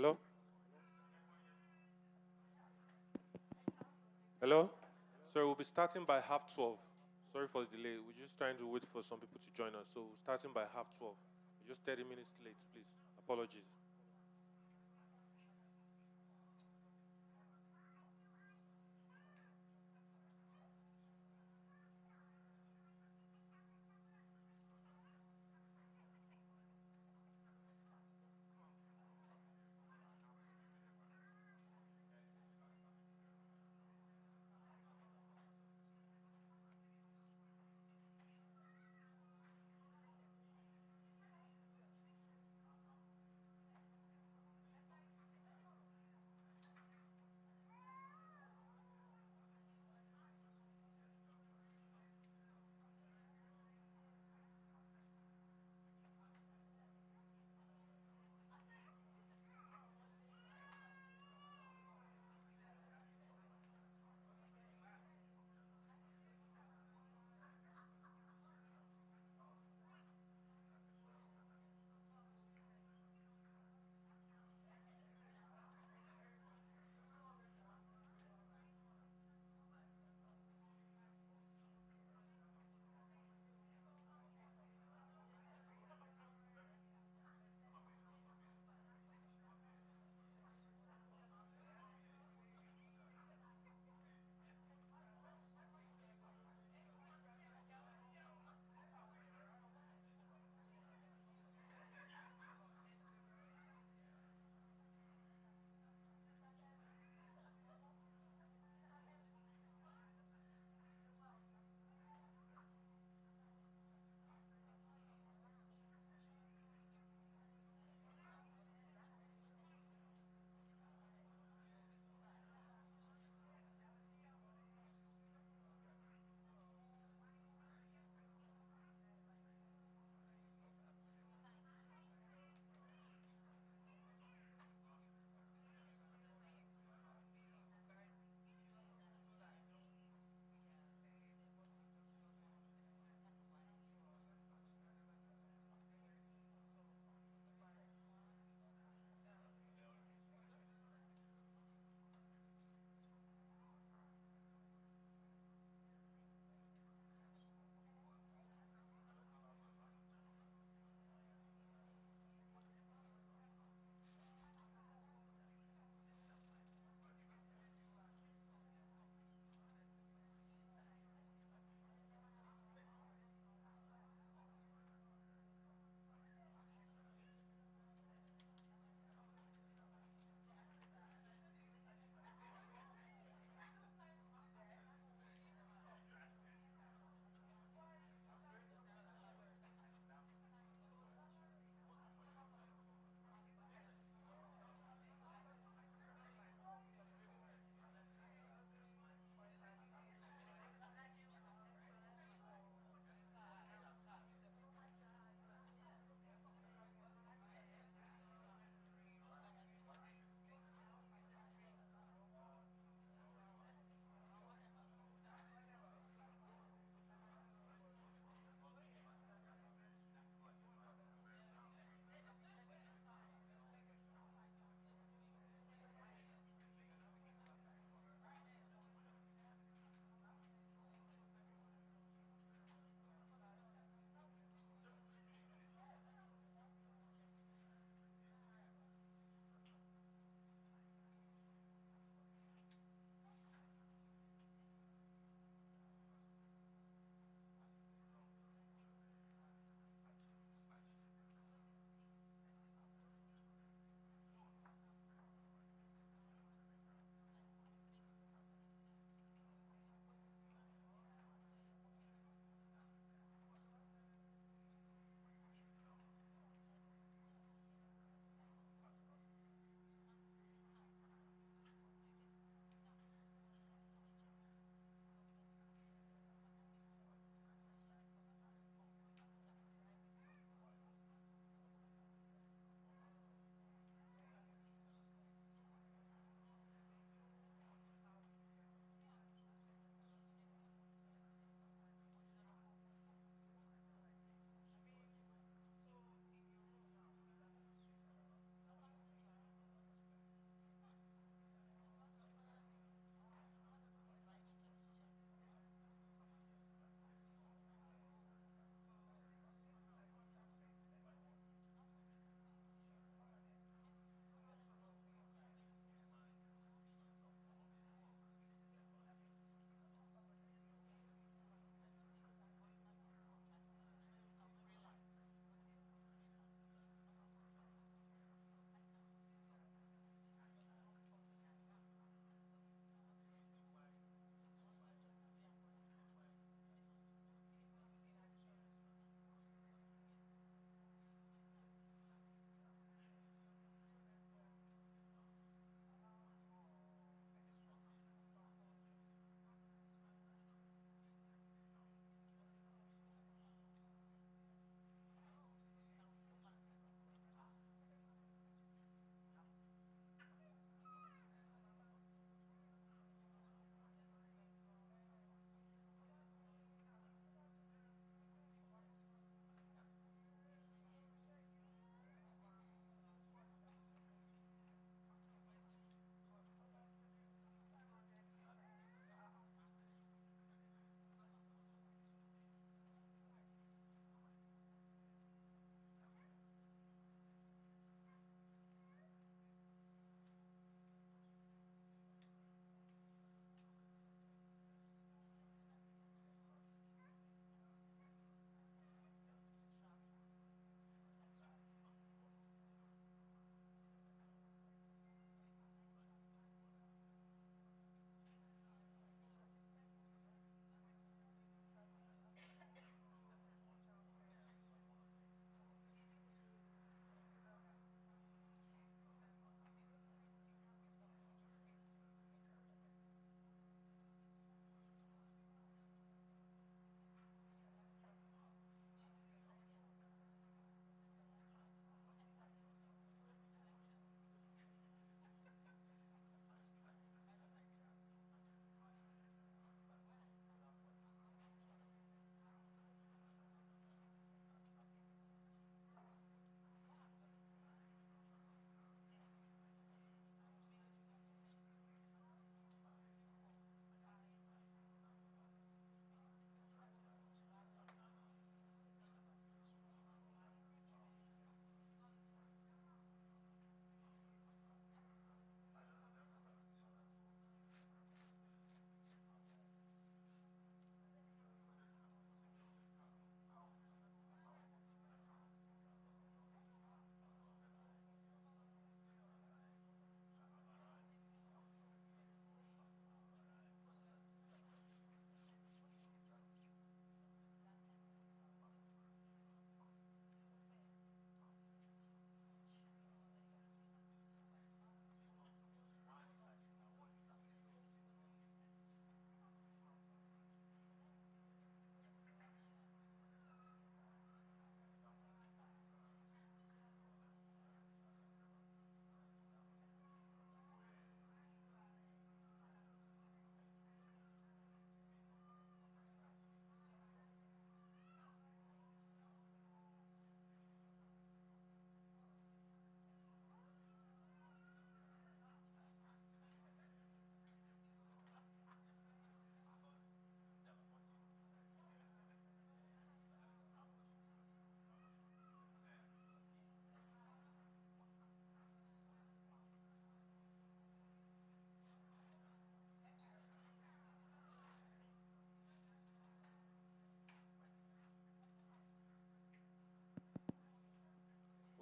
Hello? Hello? Sorry, we'll be starting by half 12. Sorry for the delay. We're just trying to wait for some people to join us. So, starting by half 12. We're just 30 minutes late, please. Apologies.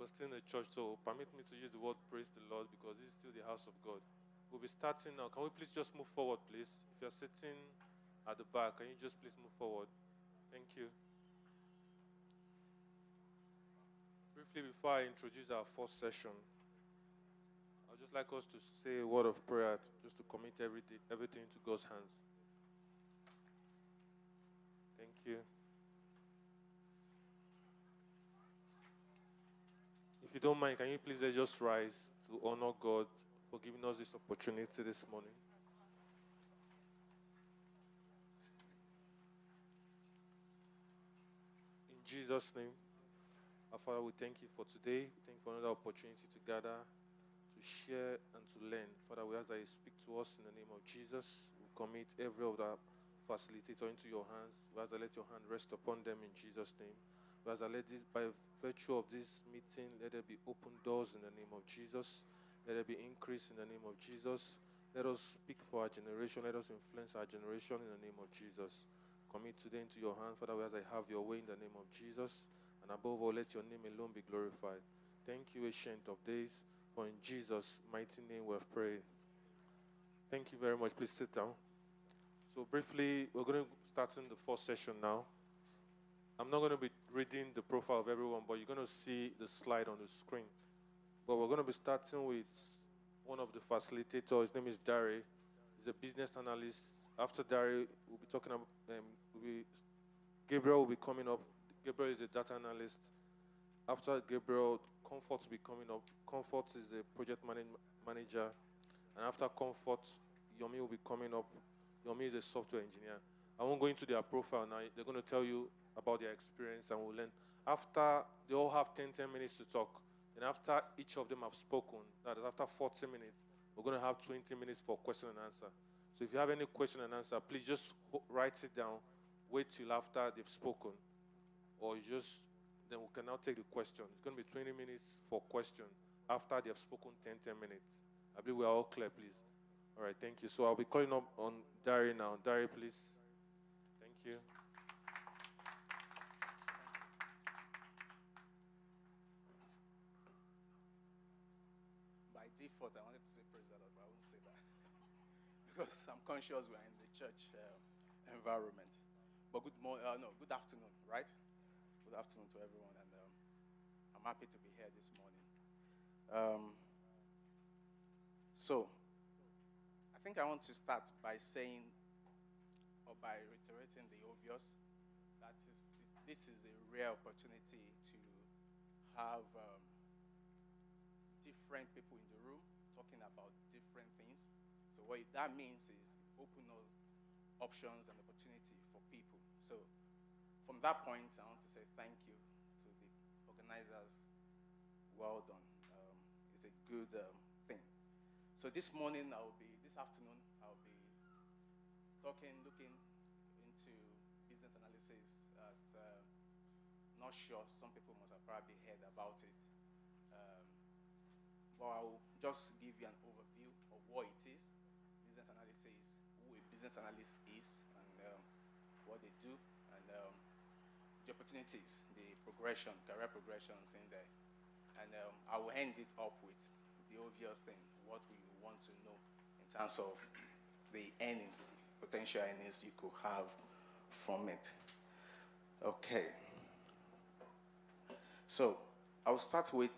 We're still in the church, so permit me to use the word praise the Lord because this is still the house of God. We'll be starting now. Can we please just move forward, please? If you're sitting at the back, can you just please move forward? Thank you. Briefly, before I introduce our first session, I'd just like us to say a word of prayer, just to commit everything to God's hands. Thank you. If you don't mind, can you please let's just rise to honor God for giving us this opportunity this morning? In Jesus' name, our Father, we thank you for today. We thank you for another opportunity to gather, to share, and to learn. Father, we ask that you speak to us in the name of Jesus. We commit every of the facilitator into your hands. We ask that let your hand rest upon them in Jesus' name. We ask that let this, by virtue of this meeting, let there be open doors in the name of Jesus. Let there be increase in the name of Jesus. Let us speak for our generation. Let us influence our generation in the name of Jesus. Commit today into your hand, Father. We ask that you have your way in the name of Jesus. And above all, let your name alone be glorified. Thank you, Ancient of Days, for in Jesus' mighty name we have prayed. Thank you very much. Please sit down. So briefly, we're going to start in the first session now. I'm not going to be reading the profile of everyone, but you're going to see the slide on the screen. But we're going to be starting with one of the facilitators. His name is Dari. He's a business analyst. After Dari, we'll be talking about Gabriel will be coming up. Gabriel is a data analyst. After Gabriel, Comfort will be coming up. Comfort is a project manager. And after Comfort, Yomi will be coming up. Yomi is a software engineer. I won't go into their profile now. They're going to tell you about their experience and we'll learn. After, they all have 10 minutes to talk. And after each of them have spoken, that is after 40 minutes, we're going to have 20 minutes for question and answer. So if you have any question and answer, please just write it down. Wait till after they've spoken. Or you just, then we can now take the question. It's going to be 20 minutes for question after they have spoken 10 minutes. I believe we are all clear, please. All right, thank you. So I'll be calling up on Dari now. Dari, please. Thank you. By default, I wanted to say praise the Lord, but I won't say that because I'm conscious we're in the church environment. But good afternoon, right? Good afternoon to everyone, and I'm happy to be here this morning. So, I think I want to start by saying, or by reiterating the obvious, that this is a rare opportunity to have different people in the room talking about different things. So what that means is it opens up options and opportunity for people. So from that point, I want to say thank you to the organizers. Well done. It's a good thing. So this afternoon, I'll be looking into business analysis. As not sure, some people must have probably heard about it. But I'll just give you an overview of what it is, business analysis, who a business analyst is, and what they do, and the opportunities, the progression, career progressions in there. And I will end it up with the obvious thing, what we want to know in terms of the earnings, potential earnings you could have from it. Okay. So I'll start with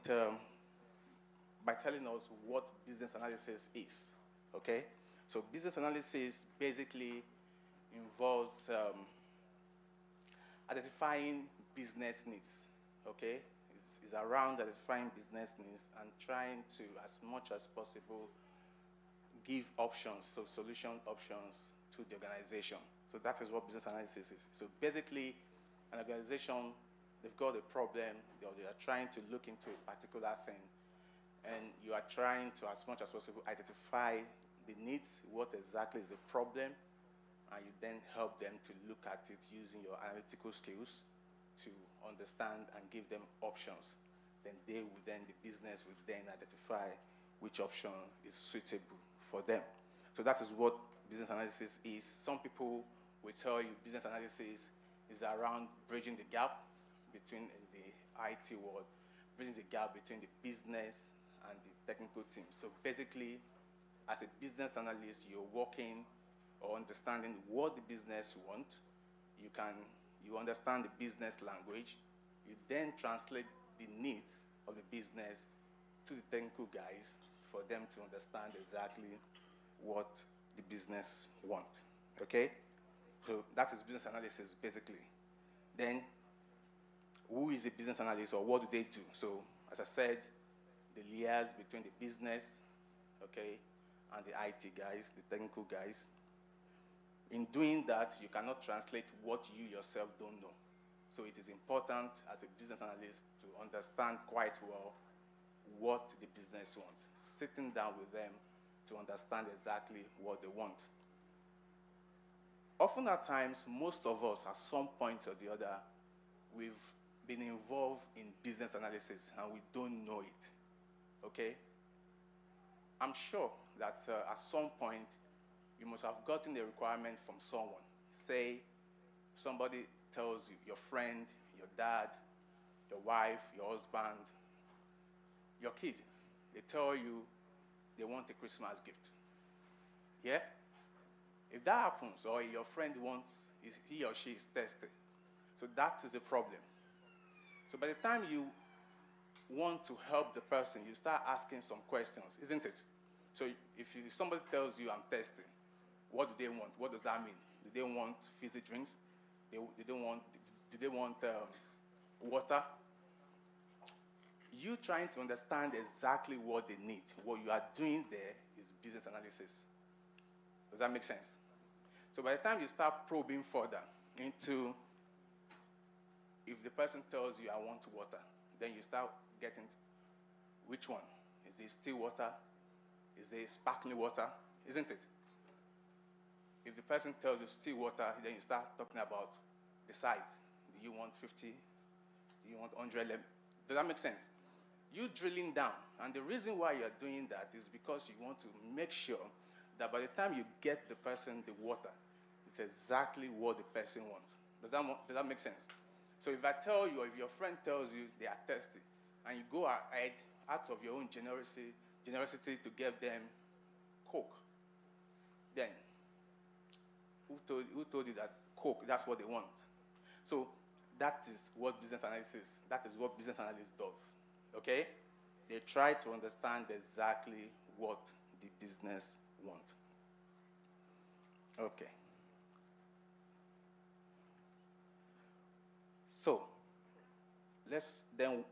by telling us what business analysis is. Okay? So business analysis basically involves identifying business needs. Okay? It's around identifying business needs and trying to, as much as possible, give options, so solution options to the organization. So that is what business analysis is. So basically, an organization, they've got a problem, or they are trying to look into a particular thing, and you are trying to, as much as possible, identify the needs, what exactly is the problem, and you then help them to look at it using your analytical skills to understand and give them options. Then the business will then identify which option is suitable for them. So that is what business analysis is. Some people will tell you business analysis is around bridging the gap between the IT world. bridging the gap between the business and the technical team. So basically, as a business analyst, you're working or understanding what the business want. You understand the business language. You then translate the needs of the business to the technical guys for them to understand exactly what the business want. Okay? So that is business analysis basically. Then, who is a business analyst or what do they do? So, as I said, the liaise between the business, okay, and the IT guys, the technical guys. In doing that, you cannot translate what you yourself don't know. So it is important as a business analyst to understand quite well what the business wants. Sitting down with them to understand exactly what they want. Often at times, most of us, at some point or the other, we've been involved in business analysis and we don't know it. Okay? I'm sure that at some point, you must have gotten a requirement from someone. Say, somebody tells you, your friend, your dad, your wife, your husband, your kid, they tell you they want a Christmas gift. Yeah? If that happens, or your friend wants, he or she is thirsty, so that is the problem. So by the time you want to help the person, you start asking some questions, isn't it? So if somebody tells you, I'm thirsty, what do they want? What does that mean? Do they want fizzy drinks? Do they want water? You trying to understand exactly what they need. What you are doing there is business analysis. Does that make sense? So by the time you start probing further into, if the person tells you, I want water, then you start getting which one? Is it still water? Is it sparkling water? Isn't it? If the person tells you still water, then you start talking about the size. Do you want 50? Do you want 100? Does that make sense? You drilling down, and the reason why you're doing that is because you want to make sure that by the time you get the person the water, it's exactly what the person wants. Does that make sense? So if I tell you, or if your friend tells you they are thirsty, and you go ahead out of your own generosity to give them Coke, then who told you that Coke, that's what they want? So that is what business analysis does. Okay? They try to understand exactly what the business wants. Okay. So let's then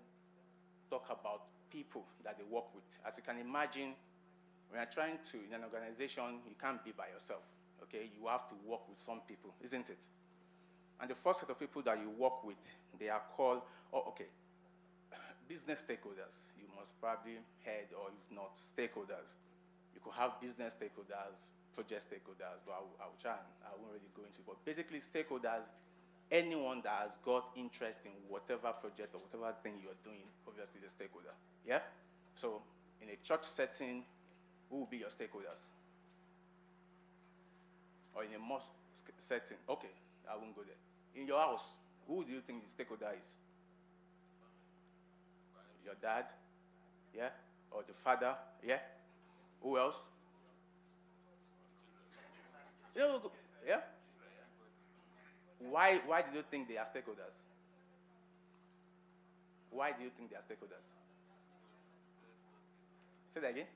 talk about people that they work with. As you can imagine, when you're trying to, in an organization, you can't be by yourself. Okay? You have to work with some people, isn't it? And the first set of people that you work with, they are called, business stakeholders. You must probably heard, or if not, stakeholders. You could have business stakeholders, project stakeholders, but I'll try and I won't really go into it. But basically, stakeholders, anyone that has got interest in whatever project or whatever thing you're doing, obviously is a stakeholder. Yeah? So in a church setting, who will be your stakeholders? Or in a mosque setting? Okay, I won't go there. In your house, who do you think the stakeholder is? Your dad? Yeah? Or the father? Yeah? Who else? Yeah? Why do you think they are stakeholders? Why do you think they are stakeholders? Say that again?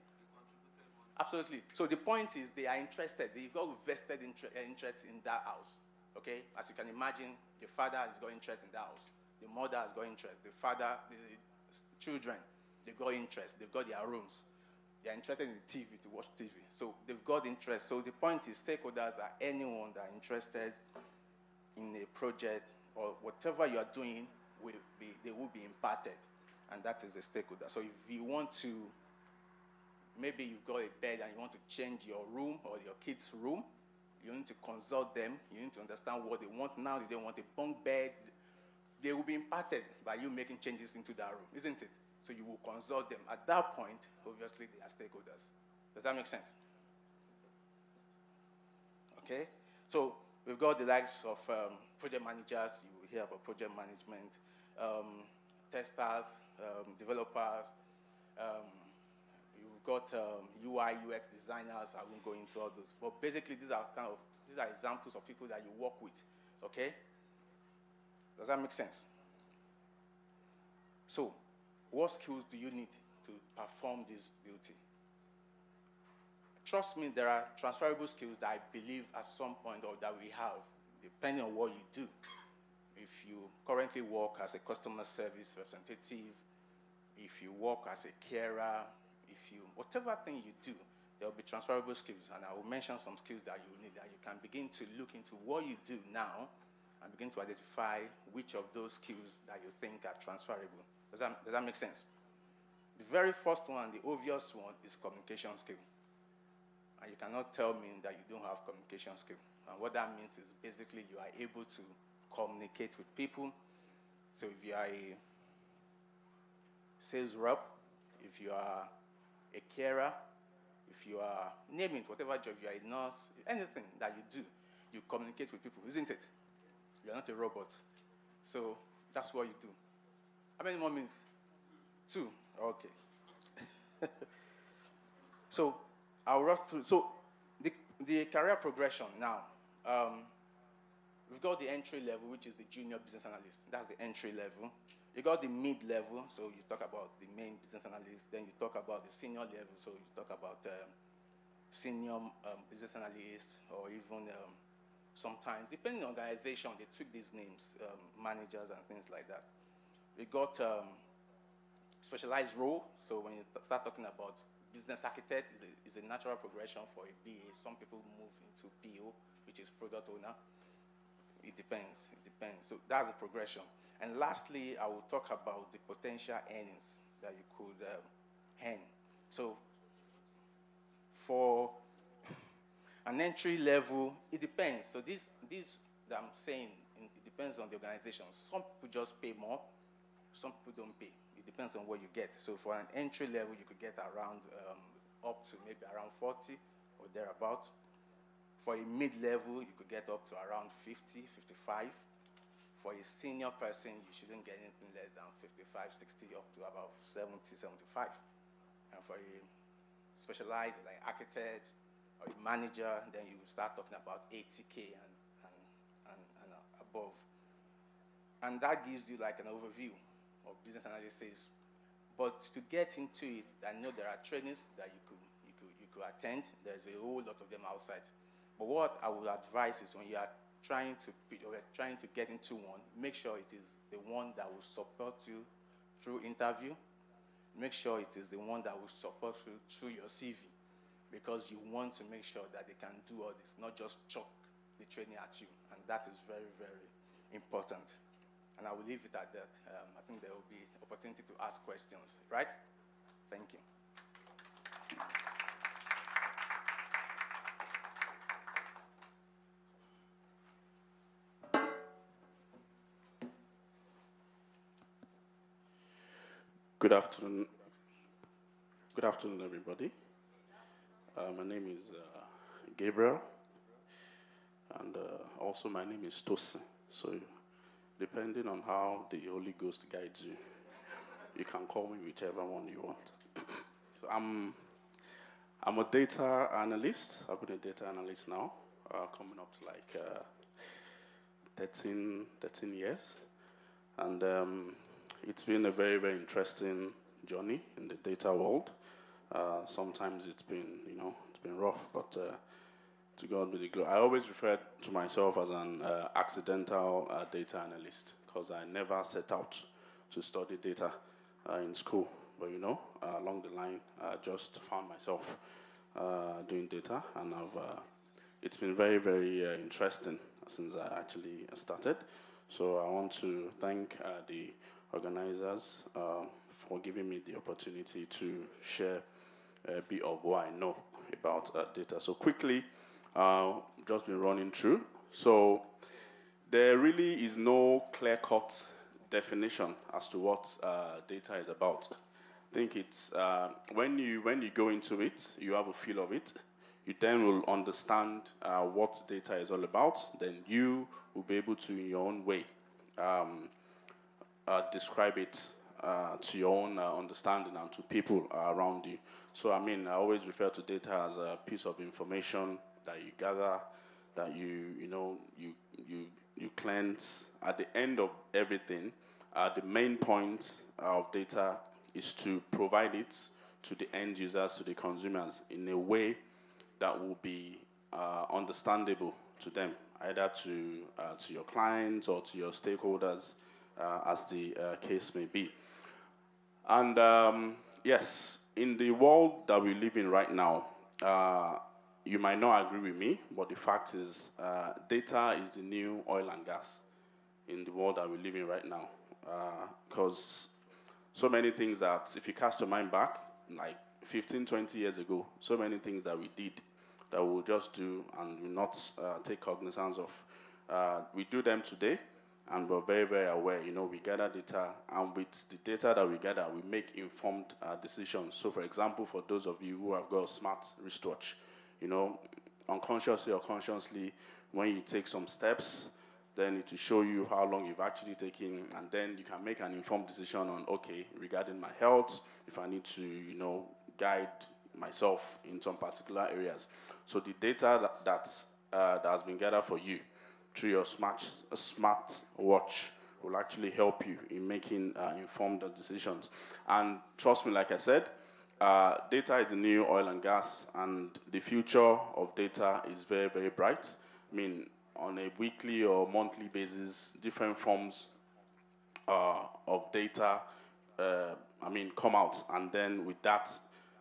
Absolutely. So the point is they are interested. They've got vested interest in that house. Okay? As you can imagine, the father has got interest in that house. The mother has got interest. The father, the children, they've got interest. They've got their rooms. They are interested in the TV, to watch TV. So they've got interest. So the point is stakeholders are anyone that are interested in a project or whatever you are doing, they will be impacted. And that is a stakeholder. So if you want to, maybe you've got a bed and you want to change your room or your kids' room, you need to consult them. You need to understand what they want now. They want a bunk bed. They will be impacted by you making changes into that room, isn't it? So you will consult them. At that point, obviously, they are stakeholders. Does that make sense? Okay? So we've got the likes of project managers. You will hear about project management. testers, developers. You've got UI, UX designers. I won't go into all those. But basically, these are examples of people that you work with. Okay? Does that make sense? So, what skills do you need to perform this duty? Trust me, there are transferable skills that I believe at some point or that we have, depending on what you do. If you currently work as a customer service representative, if you work as a carer, whatever thing you do, there will be transferable skills. And I will mention some skills that you need, that you can begin to look into what you do now and begin to identify which of those skills that you think are transferable. Does that make sense? The very first one, the obvious one, is communication skill. And you cannot tell me that you don't have communication skill. And what that means is basically you are able to communicate with people. So if you are a sales rep, if you are a carer, if you are, name it, whatever job, if you are a nurse, anything that you do, you communicate with people, isn't it? You are not a robot. So that's what you do. How many more minutes? 2. Okay. So I'll run through. So the career progression now. We've got the entry level, which is the junior business analyst. That's the entry level. You got the mid-level, so you talk about the main business analyst. Then you talk about the senior level, so you talk about senior business analyst, or even sometimes, depending on the organization, they tweak these names, managers and things like that. We got specialized role, so when you start talking about business architect, is a natural progression for a BA. Some people move into PO, which is product owner. It depends. So that's the progression. And lastly, I will talk about the potential earnings that you could earn. So for an entry level, it depends. So this that I'm saying, it depends on the organization. Some people just pay more. Some people don't pay. It depends on what you get. So for an entry level, you could get around up to maybe around 40 or thereabout. For a mid-level, you could get up to around 50, 55. For a senior person, you shouldn't get anything less than 55, 60, up to about 70, 75. And for a specialized, like architect or a manager, then you start talking about 80K and above. And that gives you like an overview of business analysis. But to get into it, I know there are trainings that you could attend. There's a whole lot of them outside. But what I would advise is when you are trying to get into one, make sure it is the one that will support you through interview. Make sure it is the one that will support you through your CV, because you want to make sure that they can do all this, not just chuck the training at you. And that is very, very important. And I will leave it at that. I think there will be opportunity to ask questions, right? Thank you. Good afternoon. Good afternoon, everybody. My name is Gabriel, and also my name is Tosin. So, depending on how the Holy Ghost guides you, you can call me whichever one you want. So I'm a data analyst. I've been a data analyst now, coming up to like 13 years, and it's been a very, very interesting journey in the data world. Sometimes it's been rough, but to God be the glory. I always refer to myself as an accidental data analyst, because I never set out to study data in school. But along the line, I just found myself doing data, and it's been very, very interesting since I actually started. So I want to thank the organizers for giving me the opportunity to share a bit of what I know about data. So quickly, just been running through. So there really is no clear-cut definition as to what data is about. I think it's when you go into it, you have a feel of it. You then will understand what data is all about. Then you will be able to, in your own way, describe it to your own understanding and to people around you. So I mean, I always refer to data as a piece of information that you gather, that you cleanse. At the end of everything, the main point of data is to provide it to the end users, to the consumers, in a way that will be understandable to them, either to your clients or to your stakeholders, as the case may be. And yes, in the world that we live in right now, you might not agree with me, but the fact is, data is the new oil and gas in the world that we live in right now. Because so many things that, if you cast your mind back, like 15, 20 years ago, so many things that we did that we'll just do and will not take cognizance of. We do them today, and we're very, very aware. We gather data, and with the data that we gather, we make informed decisions. So, for example, for those of you who have got a smart wristwatch, unconsciously or consciously, when you take some steps, then it will show you how long you've actually taken, and then you can make an informed decision on, okay, regarding my health, if I need to, guide myself in some particular areas. So the data that has been gathered for you through your smart watch will actually help you in making informed decisions. And trust me, like I said, data is the new oil and gas, and the future of data is very, very bright. I mean, on a weekly or monthly basis, different forms of data, come out, and then with that,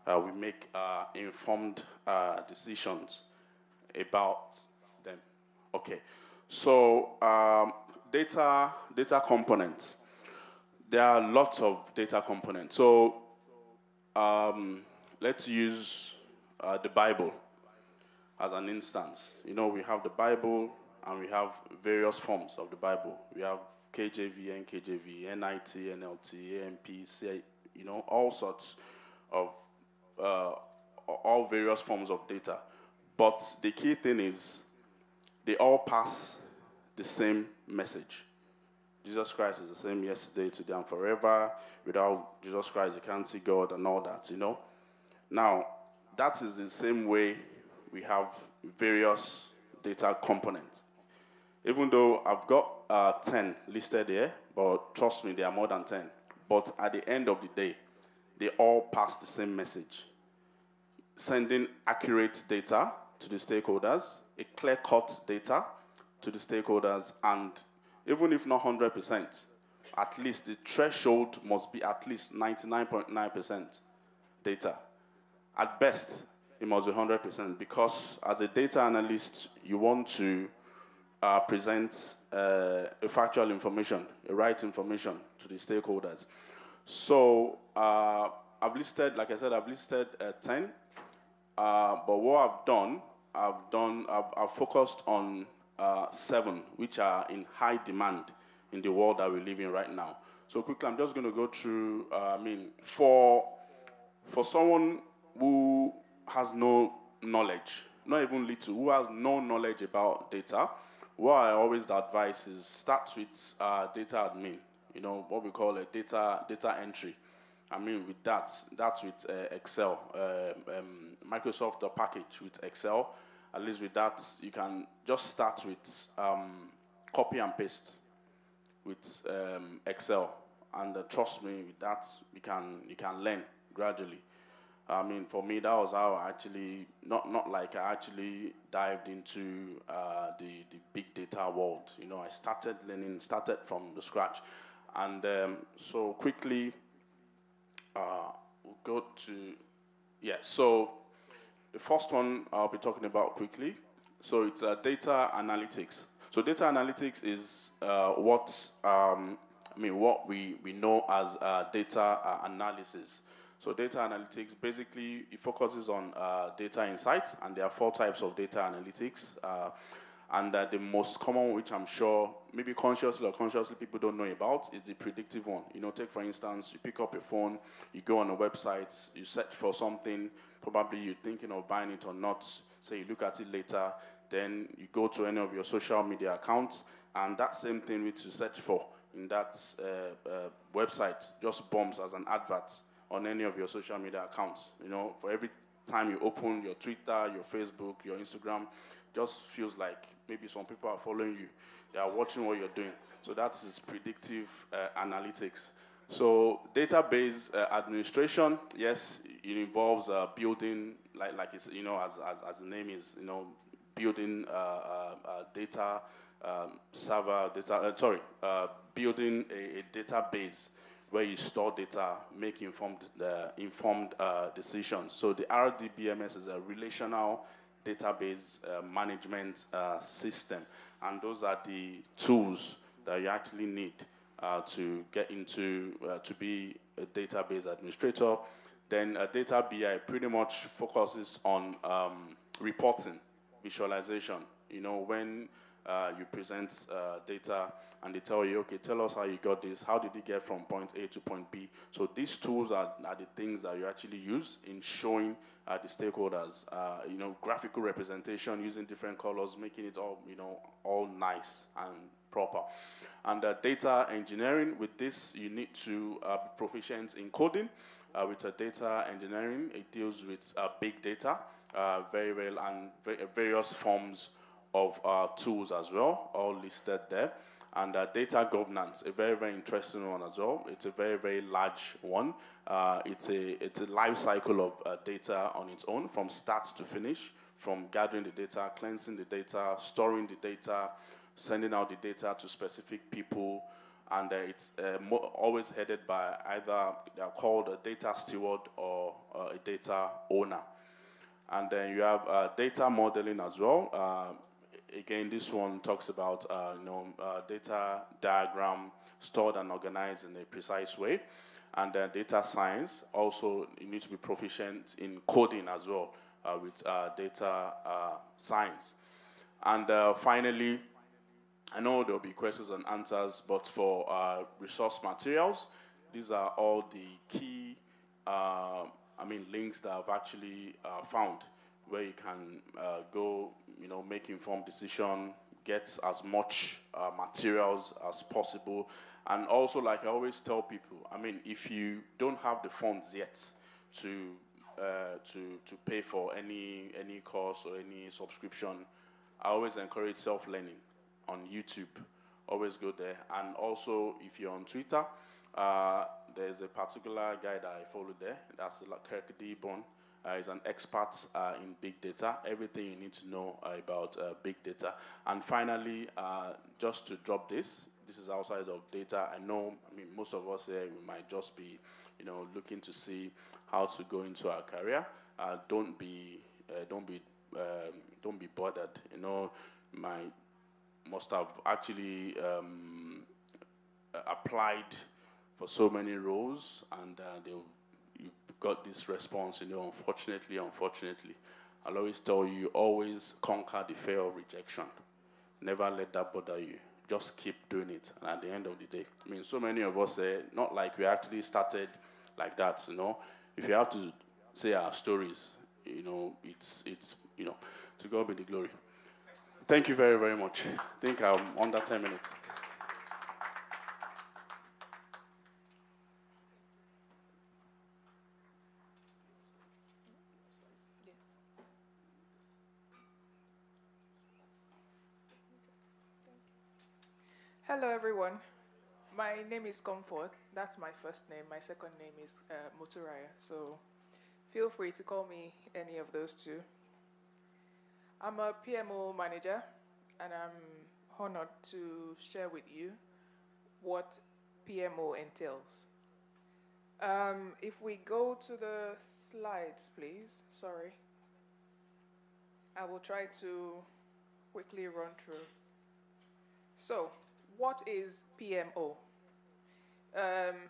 we make informed decisions about them. Okay, so data components. There are lots of data components. So let's use the Bible as an instance. We have the Bible, and we have various forms of the Bible. We have KJV, NKJV, NIT, NLT, AMP, CI, all sorts of, all various forms of data. But the key thing is, they all pass the same message. Jesus Christ is the same yesterday, today, and forever. Without Jesus Christ, you can't see God and all that, Now, that is the same way we have various data components. Even though I've got 10 listed here, but trust me, there are more than 10. But at the end of the day, they all pass the same message. Sending accurate data to the stakeholders, a clear-cut data to the stakeholders, and even if not 100%, at least the threshold must be at least 99.9% data. At best, it must be 100%, because as a data analyst, you want to present a factual information, a right information to the stakeholders. So I've listed, like I said, 10. But what I've focused on 7, which are in high demand in the world that we live in right now. So quickly, I'm just going to go through. For someone who has no knowledge, not even little, who has no knowledge about data, what I always advise is start with data admin. What we call a data entry. With that's with Excel, Microsoft or package with Excel. At least with that, you can just start with copy and paste with Excel, and trust me, with that you can learn gradually. For me, that was how I actually not like I actually dived into the big data world. I started from the scratch, and so quickly. We'll go to, so the first one I'll be talking about quickly. So it's data analytics. So data analytics is what we know as data analysis. So data analytics, basically, it focuses on data insights, and there are 4 types of data analytics. And the most common, which I'm sure maybe consciously or unconsciously people don't know about, is the predictive one. Take for instance, you pick up your phone, you go on a website, you search for something, probably you're thinking of buying it or not, say you look at it later, then you go to any of your social media accounts, and that same thing which you search for, in that website just bumps as an advert on any of your social media accounts. For every time you open your Twitter, your Facebook, your Instagram, just feels like maybe some people are following you. They are watching what you're doing. So that is predictive analytics. So database administration, yes, it involves building, like it's, as the name is, building data server, building a database where you store data, make informed decisions. So the RDBMS is a relational database management system, and those are the tools that you actually need to get into to be a database administrator. Then data BI pretty much focuses on reporting, visualization. When you present data and they tell you, okay, tell us how you got this, how did you get from point A to point B? So these tools are the things that you actually use in showing the stakeholders, graphical representation using different colors, making it all, all nice and proper. And data engineering, with this, you need to be proficient in coding. With data engineering, it deals with big data, very well, and various forms of tools as well, all listed there. And data governance, a very, very interesting one as well. It's a very, very large one. It's a life cycle of data on its own, from start to finish, from gathering the data, cleansing the data, storing the data, sending out the data to specific people, and it's always headed by either, they're called a data steward or a data owner. And then you have data modeling as well. Again, this one talks about data diagram stored and organized in a precise way. And then data science, also you need to be proficient in coding as well with data science. And finally, I know there'll be questions and answers, but for resource materials, these are all the key links that I've actually found where you can go, make informed decision, get as much materials as possible. And also, like I always tell people, if you don't have the funds yet to pay for any course or any subscription, I always encourage self-learning on YouTube. Always go there. And also, if you're on Twitter, there's a particular guy that I follow there. That's Kirk D. Bone. He's an expert in big data, everything you need to know about big data. And finally, just to drop this is outside of data. I know, most of us here, we might just be, looking to see how to go into our career. Don't be bothered. Must have actually applied for so many roles, and you got this response, unfortunately. I'll always tell you, always conquer the fear of rejection. Never let that bother you. Just keep doing it. And at the end of the day, so many of us say, not like we actually started like that, If you have to say our stories, it's to God be the glory. Thank you very, very much. I think I'm under 10 minutes. Hello, everyone. My name is Comfort. That's my first name. My second name is Muturaya. So feel free to call me any of those two. I'm a PMO manager, and I'm honored to share with you what PMO entails. If we go to the slides, please. Sorry. I will try to quickly run through. So, what is PMO?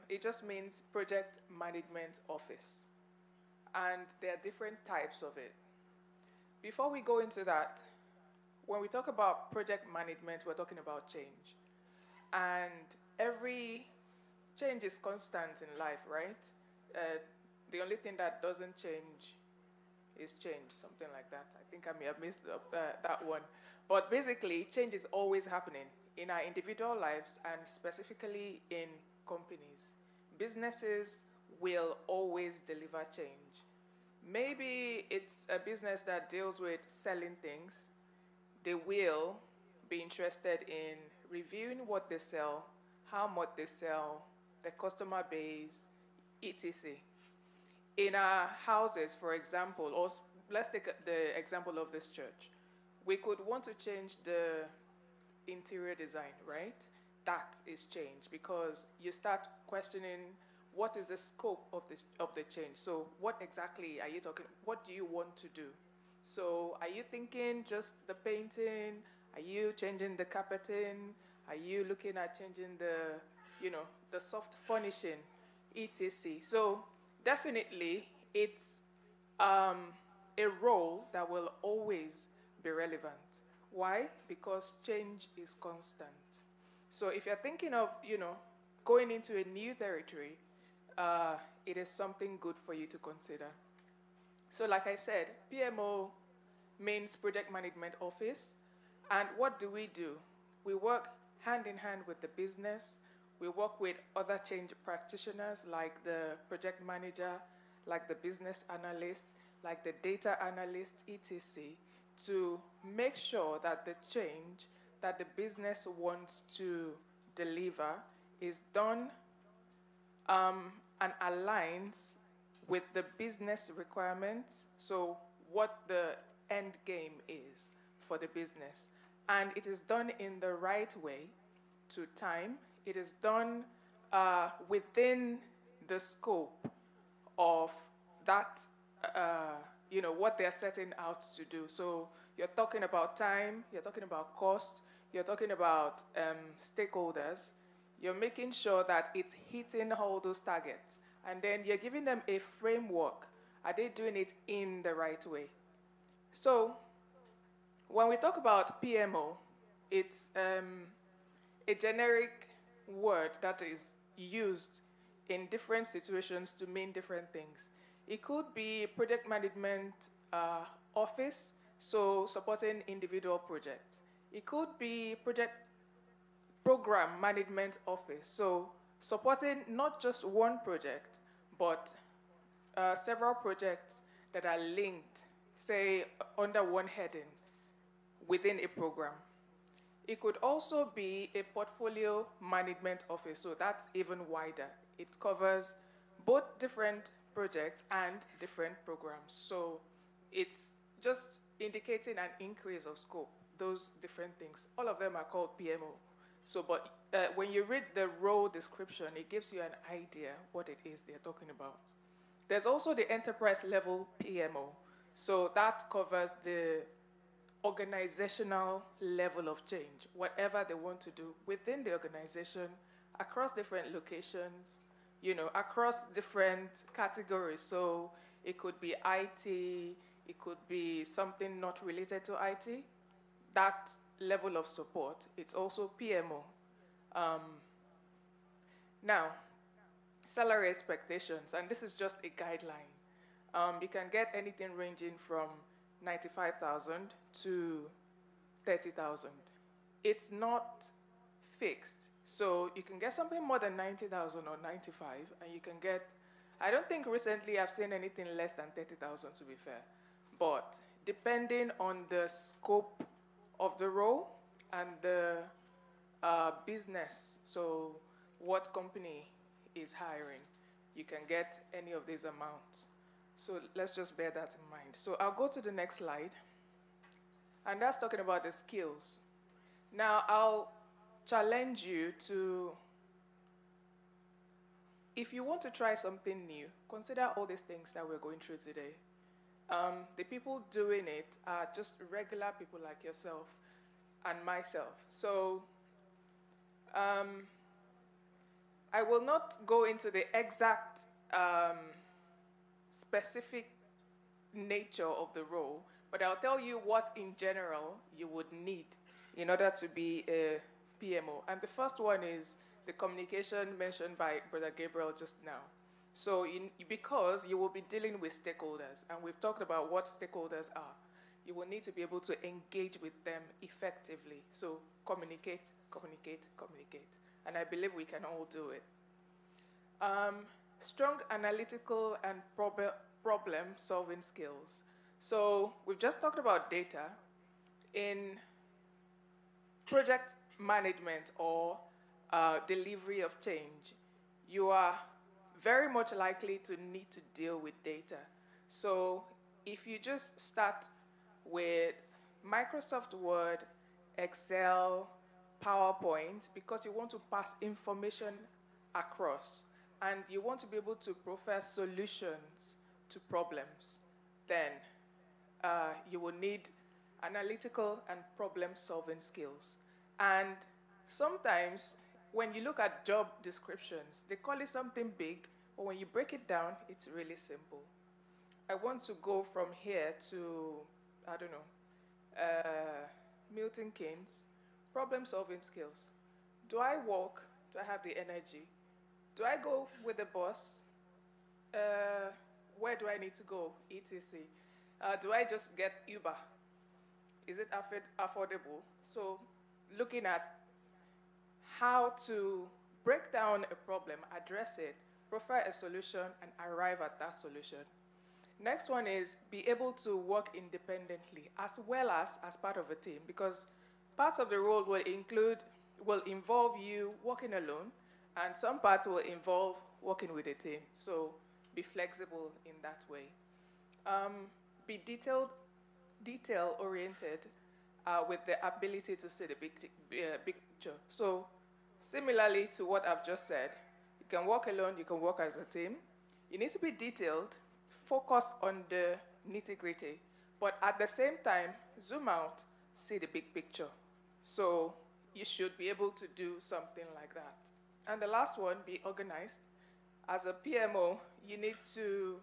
It just means Project Management Office. And there are different types of it. Before we go into that, when we talk about project management, we're talking about change. And every change is constant in life, right? The only thing that doesn't change is change, something like that. I think I may have missed that one. But basically, change is always happening in our individual lives and specifically in companies. Businesses will always deliver change. Maybe it's a business that deals with selling things. They will be interested in reviewing what they sell, how much they sell, the customer base, etc. In our houses, for example, or let's take the example of this church, we could want to change the interior design, right? That is change because you start questioning what is the scope of the change. So what exactly are you talking? What do you want to do? So are you thinking just the painting? Are you changing the carpeting? Are you looking at changing the soft furnishing, etc. So definitely it's a role that will always be relevant. Why? Because change is constant. So if you're thinking of, going into a new territory, it is something good for you to consider. So like I said, PMO means Project Management Office. And what do? We work hand in hand with the business. We work with other change practitioners like the project manager, like the business analyst, like the data analyst, etc., to make sure that the change that the business wants to deliver is done and aligns with the business requirements, so what the end game is for the business. And it is done in the right way to time. It is done within the scope of that, what they're setting out to do. So you're talking about time, you're talking about cost, you're talking about stakeholders. You're making sure that it's hitting all those targets. And then you're giving them a framework. Are they doing it in the right way? So when we talk about PMO, it's a generic word that is used in different situations to mean different things. It could be project management office, so supporting individual projects. It could be program management office, so supporting not just one project, but several projects that are linked, say, under one heading within a program. It could also be a portfolio management office, so that's even wider. It covers both different projects and different programs. So it's just indicating an increase of scope, those different things. All of them are called PMO. So, but when you read the role description, it gives you an idea what it is they're talking about. There's also the enterprise level PMO. So that covers the organizational level of change, whatever they want to do within the organization, across different locations, across different categories. So it could be IT, it could be something not related to IT. That level of support, it's also PMO. Now, salary expectations, and this is just a guideline. You can get anything ranging from 95,000 to 30,000. It's not fixed. So you can get something more than 90,000 or 95, and you can get, I don't think recently I've seen anything less than 30,000 to be fair. But depending on the scope of the role and the business, so what company is hiring, you can get any of these amounts. So let's just bear that in mind. So I'll go to the next slide. And that's talking about the skills. Now I'll challenge you to, if you want to try something new, consider all these things that we're going through today. The people doing it are just regular people like yourself and myself. So I will not go into the exact specific nature of the role, but I'll tell you what in general you would need in order to be a PMO. And the first one is the communication mentioned by Brother Gabriel just now. So, because you will be dealing with stakeholders, and we've talked about what stakeholders are, you will need to be able to engage with them effectively. So, communicate, communicate, communicate. And I believe we can all do it. Strong analytical and problem solving skills. So, we've just talked about data. In project management or delivery of change, you are very much likely to need to deal with data. So if you just start with Microsoft Word, Excel, PowerPoint, because you want to pass information across and you want to be able to profess solutions to problems, then you will need analytical and problem-solving skills. And sometimes, when you look at job descriptions, they call it something big, but when you break it down, it's really simple. I want to go from here to, I don't know, Milton Keynes, problem-solving skills. Do I walk? Do I have the energy? Do I go with the bus? Where do I need to go? etc. Do I just get Uber? Is it affordable? So looking at how to break down a problem, address it, profile a solution, and arrive at that solution. Next one is be able to work independently as well as part of a team, because parts of the role will involve you working alone, and some parts will involve working with a team. So be flexible in that way. Be detail-oriented with the ability to see the big picture. So similarly to what I've just said, you can work alone, you can work as a team. You need to be detailed, focus on the nitty-gritty, but at the same time, zoom out, see the big picture. So you should be able to do something like that. And the last one, be organized. As a PMO, you need to,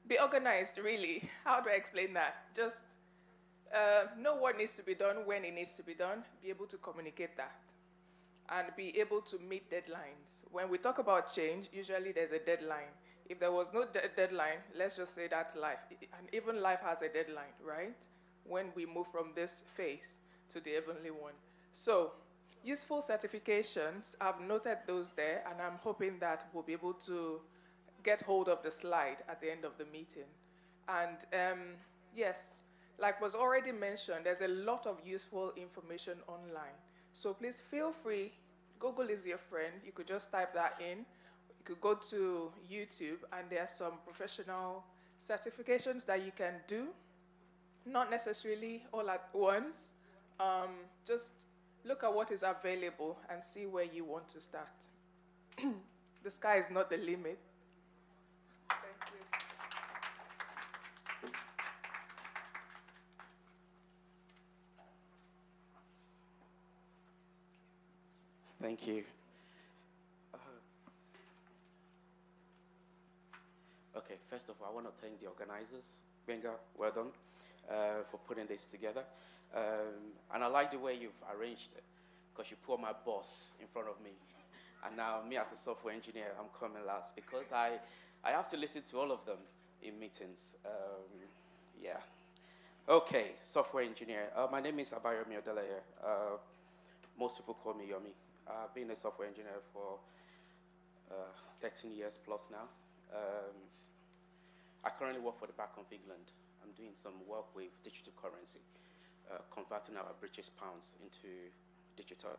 be organized, really. How do I explain that? Just know what needs to be done, when it needs to be done, be able to communicate that, and be able to meet deadlines. When we talk about change, usually there's a deadline. If there was no deadline, let's just say that's life. And even life has a deadline, right? When we move from this phase to the heavenly one. So, useful certifications, I've noted those there, and I'm hoping that we'll be able to get hold of the slide at the end of the meeting. And yes, like was already mentioned, there's a lot of useful information online. So please feel free, Google is your friend. You could just type that in. You could go to YouTube, and there are some professional certifications that you can do. Not necessarily all at once. Just look at what is available and see where you want to start. The sky is not the limit. Thank you. Thank you. Okay, first of all, I want to thank the organizers. Benga, well done for putting this together. And I like the way you've arranged it, because you put my boss in front of me. And now me as a software engineer, I'm coming last, because I have to listen to all of them in meetings. Yeah. Okay, software engineer. My name is Abayomi Odelaye. Most people call me Yomi. I've been a software engineer for 13 years plus now. I currently work for the Bank of England. I'm doing some work with digital currency, converting our British pounds into digital.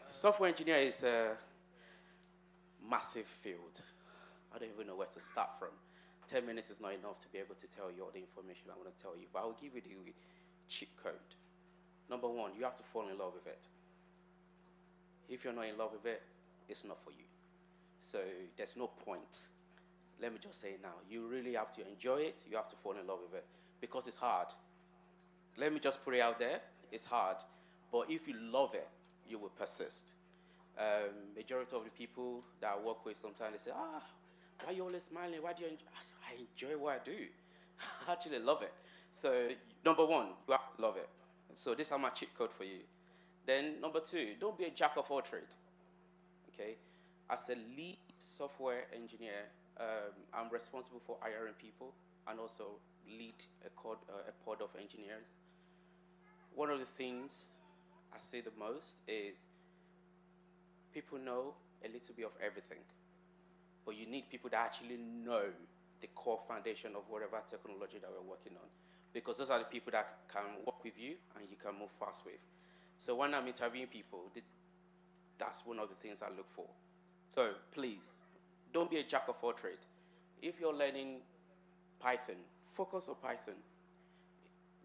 Software engineer is a massive field. I don't even know where to start from. 10 minutes is not enough to be able to tell you all the information I want to tell you, but I'll give you the cheat code. Number one, you have to fall in love with it. If you're not in love with it, it's not for you. So there's no point. Let me just say it now. You really have to enjoy it. You have to fall in love with it, because it's hard. Let me just put it out there. It's hard. But if you love it, you will persist. Majority of the people that I work with, sometimes they say, why are you always smiling? Why do you enjoy? I enjoy what I do. I actually love it. So number one, you have to love it. So these are my cheat code for you. Then number two, don't be a jack of all trades. Okay, as a lead software engineer, I'm responsible for hiring people and also lead a pod of engineers. One of the things I say the most is people know a little bit of everything, but you need people that actually know the core foundation of whatever technology that we're working on, because those are the people that can work with you and you can move fast with. So when I'm interviewing people, that's one of the things I look for. So please, don't be a jack of all trades. If you're learning Python, focus on Python.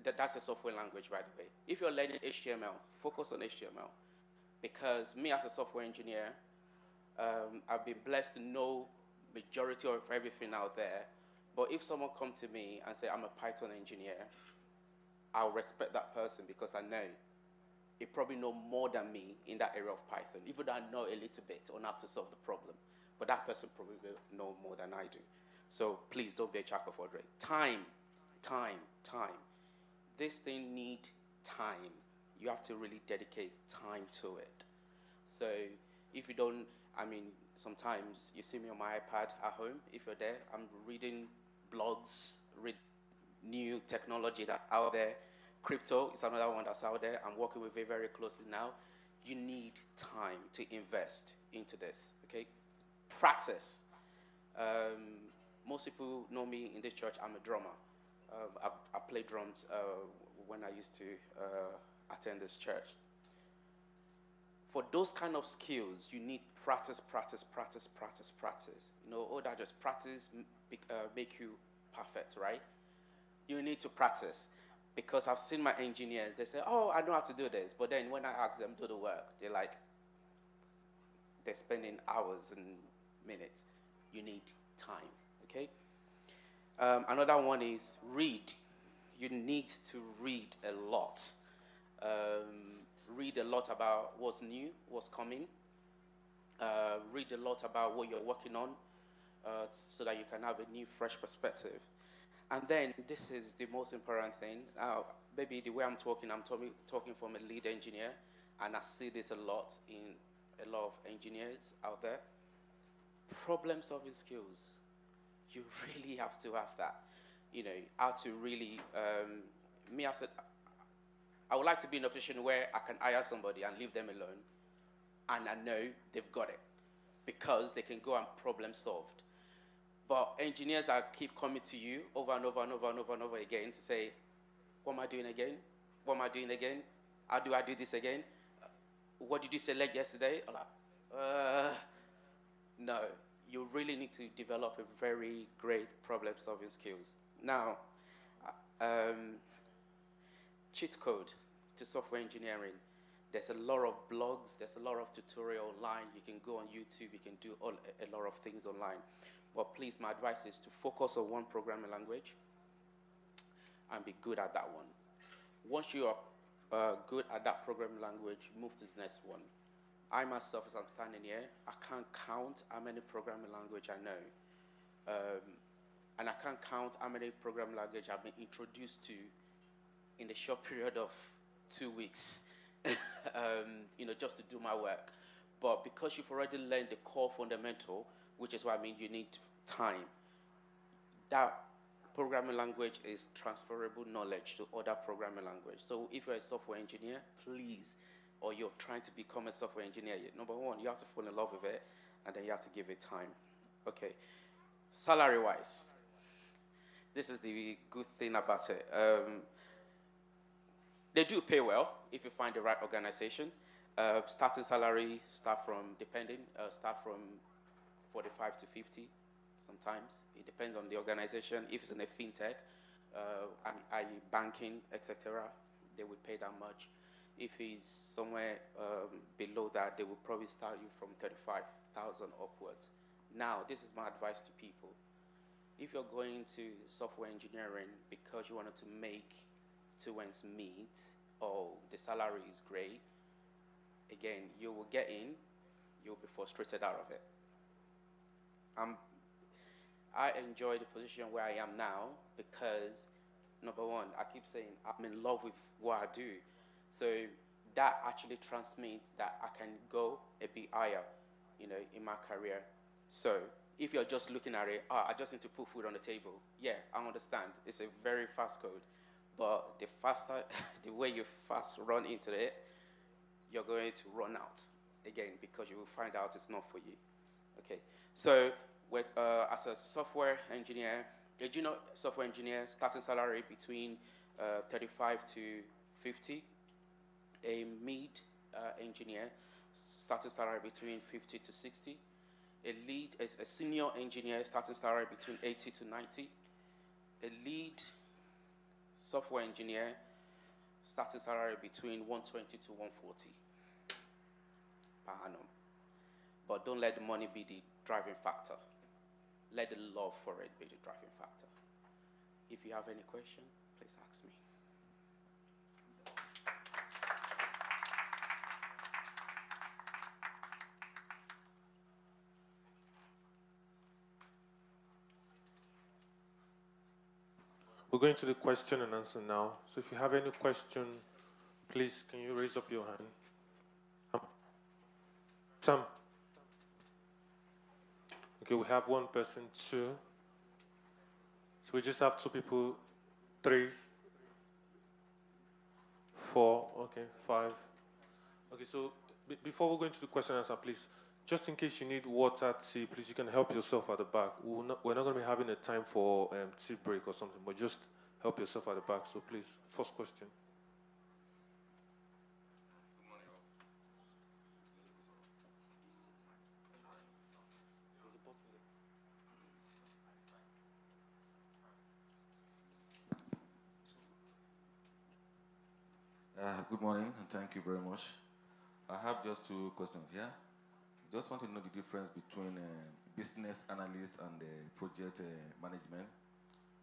That's a software language, by the way. If you're learning HTML, focus on HTML. Because me as a software engineer, I've been blessed to know majority of everything out there. But if someone comes to me and say, I'm a Python engineer, I'll respect that person because I know he probably know more than me in that area of Python, even though I know a little bit on how to solve the problem. But that person probably will know more than I do. So please don't be a jack of all trades. Time. This thing needs time. You have to really dedicate time to it. So if you don't, sometimes you see me on my iPad at home. If you're there, I'm reading blogs, read new technology that's out there. Crypto is another one that's out there. I'm working with it very closely now. You need time to invest into this, okay? Practice. Most people know me in this church. I'm a drummer. I played drums when I used to attend this church. For those kind of skills, you need practice. You know, that just practice make you perfect, right? You need to practice. Because I've seen my engineers, they say, oh, I know how to do this. But then when I ask them to do the work, they're spending hours and minutes. You need time, okay? Another one is read. You need to read a lot. Read a lot about what's new, what's coming. Read a lot about what you're working on so that you can have a new, fresh perspective. And then this is the most important thing. Now, maybe the way I'm talking from a lead engineer, and I see this a lot in a lot of engineers out there. Problem-solving skills. You really have to have that. You know, how to really, I would like to be in a position where I can hire somebody and leave them alone, and I know they've got it, because they can go and problem solve. But engineers that keep coming to you over and over again to say, what am I doing again? What am I doing again? How do I do this again? What did you select yesterday? No, you really need to develop a very great problem-solving skills. Now, cheat code to software engineering. There's a lot of blogs, there's a lot of tutorial online. You can go on YouTube, you can do a lot of things online. But please, my advice is to focus on one programming language and be good at that one. Once you are good at that programming language, move to the next one. I myself, as I'm standing here, I can't count how many programming language I know. And I can't count how many programming language I've been introduced to in the short period of 2 weeks, just to do my work. But because you've already learned the core fundamental, which is what I mean, you need time. That programming language is transferable knowledge to other programming language. So if you're a software engineer, please, or you're trying to become a software engineer, number one, you have to fall in love with it, and then you have to give it time. Okay. Salary-wise, this is the good thing about it. They do pay well if you find the right organization. Starting salary start from 45 to 50 sometimes. It depends on the organization. If it's in a fintech, i.e. banking, etc., they would pay that much. If it's somewhere below that, they will probably start you from 35,000 upwards. Now, this is my advice to people. If you're going to software engineering because you wanted to make two ends meet, or the salary is great, again, you will get in, you'll be frustrated out of it. I enjoy the position where I am now because, number one, I keep saying I'm in love with what I do. So that actually transmits that I can go a bit higher, in my career. So if you're just looking at it, I just need to put food on the table. Yeah, I understand. It's a very fast code. But the faster, the way you fast run into it, you're going to run out again because you will find out it's not for you. Okay. So as a software engineer, a junior software engineer, starting salary between 35 to 50. A mid engineer, starting salary between 50 to 60. A senior engineer, starting salary between 80 to 90. A lead software engineer, starting salary between 120 to 140 per annum. But don't let the money be the driving factor. Let the love for it be the driving factor. If you have any question, please ask me. We're going to the question and answer now. So if you have any question, please, can you raise up your hand? Sam. Okay, we have one person, two. So we just have two people, 3, 4, okay, 5. Okay, so before we go into the question and answer, please, just in case you need water, tea, please, you can help yourself at the back. We're not going to be having a time for tea break or something, but just help yourself at the back. So please, first question. Good morning, and thank you very much. I have just 2 questions here. Just want to know the difference between business analyst and project management,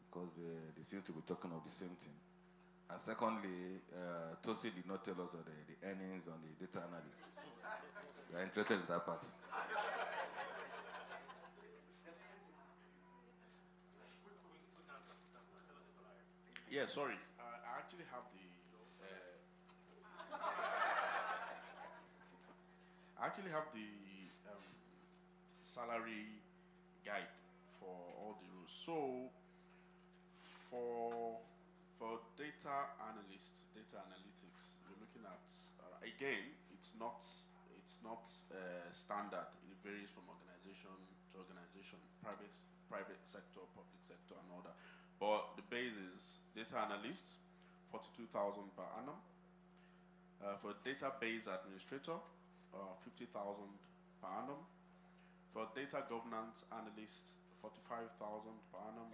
because they seem to be talking of the same thing. And secondly, Tosi did not tell us the earnings on the data analyst. We are interested in that part. Yeah, sorry. I actually have the salary guide for all the roles. So for data analyst, data analytics, you're looking at again, it's not standard. It varies from organization to organization, private sector, public sector, and all that. But the base is data analyst, 42,000 per annum. For database administrator, 50,000 per annum. For data governance analyst, 45,000 per annum.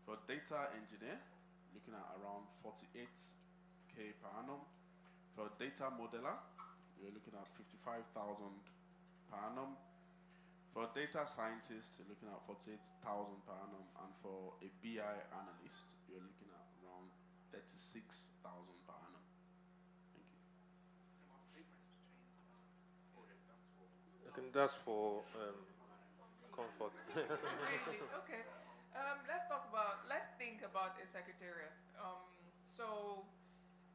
For data engineer, looking at around 48K per annum. For data modeler, you're looking at 55,000 per annum. For data scientist, you're looking at 48,000 per annum. And for a BI analyst, you're looking at around 36,000 per annum. Thank you. I think that's for comfort. Really? Okay. Let's think about a secretariat. So,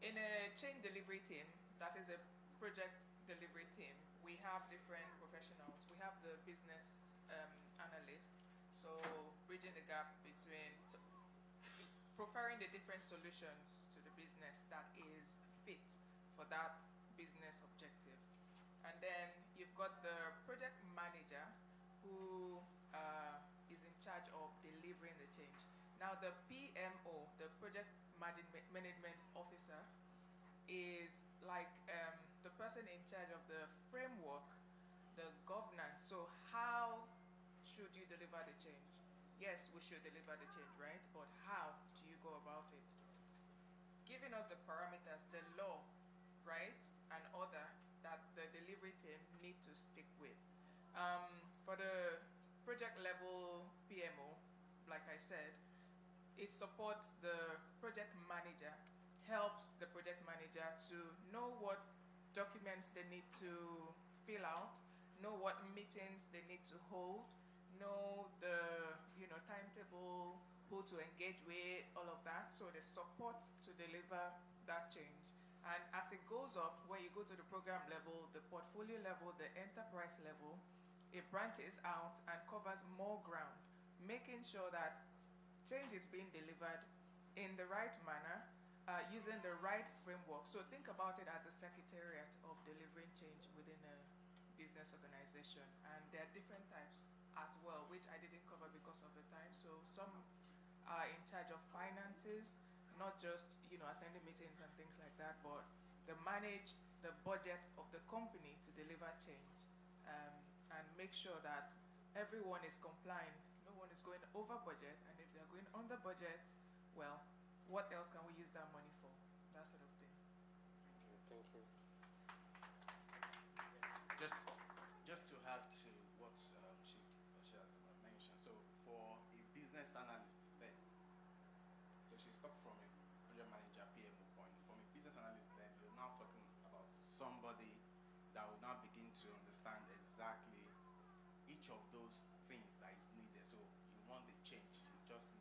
in a chain delivery team, that is a project delivery team, we have different professionals. We have the business analyst, so bridging the gap between preferring the different solutions to the business that is fit for that business objective. And then you've got the project manager who is in charge of delivering the change. Now the PMO, the project management officer, is like the person in charge of the framework, the governance. So how should you deliver the change? Yes, we should deliver the change, right? But how do you go about it? Giving us the parameters, the law, right, and order that the delivery team need to stick with. For the project level PMO, like I said, it supports the project manager, helps the project manager to know what documents they need to fill out, know what meetings they need to hold, know the timetable, who to engage with, all of that. So the support to deliver that change. And as it goes up, where you go to the program level, the portfolio level, the enterprise level, it branches out and covers more ground, making sure that change is being delivered in the right manner, using the right framework. So think about it as a secretariat of delivering change within a business organization. And there are different types as well, which I didn't cover because of the time. So some are in charge of finances, not just attending meetings and things like that, but they manage the budget of the company to deliver change, and make sure that everyone is complying. No one is going over budget, and if they're going under budget, well, what else can we use that money for? That sort of thing. Thank you. Just to add to what she has mentioned. So for a business analyst, then, so she's talked from a project manager PMO point. From a business analyst, then you're now talking about somebody that will now begin to understand exactly each of those things that is needed. So you want the change, you just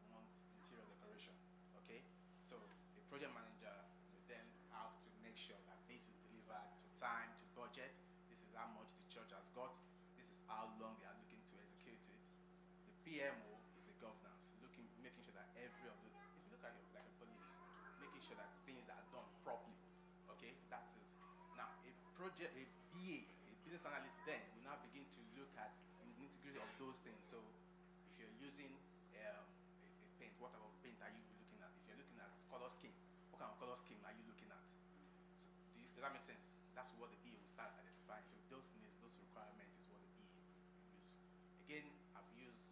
want interior decoration, okay? So the project manager will then have to make sure that this is delivered to time, to budget. This is how much the church has got. This is how long they are looking to execute it. The PMO is the governance, making sure that every of the, if you look at it like a police, making sure that things are done properly, okay? That is, now a BA, a business analyst, then will now begin to look at the integrity of those things. So if you're using a paint, what type of paint are you looking at? If you're looking at color scheme, what kind of color scheme are you looking at? So does that make sense? That's what the BA will start identifying. So those needs, those requirements is what the BA will use. Again, I've used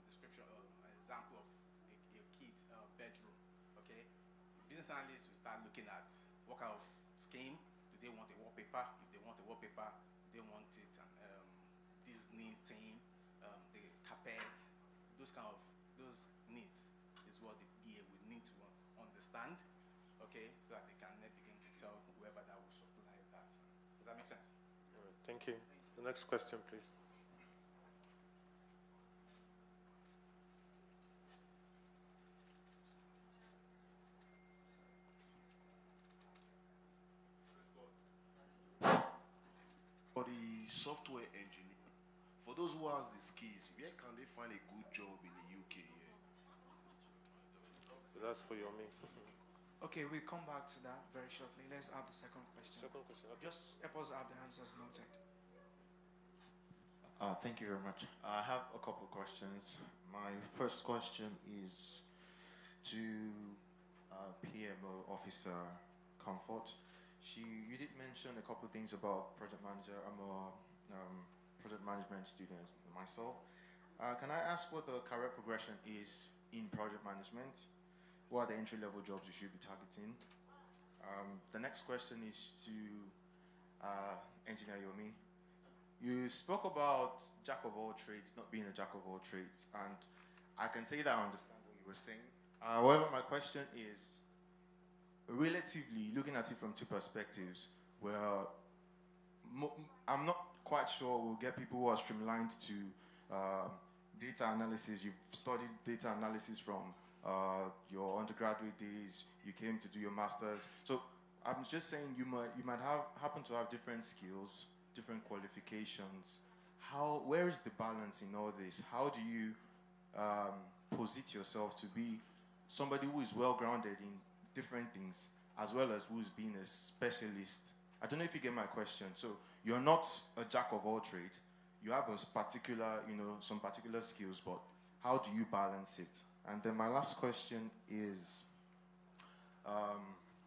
description of an example of a kid's bedroom. Okay, the business analyst will start looking at what kind of scheme. Do they want a wallpaper? If they want a wallpaper, they want it and Disney theme, the carpet, those needs is what the BA would need to understand, okay, so that they can then begin to tell whoever that will supply that. Does that make sense? All right, thank you. The next question, please. For the software engineer, for those who has the skills, where can they find a good job in the UK here? So that's for your me. Okay, we'll come back to that very shortly. Let's have the second question. Second question. Okay. Just help us have the answers noted. Thank you very much. I have a couple of questions. My first question is to PMO Officer Comfort. You did mention a couple of things about project manager. I'm a project management student myself. Can I ask what the career progression is in project management? What are the entry-level jobs you should be targeting? The next question is to Engineer Yomi. You spoke about jack of all trades not being a jack of all trades, and I can say that I understand what you were saying. However, my question is, relatively looking at it from two perspectives, where I'm not quite sure we'll get people who are streamlined to data analysis. You've studied data analysis from your undergraduate days. You came to do your master's. So I'm just saying you might happen to have different skills, different qualifications. Where is the balance in all this? How do you posit yourself to be somebody who is well-grounded in different things, as well as who's being a specialist? I don't know if you get my question. So you're not a jack of all trades. You have a particular, some particular skills, but how do you balance it? And then my last question is,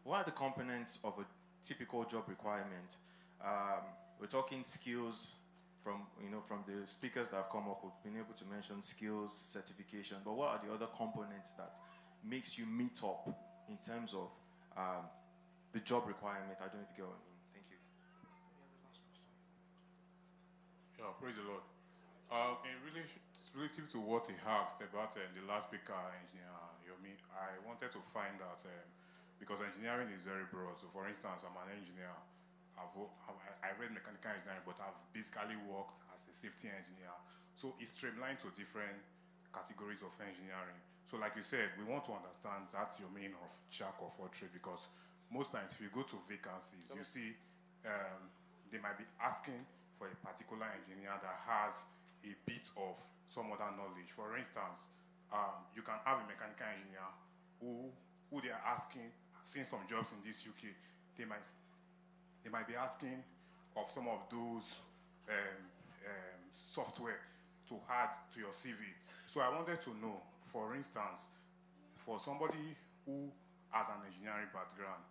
what are the components of a typical job requirement? We're talking skills from the speakers that have come up. We've been able to mention skills, certification, but what are the other components that makes you meet up in terms of the job requirement? I don't know if you get what I mean. Thank you. Yeah, praise the Lord. Relative to what he asked about the last speaker, Engineer Yomi, I wanted to find out, because engineering is very broad. So for instance, I'm an engineer. I read mechanical engineering, but I've basically worked as a safety engineer. So it's streamlined to different categories of engineering. So like you said, we want to understand that's your meaning of jack of all trade, because most times if you go to vacancies, you see they might be asking for a particular engineer that has a bit of some other knowledge. For instance, you can have a mechanical engineer who they are asking. I've seen some jobs in this UK. They might be asking of some of those software to add to your CV. So I wanted to know, for instance, for somebody who has an engineering background,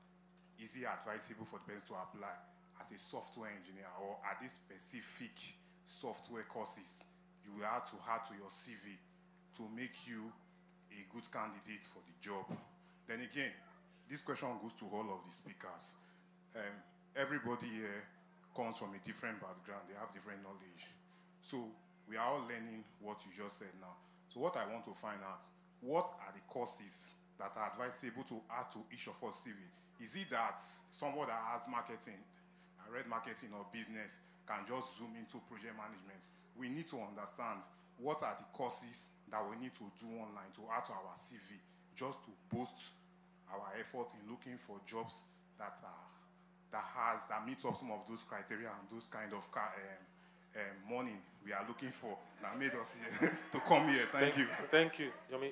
is it advisable for the person to apply as a software engineer, or are there specific software courses you will have to add to your CV to make you a good candidate for the job? Then again, this question goes to all of the speakers. Everybody here comes from a different background. They have different knowledge. So we are all learning what you just said now. So what I want to find out, what are the courses that are advisable to add to each of us CV? Is it that someone that has marketing, I read marketing or business, can just zoom into project management? We need to understand what are the courses that we need to do online to add to our CV, just to boost our effort in looking for jobs that meet up some of those criteria and those kind of money we are looking for that made us here to come here. Thank you. Thank you. Yomi,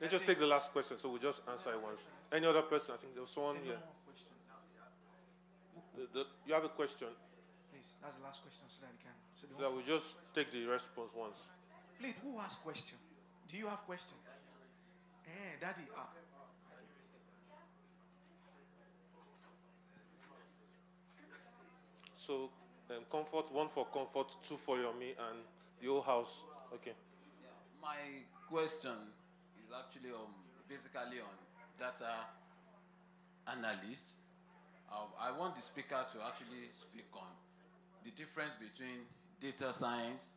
let's just take the last question, so we'll just answer it once. Any other person? I think there was someone here. You have a question? Please, that's the last question so that we can. So that we'll just take the response once. Please, who has question? Do you have question? Daddy. So, comfort, one for comfort, two for Yomi, and the whole house. Okay. Yeah, my question is actually basically on data analyst. I want the speaker to actually speak on the difference between data science,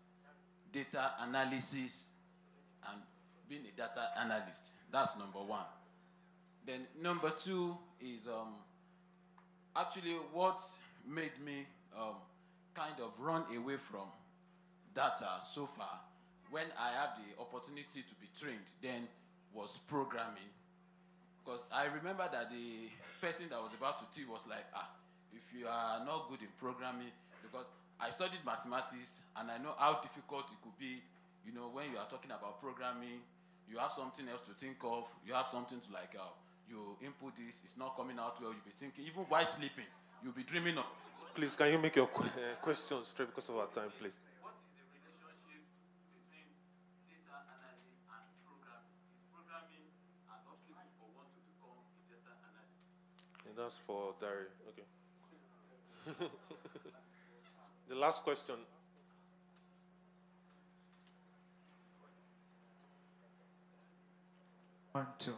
data analysis, and being a data analyst. That's number one. Then number two is actually what made me kind of run away from data so far when I have the opportunity to be trained then was programming. Because I remember that the person that was about to teach was like, if you are not good in programming, because I studied mathematics and I know how difficult it could be, when you are talking about programming, you have something else to think of, you have something to you input this, it's not coming out well, you'll be thinking, even while sleeping, you'll be dreaming of. Please, can you make your question straight because of our time, please? What is the relationship between data analysis and programming? Is programming an obstacle for one to become a data analyst? And that's for Dari. Okay. The last question. One, two.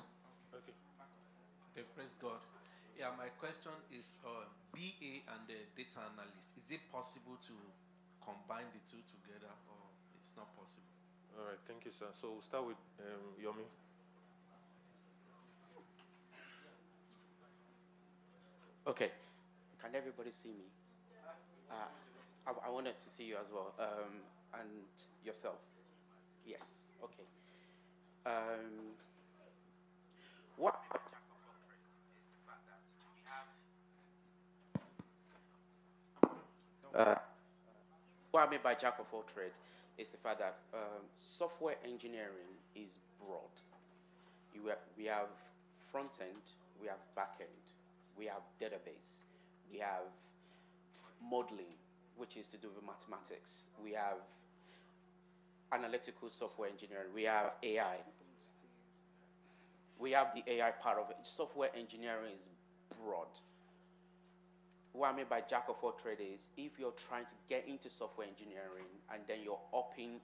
Okay, praise God. Yeah, my question is for BA and the data analyst. Is it possible to combine the two together, or it's not possible? All right, thank you, sir. So we'll start with Yomi. Okay, can everybody see me? I wanted to see you as well, and yourself. Yes, okay. What what I mean by jack of all trade is the fact that software engineering is broad. We have front end, we have back end, we have database, we have modeling, which is to do with mathematics. We have analytical software engineering. We have AI. We have the AI part of it. Software engineering is broad. What I mean by jack of all trades is if you're trying to get into software engineering and then you're upping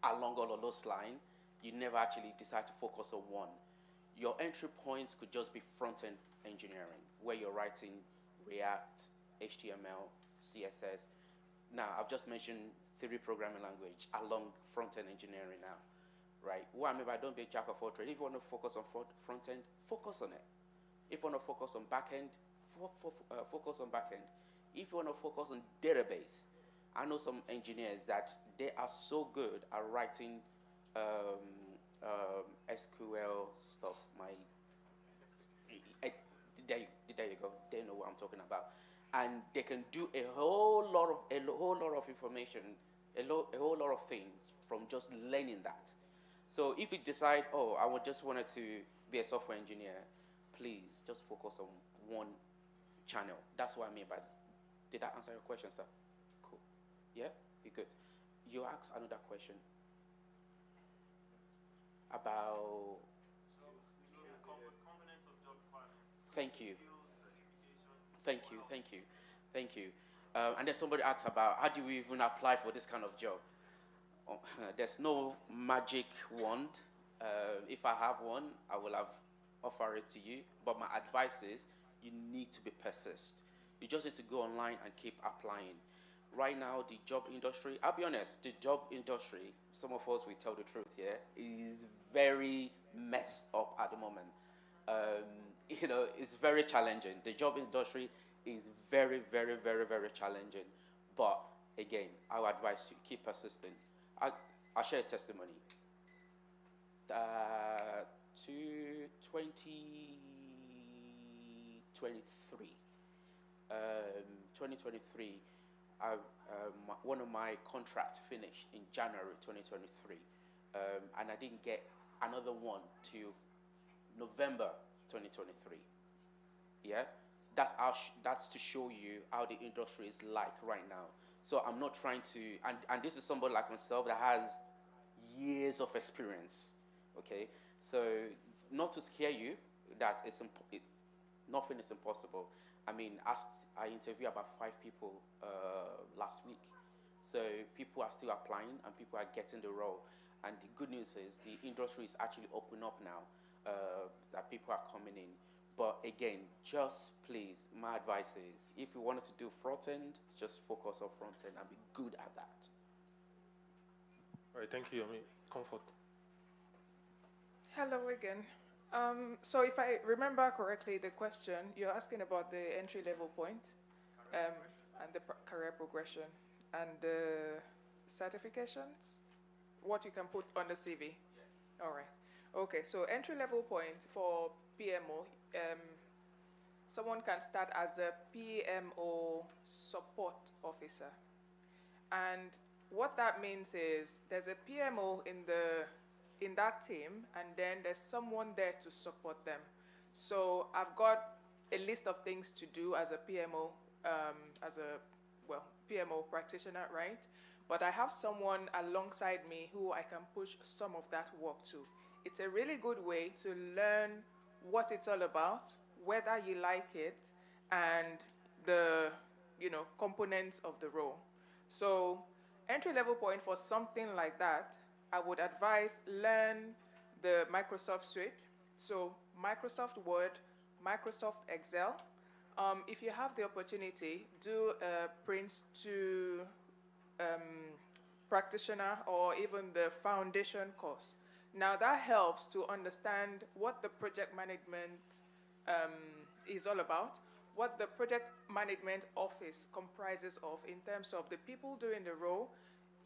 along all of those lines, you never actually decide to focus on one. Your entry points could just be front-end engineering, where you're writing React, HTML, CSS. Now, I've just mentioned 3 programming language along front-end engineering now, right? What I mean by don't be a jack of all trades. If you want to focus on front-end, focus on it. If you want to focus on back-end, focus on back-end. If you want to focus on database, I know some engineers that they are so good at writing SQL stuff. They're they know what I'm talking about, and they can do a whole lot of information, a whole lot of things from just learning that. So if you decide, oh, I would just wanted to be a software engineer, please just focus on one channel. That's what I mean by that. Did that answer your question, sir? Cool. Yeah? You good. You asked another question about. Thank you. Thank you. Thank you. Thank you. And then somebody asks about how do we even apply for this kind of job? There's no magic wand. If I have one, I will have offered it to you. But my advice is you need to be persist. You just need to go online and keep applying. Right now, the job industry, I'll be honest, the job industry, some of us will tell the truth here, is very messed up at the moment. It's very challenging. The job industry is very, very, very, very challenging. But again, I would advise you, keep persistent. I'll share a testimony. To 2023. 2023, one of my contracts finished in January 2023, and I didn't get another one till November 2023. Yeah, that's to show you how the industry is like right now. So I'm not trying to, and this is somebody like myself that has years of experience. Okay, so not to scare you that nothing is impossible. I mean, I interviewed about 5 people last week. So people are still applying and people are getting the role. And the good news is the industry is actually opening up now, that people are coming in. But again, just please, my advice is, if you wanted to do front end, just focus on front end and be good at that. All right, thank you. Comfort. Hello again. So if I remember correctly, the question, you're asking about the entry-level point and the career progression and the certifications, what you can put on the CV. All right. Okay, so entry-level point for PMO, someone can start as a PMO support officer. And what that means is there's a PMO in that team, and then there's someone there to support them. So I've got a list of things to do as a PMO, PMO practitioner, right? But I have someone alongside me who I can push some of that work to. It's a really good way to learn what it's all about, whether you like it, and the components of the role. So entry-level point for something like that, I would advise learn the Microsoft suite. So Microsoft Word, Microsoft Excel. If you have the opportunity, do a Prince 2 practitioner or even the foundation course. Now that helps to understand what the project management is all about, what the project management office comprises of in terms of the people doing the role,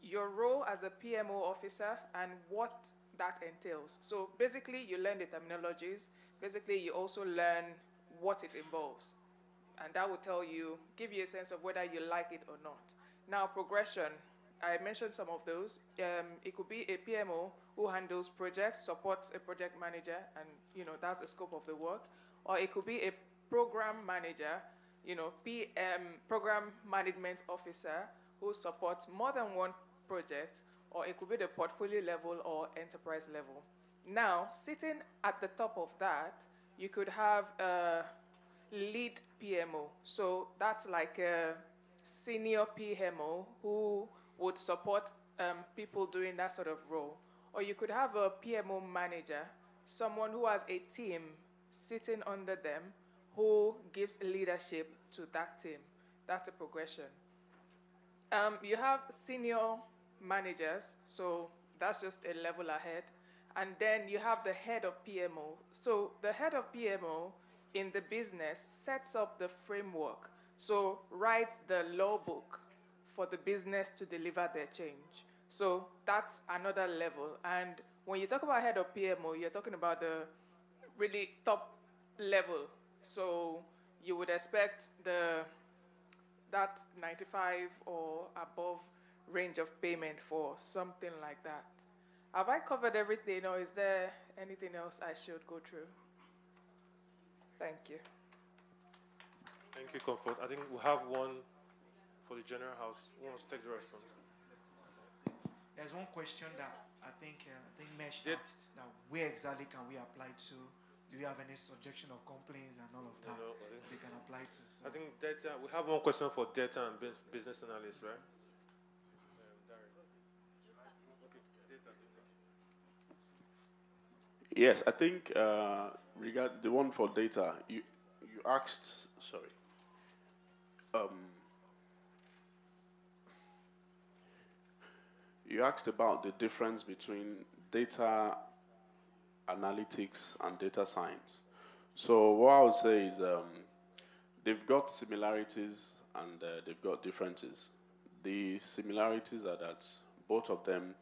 your role as a PMO officer, and what that entails. So basically, you learn the terminologies. Basically, you also learn what it involves. And that will give you a sense of whether you like it or not. Now, progression. I mentioned some of those. It could be a PMO who handles projects, supports a project manager, and that's the scope of the work. Or it could be a program manager, program management officer who supports more than one project, or it could be the portfolio level or enterprise level. Now, sitting at the top of that, you could have a lead PMO. So that's like a senior PMO who would support people doing that sort of role. Or you could have a PMO manager, someone who has a team sitting under them who gives leadership to that team. That's a progression. You have senior managers, so that's just a level ahead. And then you have the head of PMO. So the head of PMO in the business sets up the framework, so writes the law book for the business to deliver their change. So that's another level. And when you talk about head of PMO, you're talking about the really top level. So you would expect that 95 or above range of payment for something like that. Have I covered everything, or is there anything else I should go through? Thank you. Thank you, Comfort. I think we have one for the general house. Who wants to take the response? There's one question that I think Mesh asked, that where exactly can we apply to? Do we have any subjection of complaints and all of that they can apply to? So. I think data, we have one question for data and business analysts, right? Yes, I think regard the one for data, you asked, sorry. You asked about the difference between data analytics and data science. So what I would say is they've got similarities and they've got differences. The similarities are that both of them,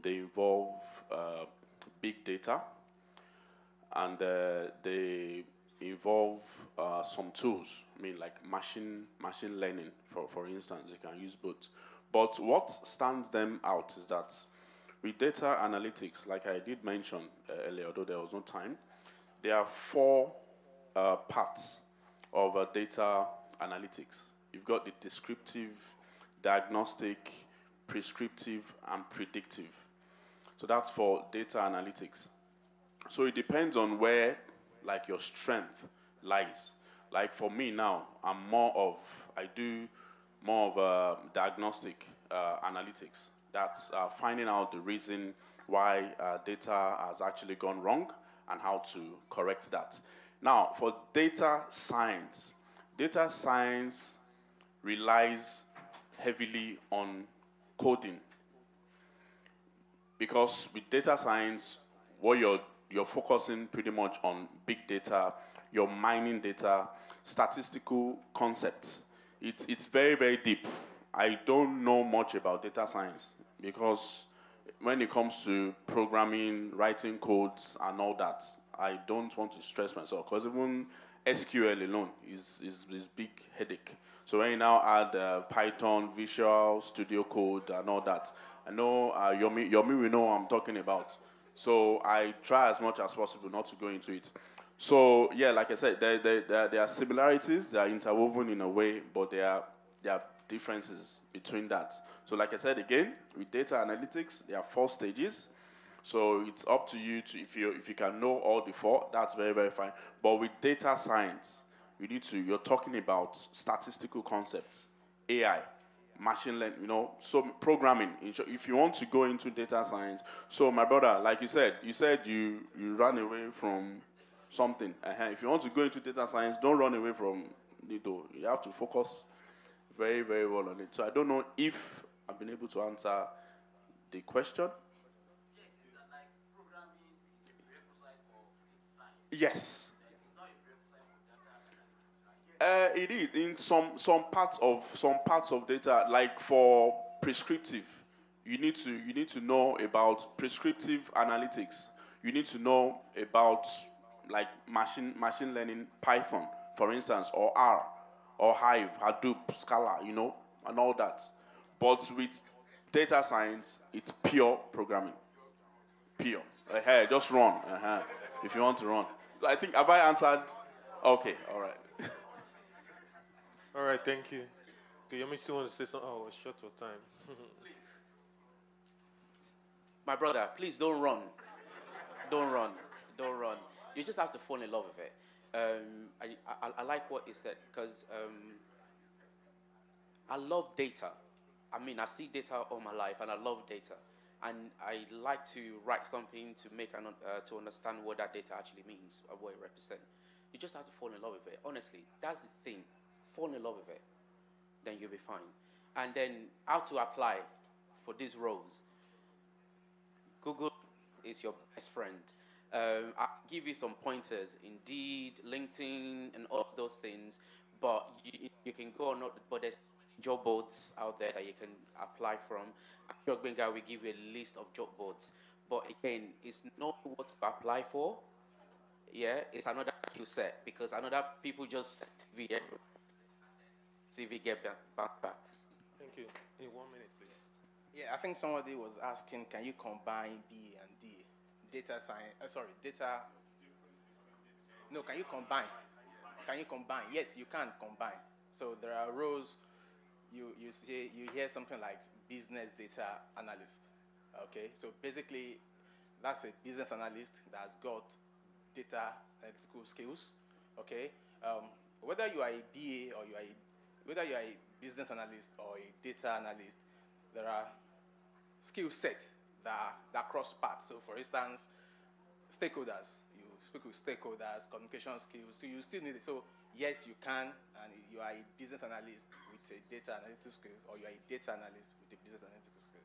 they involve big data, and they involve some tools. I mean, like machine learning, for instance. You can use both. But what stands them out is that with data analytics, like I did mention earlier, although there was no time, there are four parts of data analytics. You've got the descriptive, diagnostic, prescriptive, and predictive. So that's for data analytics. So it depends on where, like, your strength lies. Like for me now, I do more of diagnostic analytics. That's finding out the reason why data has actually gone wrong and how to correct that. Now, for data science relies heavily on coding. Because with data science, what you're focusing pretty much on big data, you're mining data, statistical concepts. It's very, very deep. I don't know much about data science because when it comes to programming, writing codes, and all that, I don't want to stress myself because even SQL alone is big headache. So when you now add Python, Visual Studio Code, and all that, I know Yomi will know what I'm talking about. So I try as much as possible not to go into it. So yeah, like I said, there are similarities, they are interwoven in a way, but there are differences between that. So like I said again, with data analytics, there are 4 stages. So it's up to you to, if you can know all the 4, that's very, very fine. But with data science, you're talking about statistical concepts, AI, machine learning, so programming. If you want to go into data science, so my brother, like you said you ran away from something. If you want to go into data science, don't run away from it. You have to focus very, very well on it. So I don't know if I've been able to answer the question. Yes, is that like programming is a prerequisite for data science? Yes. It's not a prerequisite for data analytics, right? It is in some parts of data, like for prescriptive. You need to know about prescriptive analytics. You need to know about like machine learning, Python, for instance, or R, or Hive, Hadoop, Scala, and all that. But with data science, it's pure programming. Pure. Just run. If you want to run. So I think, have I answered? Okay, all right. All right, thank you. Okay, you still want to say something? Oh, we're short of time. My brother, please don't run. Don't run. Don't run. You just have to fall in love with it. I like what he said because I love data. I mean, I see data all my life, and I love data. And I like to write something to make to understand what that data actually means, or what it represents. You just have to fall in love with it. Honestly, that's the thing. Fall in love with it, then you'll be fine. And then how to apply for these roles. Google is your best friend. I'll give you some pointers, Indeed, LinkedIn, and all those things. But you can go on, but there's job boards out there that you can apply from. Benga will give you a list of job boards. But again, it's not what to apply for. yeah, it's another skill set because another people just CV get back. Thank you. In 1 minute, please. Yeah, I think somebody was asking, can you combine B and D? Data science, data. No, can you combine? Can you combine? Yes, you can combine. So there are roles, you hear something like business data analyst. Okay, so basically, that's a business analyst that's got data analytical skills. Okay, whether you are a BA or whether you are a business analyst or a data analyst, there are skill sets that cross paths. So, for instance, stakeholders. You speak with stakeholders, communication skills. So you still need it. So yes, you can, and you are a business analyst with a data analytical skill, or you are a data analyst with a business analytical skill.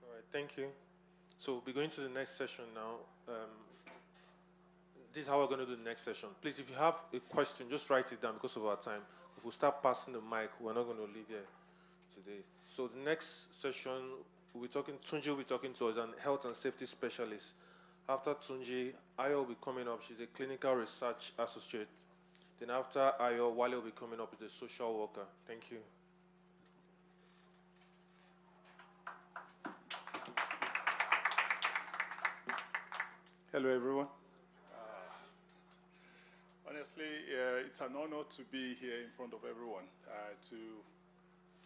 All right, thank you. So we're going to the next session now. This is how we're going to do the next session. Please, if you have a question, just write it down because of our time. If we start passing the mic, we're not going to leave here today. So the next session, Tunji will be talking to us, an health and safety specialist. After Tunji, Ayo will be coming up. She's a clinical research associate. Then after Ayo, Wale will be coming up as a social worker. Thank you. Hello, everyone. Honestly, it's an honor to be here in front of everyone to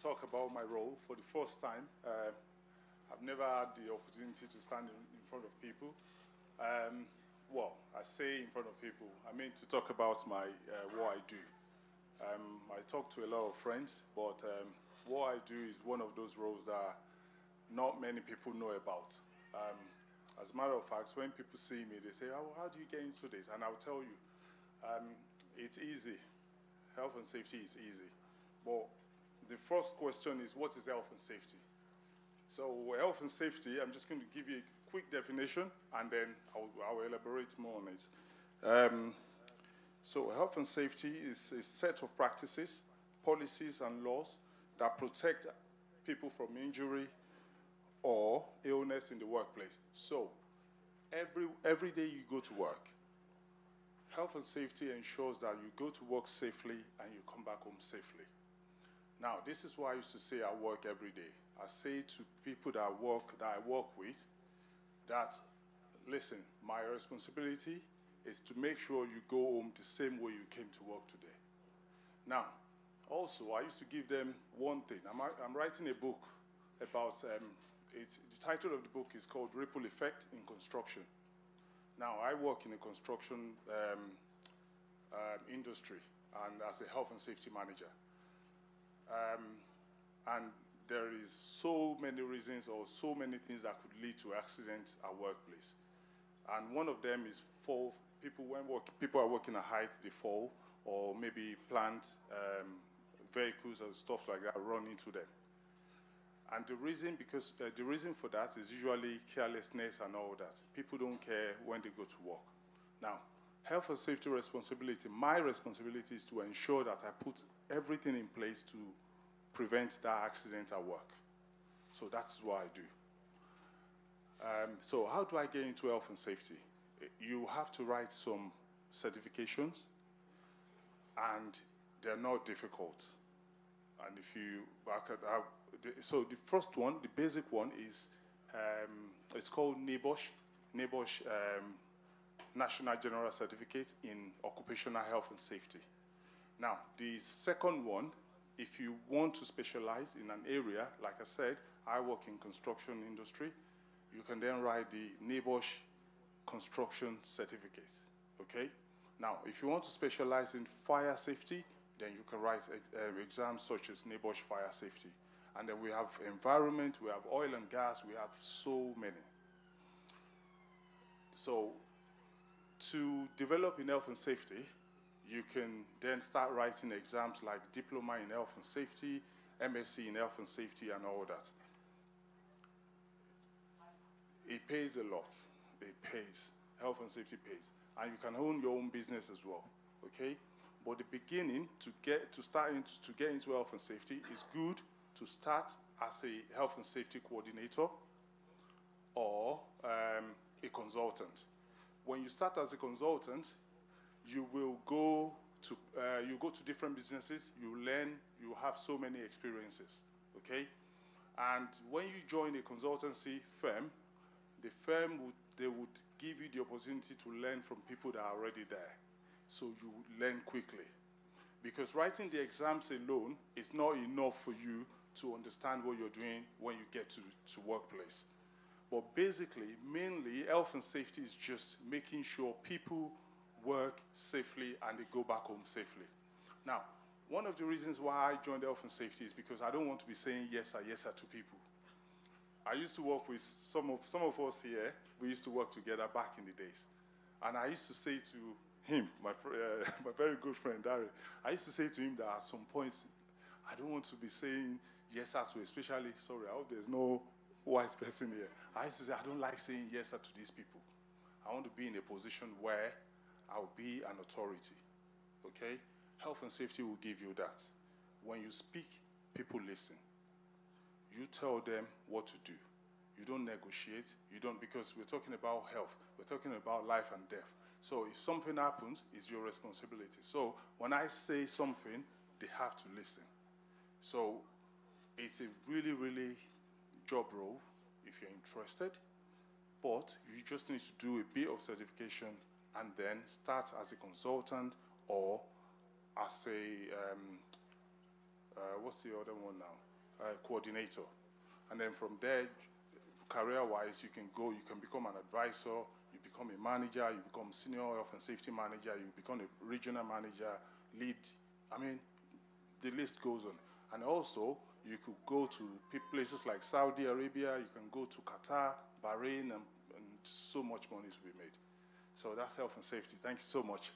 talk about my role for the first time. I've never had the opportunity to stand in front of people. Well, I say in front of people, I mean to talk about what I do. I talk to a lot of friends, but what I do is one of those roles that not many people know about. As a matter of fact, when people see me, they say, how do you get into this? And I'll tell you, it's easy. Health and safety is easy. But the first question is, what is health and safety? So health and safety, I'm just going to give you a quick definition, and then I'll elaborate more on it. So health and safety is a set of practices, policies, and laws that protect people from injury or illness in the workplace. So every day you go to work, health and safety ensures that you go to work safely and you come back home safely. Now, this is why I used to say I work every day. I say to people that I work with, that, listen, my responsibility is to make sure you go home the same way you came to work today. Now, also, I used to give them one thing. I'm writing a book about, the title of the book is called Ripple Effect in Construction. Now, I work in a construction industry and as a health and safety manager. And there is so many reasons or so many things that could lead to accidents at workplace. And one of them is fall. People are working at height, they fall, or maybe plant vehicles and stuff like that run into them. And the reason for that is usually carelessness and all that. People don't care when they go to work. Now, health and safety responsibility, my responsibility is to ensure that I put everything in place to prevent that accident at work. So that's what I do. So how do I get into health and safety? You have to write some certifications, and they're not difficult. And if you so the first one, the basic one is it's called NABOSH National General Certificate in Occupational Health and Safety. Now, the second one, if you want to specialize in an area, like I said, I work in construction industry, you can then write the NABOSH Construction Certificate, okay? Now, if you want to specialize in fire safety, then you can write exams such as NABOSH Fire Safety. And then we have environment, we have oil and gas, we have so many. So to develop in health and safety, you can then start writing exams like Diploma in Health and Safety, MSc in Health and Safety, and all that. It pays a lot. It pays. Health and safety pays. And you can own your own business as well, okay? But the beginning, to get into health and safety, is good to start as a health and safety coordinator or a consultant. When you start as a consultant, you will go to different businesses, you learn, you have so many experiences, okay? And when you join a consultancy firm, the firm they would give you the opportunity to learn from people that are already there. So you learn quickly. Because writing the exams alone is not enough for you to understand what you're doing when you get to workplace. But basically, mainly, health and safety is just making sure people work safely and they go back home safely. Now, one of the reasons why I joined health and safety is because I don't want to be saying yes sir to people. I used to work with some of us here. We used to work together back in the days. And I used to say to him, my very good friend, Darren, I used to say to him that at some point, I don't want to be saying yes sir to, especially, sorry, I hope there's no white person here. I used to say, I don't like saying yes sir to these people. I want to be in a position where I'll be an authority, okay? Health and safety will give you that. When you speak, people listen. You tell them what to do. You don't negotiate. You don't, because we're talking about health. We're talking about life and death. So if something happens, it's your responsibility. So when I say something, they have to listen. So it's a really, really job role if you're interested. But you just need to do a bit of certification and then start as a consultant or as a, what's the other one now? Coordinator. And then from there, career-wise, you can go, you can become an advisor, you become a manager, you become senior health and safety manager, you become a regional manager, lead. I mean, the list goes on. And also, you could go to places like Saudi Arabia, you can go to Qatar, Bahrain, and so much money to be made. So that's health and safety. Thank you so much.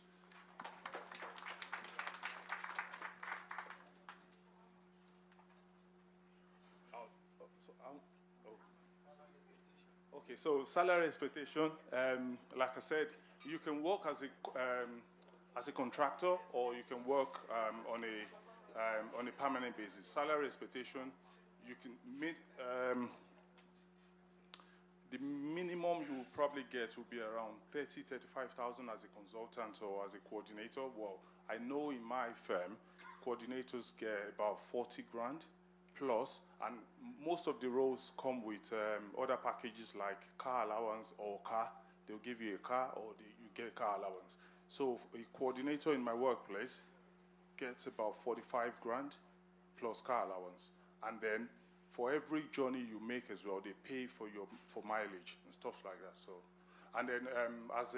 Okay, so salary expectation, like I said, you can work as a contractor or you can work on a permanent basis. Salary expectation, you can meet, the minimum you will probably get will be around 35,000 as a consultant or as a coordinator. Well, I know in my firm, coordinators get about 40 grand plus, and most of the roles come with other packages like car allowance or car. They'll give you a car or you get a car allowance. So a coordinator in my workplace gets about 45 grand plus car allowance. And then for every journey you make as well, they pay for mileage and stuff like that. So, and then as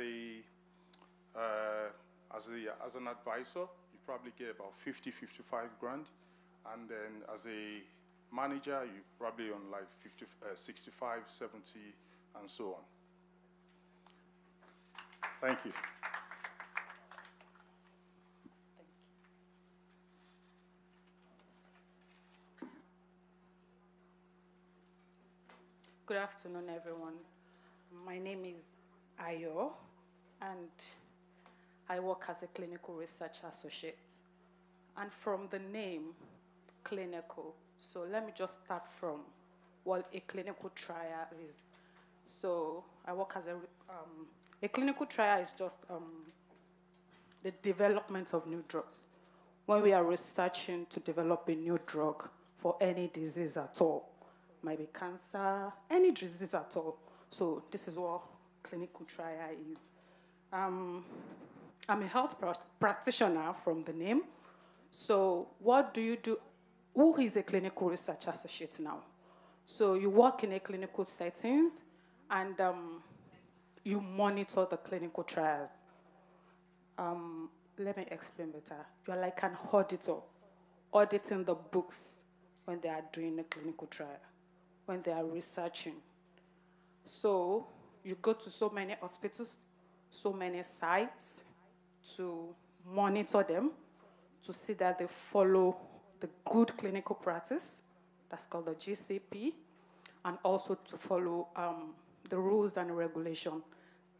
an advisor, you probably get about 55 grand, and then as a manager, you probably on like 65, 70, and so on. Thank you. Good afternoon, everyone. My name is Ayo, and I work as a clinical research associate. And from the name, clinical, so let me just start from what a clinical trial is. So I work as a clinical trial is just the development of new drugs. When we are researching to develop a new drug for any disease at all, might be cancer, any disease at all. So this is what clinical trial is. I'm a health practitioner from the name. So what do you do? Who is a clinical research associate now? So you work in a clinical settings and you monitor the clinical trials. Let me explain better. You're like an auditor, auditing the books when they are doing a clinical trial, when they are researching. So you go to so many hospitals, so many sites to monitor them, to see that they follow the good clinical practice, that's called the GCP, and also to follow the rules and regulation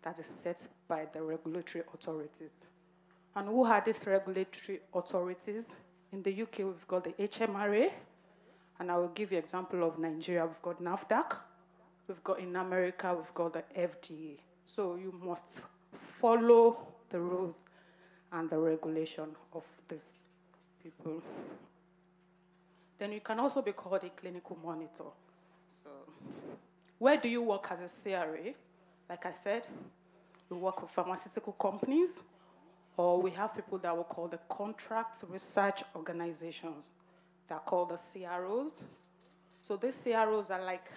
that is set by the regulatory authorities. And who are these regulatory authorities? In the UK, we've got the HMRA, and I will give you an example of Nigeria. We've got NAFDAC. We've got in America, we've got the FDA. So you must follow the rules and the regulation of these people. Then you can also be called a clinical monitor. So, where do you work as a CRA? Like I said, we work with pharmaceutical companies, or we have people that we call the contract research organizations. They're called the CROs. So these CROs are like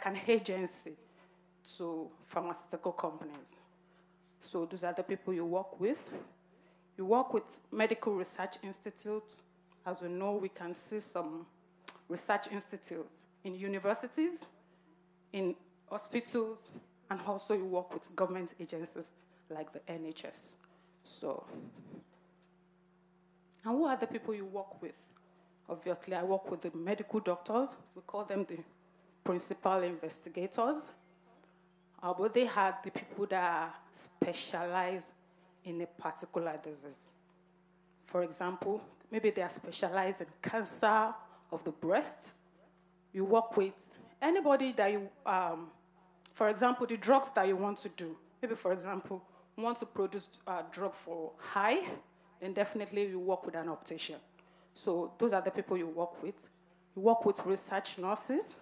an agency to pharmaceutical companies. So those are the people you work with. You work with medical research institutes. As we know, we can see some research institutes in universities, in hospitals, and also you work with government agencies like the NHS. So, and who are the people you work with? Obviously, I work with the medical doctors. We call them the principal investigators. But they are the people that specialize in a particular disease. For example, maybe they are specialized in cancer of the breast. You work with anybody that you, for example, the drugs that you want to do. Maybe, for example, you want to produce a drug for eye, then definitely you work with an optician. So those are the people you work with. You work with research nurses.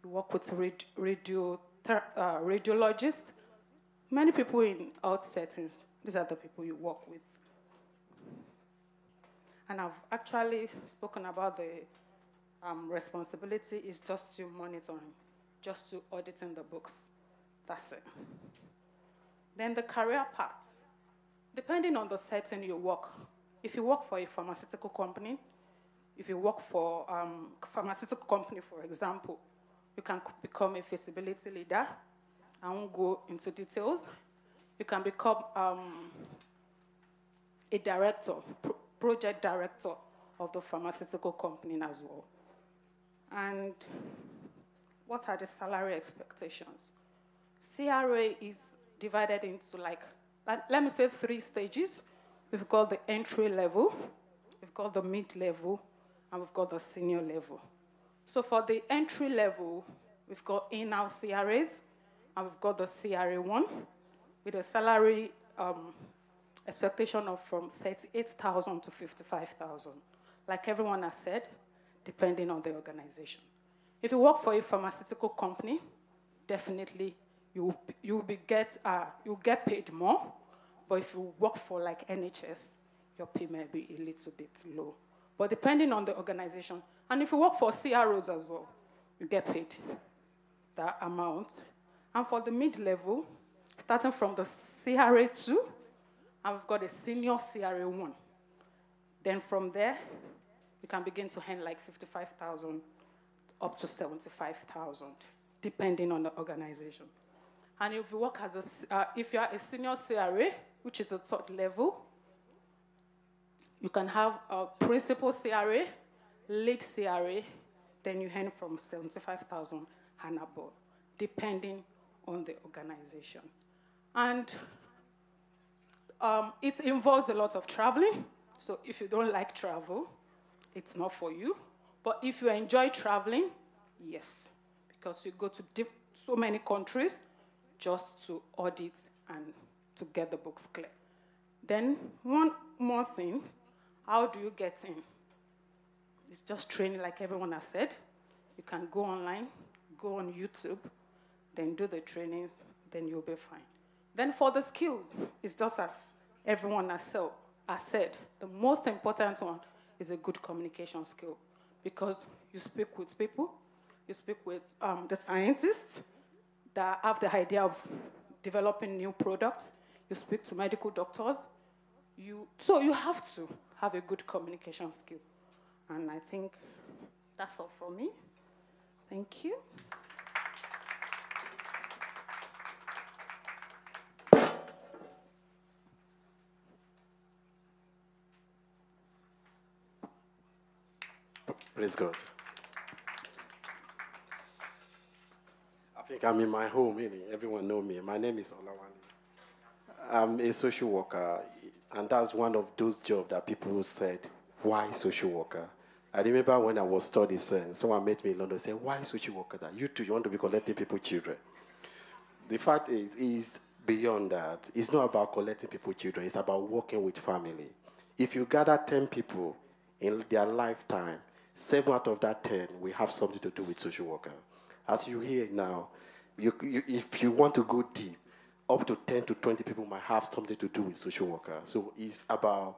You work with radiologists. Many people in health settings, these are the people you work with. And I've actually spoken about the responsibility is just to monitoring, just to auditing the books. That's it. Then the career path. Depending on the setting you work, if you work for a pharmaceutical company, if you work for a pharmaceutical company, for example, you can become a feasibility leader. I won't go into details. You can become a director, project director of the pharmaceutical company as well. And what are the salary expectations? CRA is divided into let me say 3 stages. We've got the entry level, we've got the mid-level, and we've got the senior level. So for the entry level, we've got in-house CRAs, and we've got the CRA1 with a salary expectation of from 38,000 to 55,000. Like everyone has said, depending on the organization. If you work for a pharmaceutical company, definitely you'll get paid more. But if you work for like NHS, your pay may be a little bit low. But depending on the organization, and if you work for CROs as well, you get paid that amount. And for the mid-level, starting from the CRA2, and we've got a senior CRA1. Then from there, you can begin to earn like 55,000 up to 75,000, depending on the organization. And if you work as if you are a senior CRA, which is the 3rd level, you can have a principal CRA, lead CRA, then you earn from 75,000 and above, depending on the organization. And it involves a lot of traveling. So if you don't like travel, it's not for you. But if you enjoy traveling, yes, because you go to so many countries just to audit and to get the books clear. Then one more thing, how do you get in? It's just training like everyone has said. You can go online, go on YouTube, then do the trainings, then you'll be fine. Then for the skills, it's just as everyone has said, the most important one is a good communication skill, because you speak with people, you speak with the scientists that have the idea of developing new products, you speak to medical doctors, so you have to have a good communication skill. And I think that's all from me. Thank you. Praise God. I think I'm in my home, everyone knows me. My name is Olawale. I'm a social worker, and that's one of those jobs that people said, why social worker? I remember when I was studying, someone met me in London and said, why social worker? That you too, you want to be collecting people's children. The fact is beyond that. It's not about collecting people's children. It's about working with family. If you gather 10 people in their lifetime, 7 out of that 10 will have something to do with social worker. As you hear now, if you want to go deep, up to 10 to 20 people might have something to do with social worker. So it's about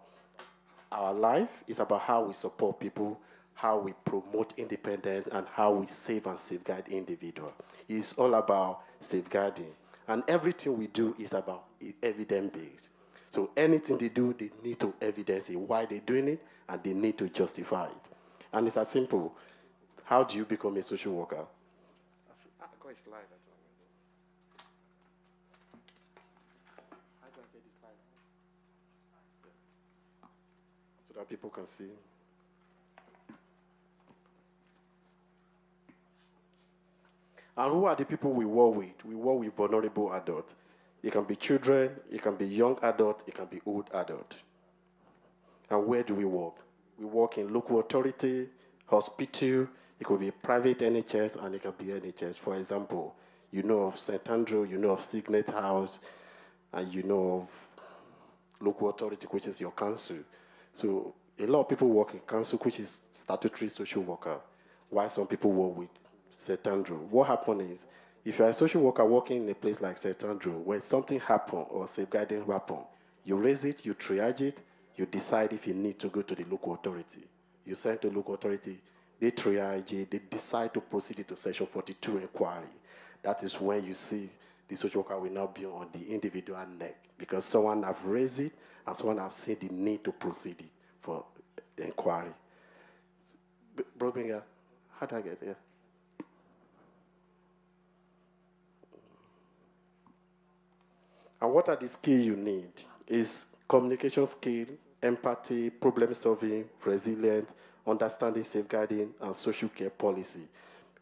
our life. It's about how we support people, how we promote independence, and how we save and safeguard individuals. It's all about safeguarding. And everything we do is about evidence-based. So anything they do, they need to evidence it, why they're doing it, and they need to justify it. And it's as simple. How do you become a social worker? I got a slide. How do I get this slide? So that people can see. And who are the people we work with? We work with vulnerable adults. It can be children, it can be young adults, it can be old adults. And where do we work? We work in local authority, hospital, it could be private NHS, and it can be NHS. For example, you know of St. Andrew, you know of Signet House, and you know of local authority, which is your council. So a lot of people work in council, which is statutory social worker, while some people work with St. Andrew. What happens is, if you're a social worker working in a place like St. Andrew, when something happens or safeguarding happens, you raise it, you triage it, you decide if you need to go to the local authority. You send to local authority, they triage it, they decide to proceed it to Section 42 inquiry. That is when you see the social worker will now be on the individual neck, because someone have raised it and someone have seen the need to proceed it for inquiry. Bro Binger, how do I get there? And what are the skills you need? Is communication skill, empathy, problem solving, resilience, understanding, safeguarding, and social care policy.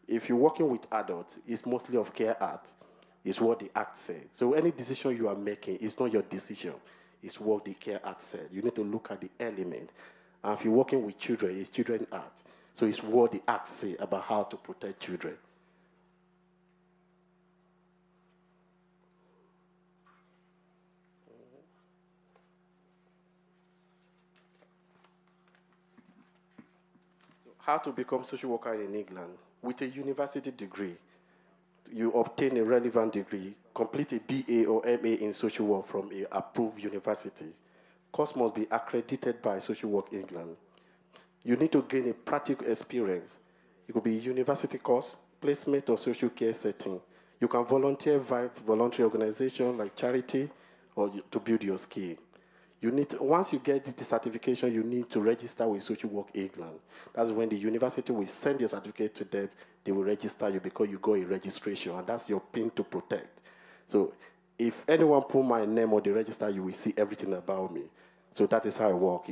If you're working with adults, it's mostly of care act. It's what the act says. So any decision you are making is not your decision. It's what the care act said. You need to look at the element. And if you're working with children, it's children act. So it's what the act says about how to protect children. How to become social worker in England. With a university degree, you obtain a relevant degree, complete a BA or MA in social work from an approved university. Course must be accredited by Social Work England. You need to gain a practical experience. It could be a university course, placement, or social care setting. You can volunteer via voluntary organization like charity or to build your skill. You need once you get the certification, you need to register with Social Work England. That's when the university will send your certificate to them. They will register you because you got a registration, and that's your pin to protect. So if anyone put my name on the register, you will see everything about me. So that is how I work.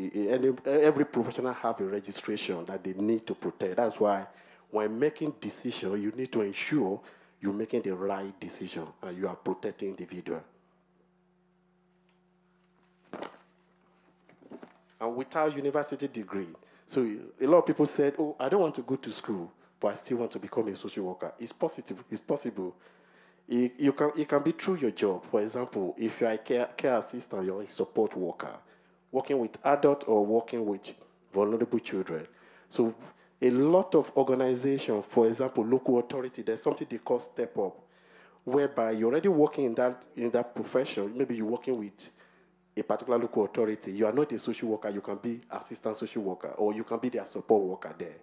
Every professional have a registration that they need to protect. That's why when making decisions, you need to ensure you're making the right decision and you are protecting individual. And without university degree. So a lot of people said, oh, I don't want to go to school, but I still want to become a social worker. It's possible. It's possible. It can be through your job. For example, if you're a care assistant, you're a support worker, working with adults or working with vulnerable children. So a lot of organizations, for example, local authority, there's something they call Step Up, whereby you're already working in that profession. Maybe you're working with a particular local authority, you are not a social worker, you can be assistant social worker, or you can be their support worker there.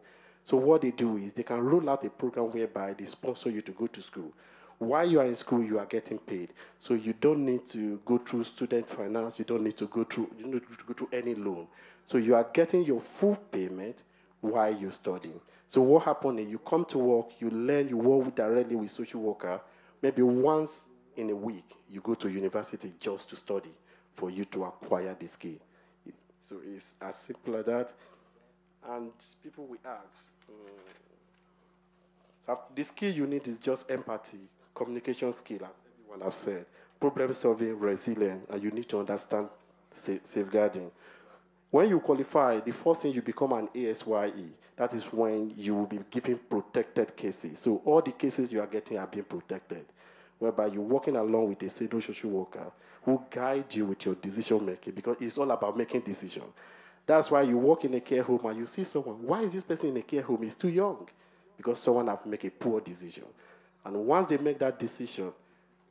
So what they do is they can roll out a program whereby they sponsor you to go to school. While you are in school, you are getting paid. So you don't need to go through student finance, you don't need to go through any loan. So you are getting your full payment while you're studying. So what happens is you come to work, you learn, you work directly with social worker. Maybe once in a week, you go to university just to study, for you to acquire the skill. So it's as simple as that. And people will ask, so the skill you need is just empathy, communication skill, as everyone has said, problem solving, resilience, and you need to understand safeguarding. When you qualify, the first thing you become an ASYE. That is when you will be given protected cases. So all the cases you are getting are being protected. whereby you're working along with a senior social worker who guide you with your decision making, because it's all about making decisions. That's why you work in a care home and you see someone, why is this person in a care home? He's too young. Because someone have made a poor decision. And once they make that decision,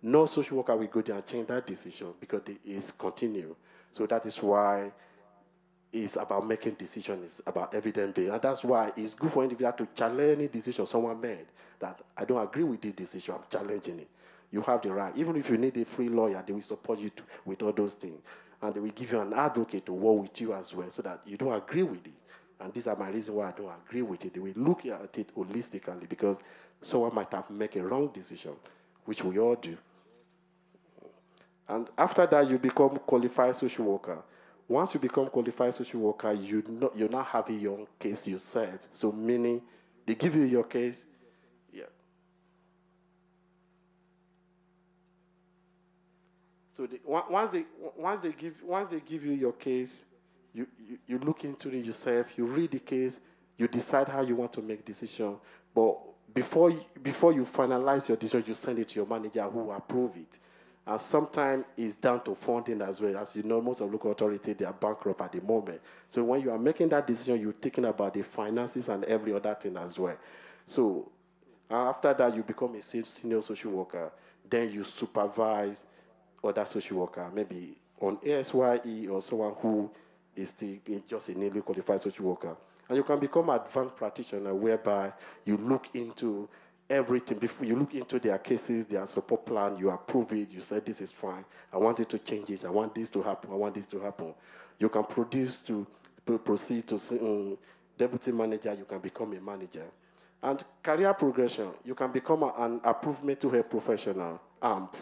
no social worker will go there and change that decision because it is continue. So that is why it's about making decisions, it's about evidence-based. And that's why it's good for individual to challenge any decision someone made, that I don't agree with this decision, I'm challenging it. You have the right. Even if you need a free lawyer, they will support you with all those things. And they will give you an advocate to work with you as well so that you don't agree with it. And these are my reasons why I don't agree with it. They will look at it holistically because someone might have made a wrong decision, which we all do. And after that, you become qualified social worker. Once you become qualified social worker, you're not having your own case yourself. So meaning they give you your case. Yeah. So once they give you your case, you look into it yourself, you read the case, you decide how you want to make decision. But before you finalize your decision, you send it to your manager who will approve it. And sometimes it's down to funding as well. As you know, most of local authorities, they are bankrupt at the moment. So when you are making that decision, you're thinking about the finances and every other thing as well. So after that, you become a senior social worker. Then you supervise other social worker, maybe on ASYE or someone who is still just a newly qualified social worker. And you can become an advanced practitioner whereby you look into everything. Before you look into their cases, their support plan, you approve it, you say this is fine, I want it to change it, I want this to happen, I want this to happen. You can proceed to deputy manager, you can become a manager. And career progression, you can become an approved mental health professional, AMP.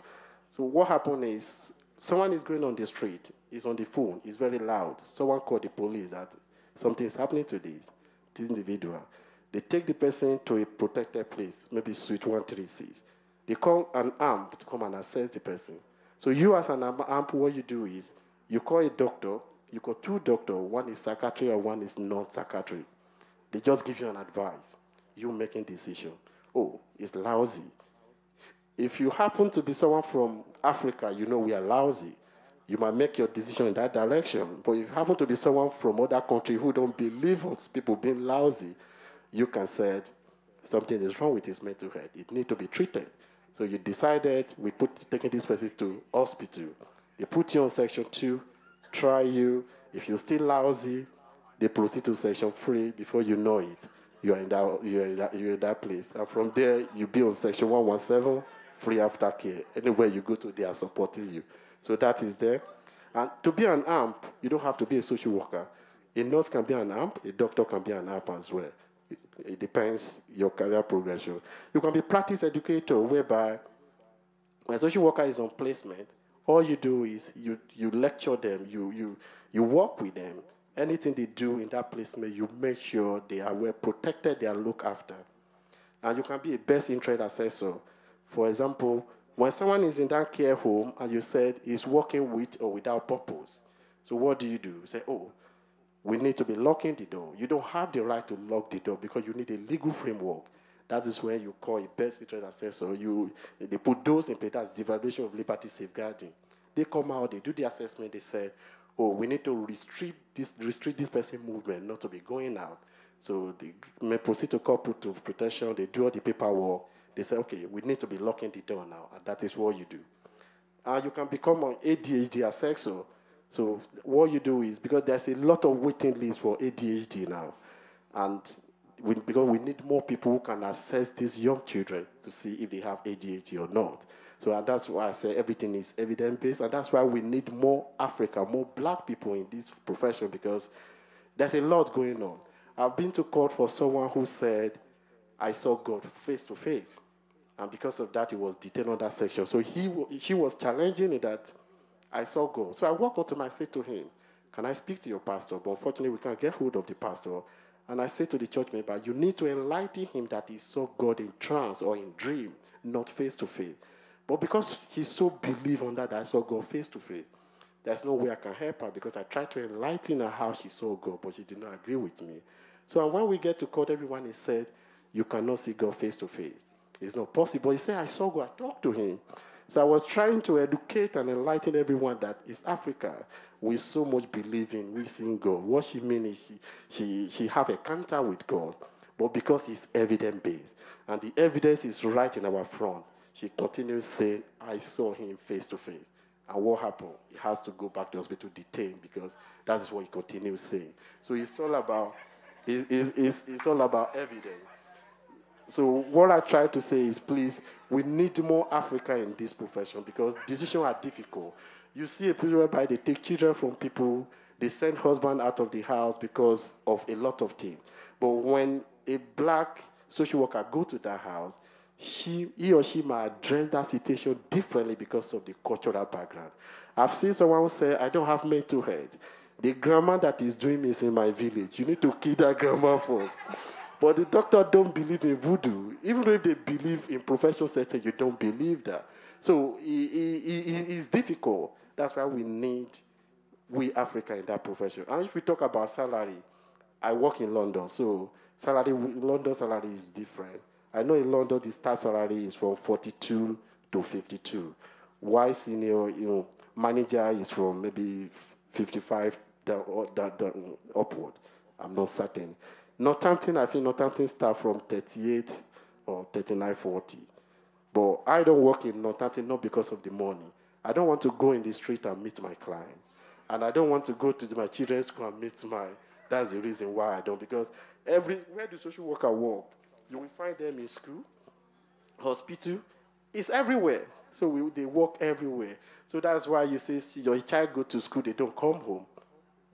So what happened is, someone is going on the street, is on the phone, is very loud. Someone called the police that something is happening to this individual. They take the person to a protected place, maybe suite 136. They call an AMP to come and assess the person. So you as an AMP, what you do is, you call a doctor, you call two doctors, one is psychiatry and one is non-psychiatry. They just give you an advice. You making decision. Oh, it's lousy. If you happen to be someone from Africa, you know we are lousy. You might make your decision in that direction. But if you happen to be someone from other country who don't believe on people being lousy, you can say something is wrong with his mental health. It needs to be treated. So you decided taking this person to hospital. They put you on section 2, try you. If you're still lousy, they proceed to section 3. Before you know it, you're in that place. And from there, you be on section 117, free aftercare. Anywhere you go to, they are supporting you. So that is there. And to be an AMP, you don't have to be a social worker. A nurse can be an AMP, a doctor can be an AMP as well. It depends your career progression. You can be practice educator, whereby when a social worker is on placement, all you do is you lecture them, you work with them. Anything they do in that placement, you make sure they are well protected, they are looked after. And you can be a best interest assessor. For example, when someone is in that care home and you said he's working with or without purpose, so what do? You say, oh, we need to be locking the door. You don't have the right to lock the door because you need a legal framework. That is when you call a best interest assessor. They put those in place. That's devaluation of liberty safeguarding. They come out, they do the assessment, they say, oh, we need to restrict this person movement not to be going out. So they may proceed to call to protection, they do all the paperwork. They say, okay, we need to be locking the door now, and that is what you do. And you can become an ADHD assessor. So what you do is, because there's a lot of waiting lists for ADHD now, and because we need more people who can assess these young children to see if they have ADHD or not. So that's why I say everything is evidence-based, and that's why we need more Africa, more black people in this profession, because there's a lot going on. I've been to court for someone who said, I saw God face to face. And because of that, he was detained on that section. So she was challenging it that I saw God. So I walked up to him, I said to him, can I speak to your pastor? But unfortunately, we can't get hold of the pastor. And I said to the church member, you need to enlighten him that he saw God in trance or in dream, not face to face. But because he so believed on that I saw God face to face, there's no way I can help her, because I tried to enlighten her how she saw God, but she did not agree with me. So when we get to court, everyone is said, you cannot see God face to face. It's not possible. He said, I saw God, I talked to him. So I was trying to educate and enlighten everyone that East Africa, we so much believe in, we sing God. What she means is she have a encounter with God, but because it's evidence-based, and the evidence is right in our front, she continues saying, I saw him face to face. And what happened? He has to go back to the hospital detained because that is what he continues saying. So it's all about, it's all about evidence. So what I try to say is, please, we need more Africa in this profession because decisions are difficult. You see a period whereby they take children from people, they send husband out of the house because of a lot of things. But when a black social worker go to that house, he or she might address that situation differently because of the cultural background. I've seen someone say, I don't have mental health. The grandma that is doing me is in my village. You need to kill that grandma first. But the doctor don't believe in voodoo. Even though if they believe in professional setting, you don't believe that. So it's difficult. That's why we Africa in that profession. And if we talk about salary, I work in London, so London salary is different. I know in London the start salary is from 42 to 52. Why senior, manager is from maybe 55 down upward. I'm not certain. Northampton, I think Northampton start from 38 or 39, 40. But I don't work in Northampton not because of the money. I don't want to go in the street and meet my client. And I don't want to go to my children's school and meet that's the reason why I don't. Because where the social worker work, you will find them in school, hospital, it's everywhere. So they work everywhere. So that's why you say your child go to school, they don't come home.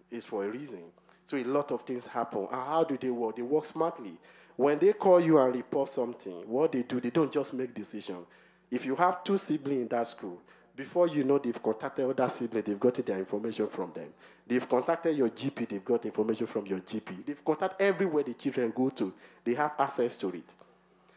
It's for a reason. So a lot of things happen. And how do they work? They work smartly. When they call you and report something, what they do, they don't just make decisions. If you have 2 siblings in that school, before you know they've contacted other siblings, they've gotten their information from them. They've contacted your GP, they've got information from your GP. They've contacted everywhere the children go to. They have access to it.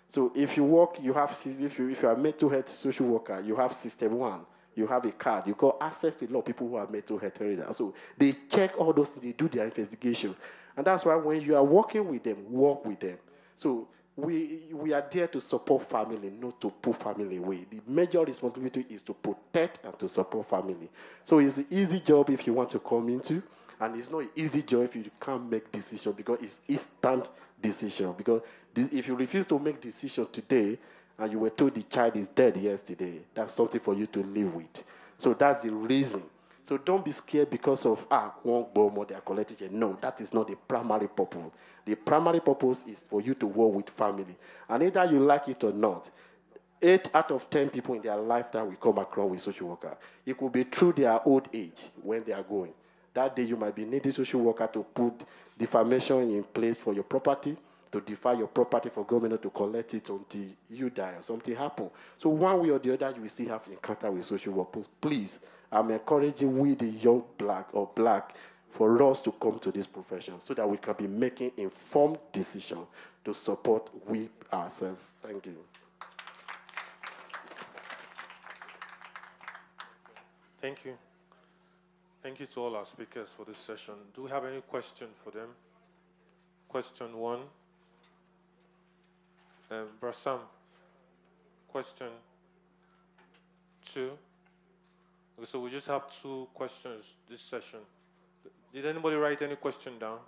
So if you work, if you are mental health social worker, you have system 1. You have a card. You got access to a lot of people who are mental health readers. So they check all those things. They do their investigation. And that's why when you are working with them, work with them. So we are there to support family, not to put family away. The major responsibility is to protect and to support family. So it's an easy job if you want to come into, and it's not an easy job if you can't make decision because it's instant decision. Because if you refuse to make decision today, and you were told the child is dead yesterday, that's something for you to live with. So that's the reason. So don't be scared because of, one bomb they are collecting. No, that is not the primary purpose. The primary purpose is for you to work with family. And either you like it or not, 8 out of 10 people in their lifetime will come across with social worker. It could be through their old age when they are going. That day you might be needing social worker to put defamation in place for your property, to defy your property for government to collect it until you die or something happen. So one way or the other, you will still have encounter with social workers. Please, I'm encouraging we, the young black, for us to come to this profession so that we can be making informed decisions to support we ourselves. Thank you. Thank you. Thank you to all our speakers for this session. Do we have any question for them? Question 1. Brasam. Question 2. Okay, so we just have 2 questions this session. Did anybody write any question down?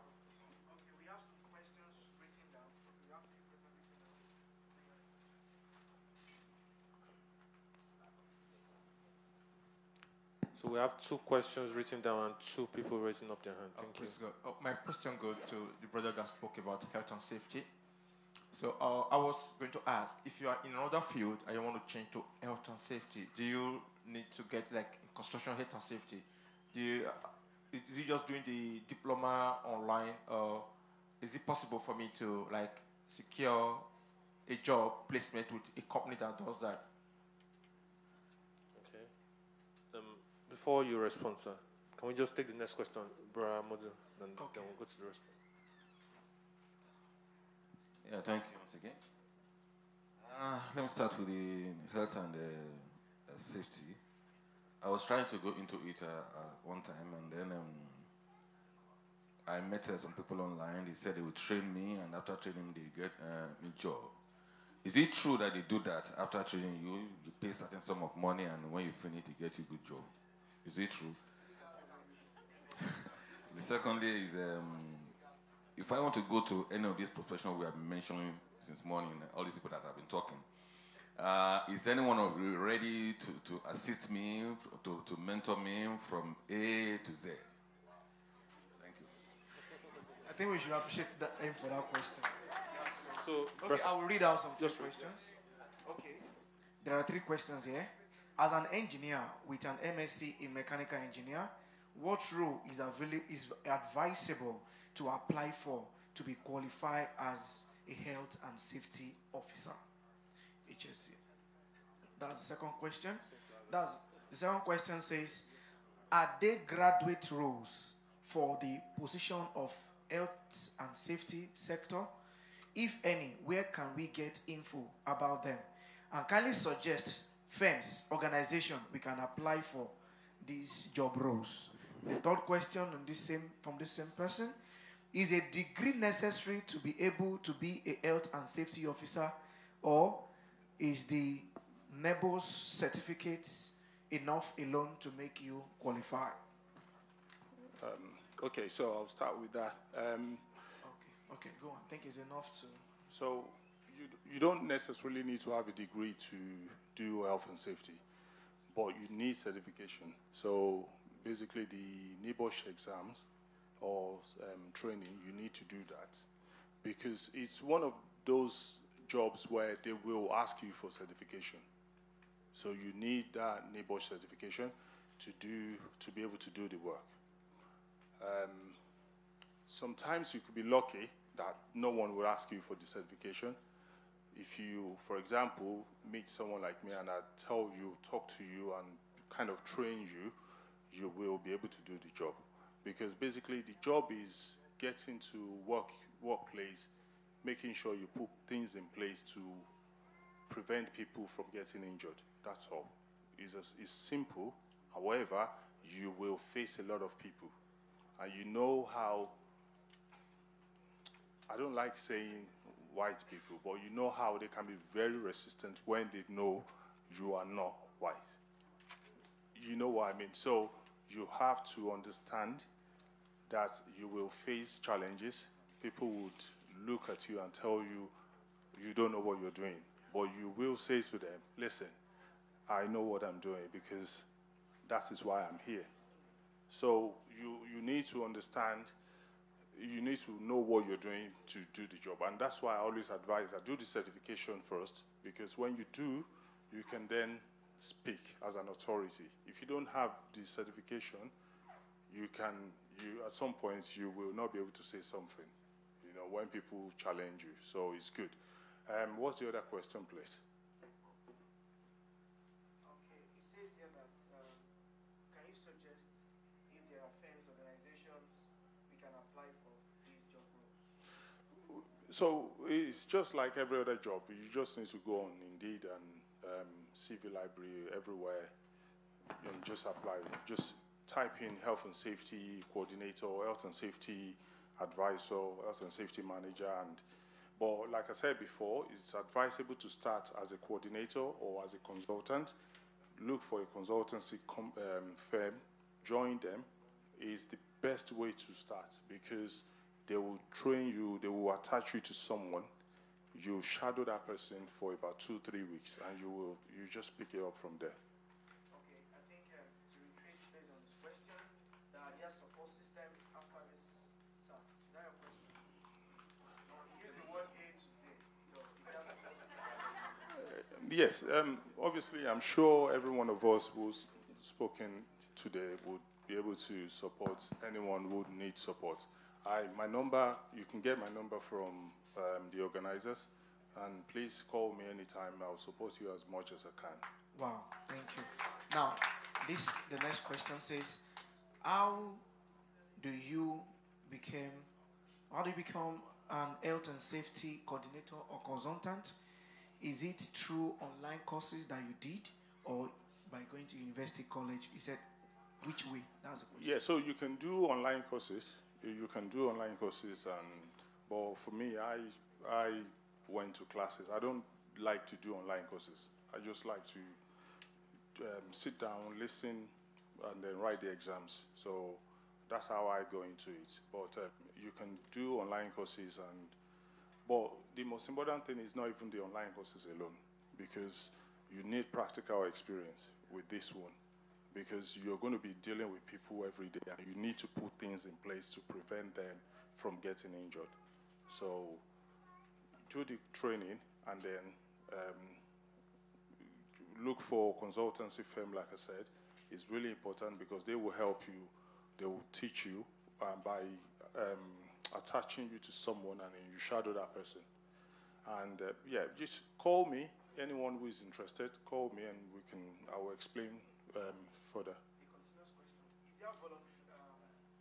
So we have 2 questions written down and 2 people raising up their hand. Thank you. My question goes to the brother that spoke about health and safety. So I was going to ask, if you are in another field and you want to change to health and safety, do you need to get like construction health and safety? Is it just doing the diploma online, or is it possible for me to like secure a job placement with a company that does that? Okay. Before you respond, sir, can we just take the next question, Bra Modu, and then we'll go to the response. Yeah, thank you once again. Let me start with the health and safety. I was trying to go into it one time, and then I met some people online. They said they would train me, and after training, they get me job. Is it true that they do that after training you? You pay a certain sum of money, and when you finish, they get you a good job. Is it true? The secondly is if I want to go to any of these professionals we have been mentioning since morning, all these people that have been talking, is anyone of you ready to assist me, to mentor me from A to Z? Thank you. I think we should appreciate him for that question. So, okay, I will read out some few questions. Okay. There are 3 questions here. As an engineer with an MSc in mechanical engineer, what role is advisable to apply for to be qualified as a health and safety officer? HSC. That's the second question. The second question says, are there graduate roles for the position of health and safety sector? If any, where can we get info about them? And kindly suggest firms, organizations we can apply for these job roles. The third question from the same person, is a degree necessary to be able to be a health and safety officer, or is the NEBOS certificate enough alone to make you qualify? Okay, so I'll start with that. Okay, go on. I think it's enough to... So you don't necessarily need to have a degree to do health and safety, but you need certification. So basically the NEBOSH exams or training, you need to do that because it's one of those jobs where they will ask you for certification. So you need that NEBOSH certification to be able to do the work. Sometimes you could be lucky that no one will ask you for the certification. If you, for example, meet someone like me and I talk to you and kind of train you, you will be able to do the job. Because basically the job is getting to workplace, making sure you put things in place to prevent people from getting injured. That's all. It's simple. However, you will face a lot of people. And you know how, I don't like saying white people, but you know how they can be very resistant when they know you are not white. You know what I mean? So you have to understand that you will face challenges. People would look at you and tell you, you don't know what you're doing. But you will say to them, listen, I know what I'm doing because that is why I'm here. So you need to understand, you need to know what you're doing to do the job. And that's why I always advise that do the certification first, because when you do, you can then speak as an authority. If you don't have the certification, at some points you will not be able to say something, when people challenge you. So it's good. What's the other question, please? Okay, it says here that can you suggest if there are firms, organizations we can apply for these job roles? So it's just like every other job. You just need to go on Indeed and CV Library everywhere and just apply. Just type in health and safety coordinator, health and safety advisor, health and safety manager, but like I said before, it's advisable to start as a coordinator or as a consultant. Look for a consultancy firm, join them. Is the best way to start because they will train you, they will attach you to someone. You shadow that person for about 2-3 weeks and you just pick it up from there. Okay, I think to retrace based on this question, the support system after this, sir, is that your question? Use the word A to Z, so is that support system? Yes, obviously I'm sure every one of us who's spoken today would be able to support anyone who needs support. My number, you can get my number from the organizers, and please call me anytime. I'll support you as much as I can. Wow, thank you. Now, the next question says, how do you become an health and safety coordinator or consultant? Is it through online courses that you did or by going to university college? You said, which way? That's the question. Yeah, so you can do online courses. But for me, I went to classes. I don't like to do online courses. I just like to sit down, listen, and then write the exams. So that's how I go into it. But you can do online courses, but the most important thing is not even the online courses alone, because you need practical experience with this one, because you're going to be dealing with people every day, and you need to put things in place to prevent them from getting injured. So do the training, and then look for consultancy firm, like I said. It's really important because they will help you, they will teach you by attaching you to someone, and then you shadow that person. And yeah, just call me. Anyone who is interested, call me, and I will explain further. A continuous question.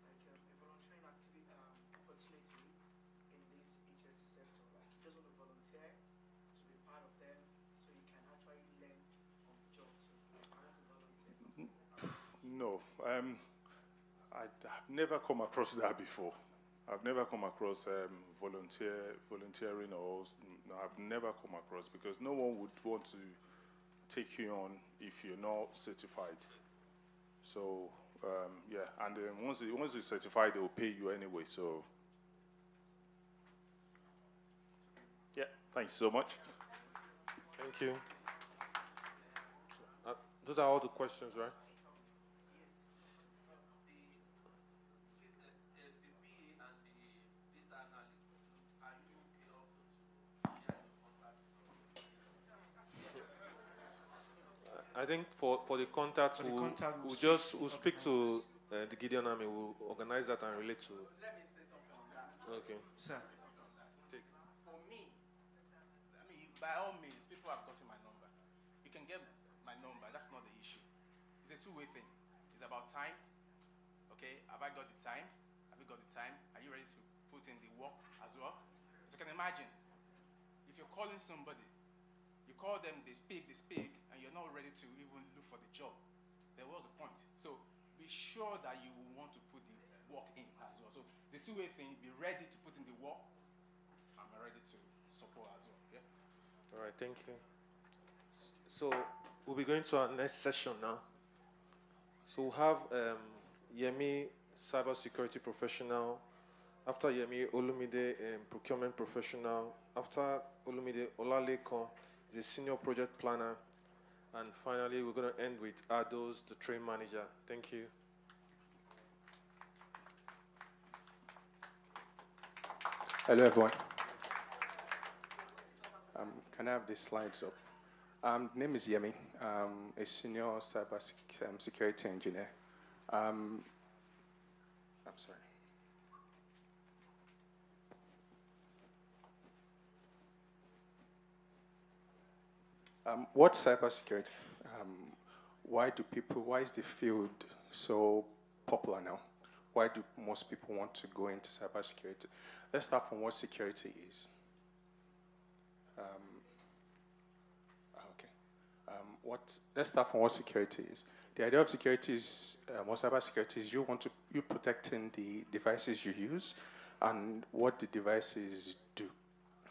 Is there a volunteering activity opportunity in this HSC sector? Like you just want to volunteer to be part of them, so you can actually learn on the job too. Like I want to volunteer. No, I've never come across that before. I've never come across volunteering, or no, I've never come across, because no one would want to take you on if you're not certified. So yeah, and then once you're certified, they will pay you anyway. So yeah, thanks so much. Thank you. Those are all the questions, right? I think for the contact, we'll speak to the Gideon Army. We'll organize that and relate to. Let me say something on that. Okay. Sir. For me, I mean, by all means, people have gotten my number. You can get my number. That's not the issue. It's a two-way thing. It's about time. Okay, have I got the time? Have you got the time? Are you ready to put in the work as well? As you can imagine, if you're calling somebody, you call them, they speak, and you're not ready to even look for the job. There was a point. So be sure that you will want to put the work in as well. So it's a two-way thing. Be ready to put in the work. I'm ready to support as well. Yeah. All right, thank you. So we'll be going to our next session now. So we'll have Yemi, cybersecurity professional. After Yemi, Olumide, procurement professional. After Olumide, Olalekon is a senior project planner. And finally, we're going to end with Ados, the train manager. Thank you. Hello, everyone. Can I have the slides up? Name is Yemi. I'm a senior cyber security engineer. I'm sorry. What's cybersecurity? Why is the field so popular now? Why do most people want to go into cybersecurity? Let's start from what security is. Let's start from what security is. The idea of security is, or cybersecurity is, you protecting the devices you use and what the devices do,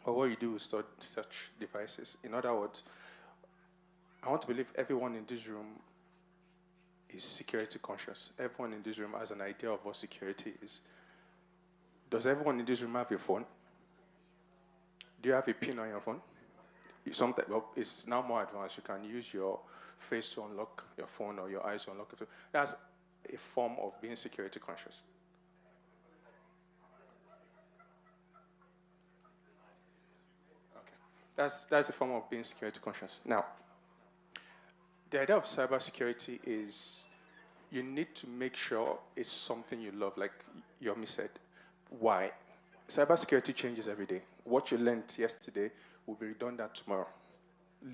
or what you do is such devices. In other words, I want to believe everyone in this room is security conscious. Everyone in this room has an idea of what security is. Does everyone in this room have a phone? Do you have a PIN on your phone? It's now more advanced. You can use your face to unlock your phone or your eyes to unlock your phone. That's a form of being security conscious. Okay. That's a form of being security conscious. Now, the idea of cybersecurity is you need to make sure it's something you love, like Yomi said. Why? Cybersecurity changes every day. What you learned yesterday will be redundant tomorrow.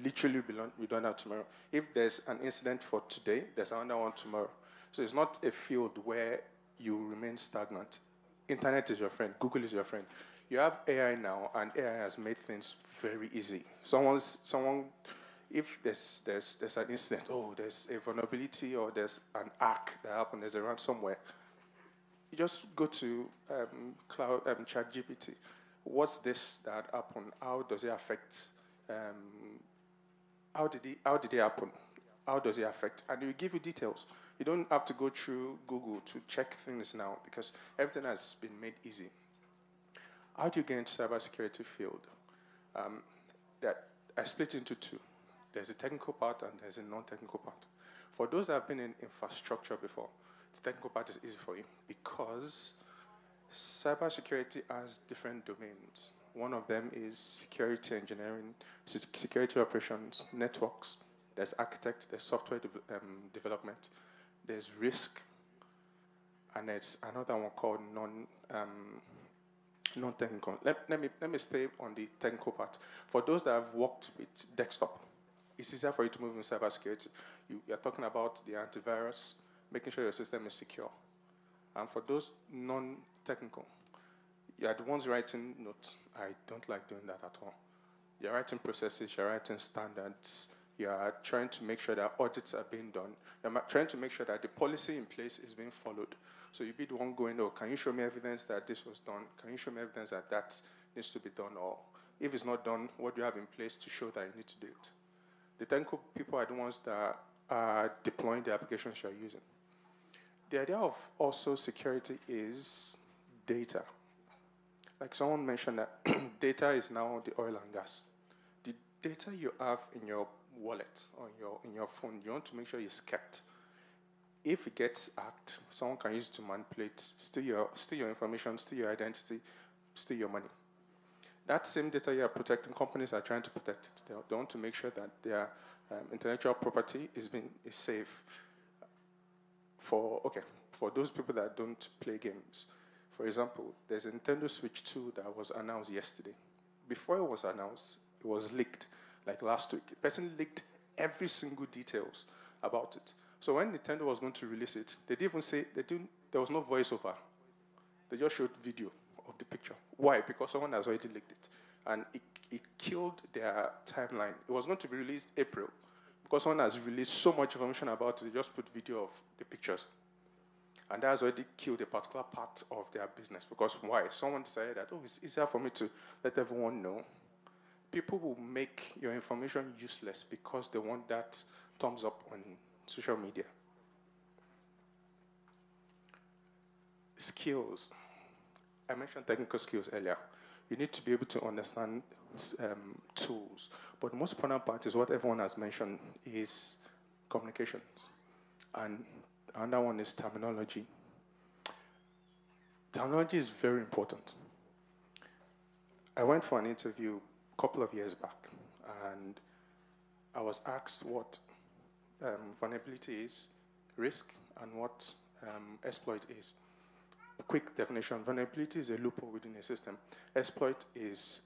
Literally be redundant tomorrow. If there's an incident for today, there's another one tomorrow. So it's not a field where you remain stagnant. Internet is your friend. Google is your friend. You have AI now, and AI has made things very easy. If there's an incident, there's a vulnerability or there's an hack that happened, there's a ransomware, you just go to ChatGPT. What's this that happened? How does it affect how did it happen? How does it affect? And it will give you details. You don't have to go through Google to check things now because everything has been made easy. How do you get into cybersecurity field? That I split into two. There's a technical part and there's a non-technical part. For those that have been in infrastructure before, the technical part is easy for you because cybersecurity has different domains. One of them is security engineering, security operations, networks. There's architect, there's software development, there's risk, and there's another one called non-technical. Let me stay on the technical part. For those that have worked with desktop, it's easier for you to move in cybersecurity. You're talking about the antivirus, making sure your system is secure. And for those non-technical, you're the ones writing notes. I don't like doing that at all. You're writing processes, you're writing standards, you're trying to make sure that audits are being done. You're trying to make sure that the policy in place is being followed. So you'd be the one going, oh, can you show me evidence that this was done? Can you show me evidence that that needs to be done? Or if it's not done, what do you have in place to show that you need to do it? The technical people are the ones that are deploying the applications you're using. The idea of also security is data. Like someone mentioned that data is now the oil and gas. The data you have in your wallet or in your phone, you want to make sure it's kept. If it gets hacked, someone can use it to manipulate, steal your information, steal your identity, steal your money. That same data you are protecting, companies are trying to protect it. They want to make sure that their intellectual property is safe. For those people that don't play games, for example, there's a Nintendo Switch 2 that was announced yesterday. Before it was announced, it was leaked, like last week. A person leaked every single details about it. So when Nintendo was going to release it, they didn't even say, there was no voiceover. They just showed video of the picture. Why? Because someone has already leaked it. And it killed their timeline. It was going to be released April. Because someone has released so much information about it, they just put video of the pictures. And that has already killed a particular part of their business. Because why? Someone decided that, oh, it's easier for me to let everyone know. People will make your information useless because they want that thumbs up on social media. Skills. I mentioned technical skills earlier. You need to be able to understand tools. But the most important part is what everyone has mentioned is communications. And another one is terminology. Terminology is very important. I went for an interview a couple of years back, and I was asked what vulnerability is, risk, and what exploit is. A quick definition: vulnerability is a loophole within a system. Exploit is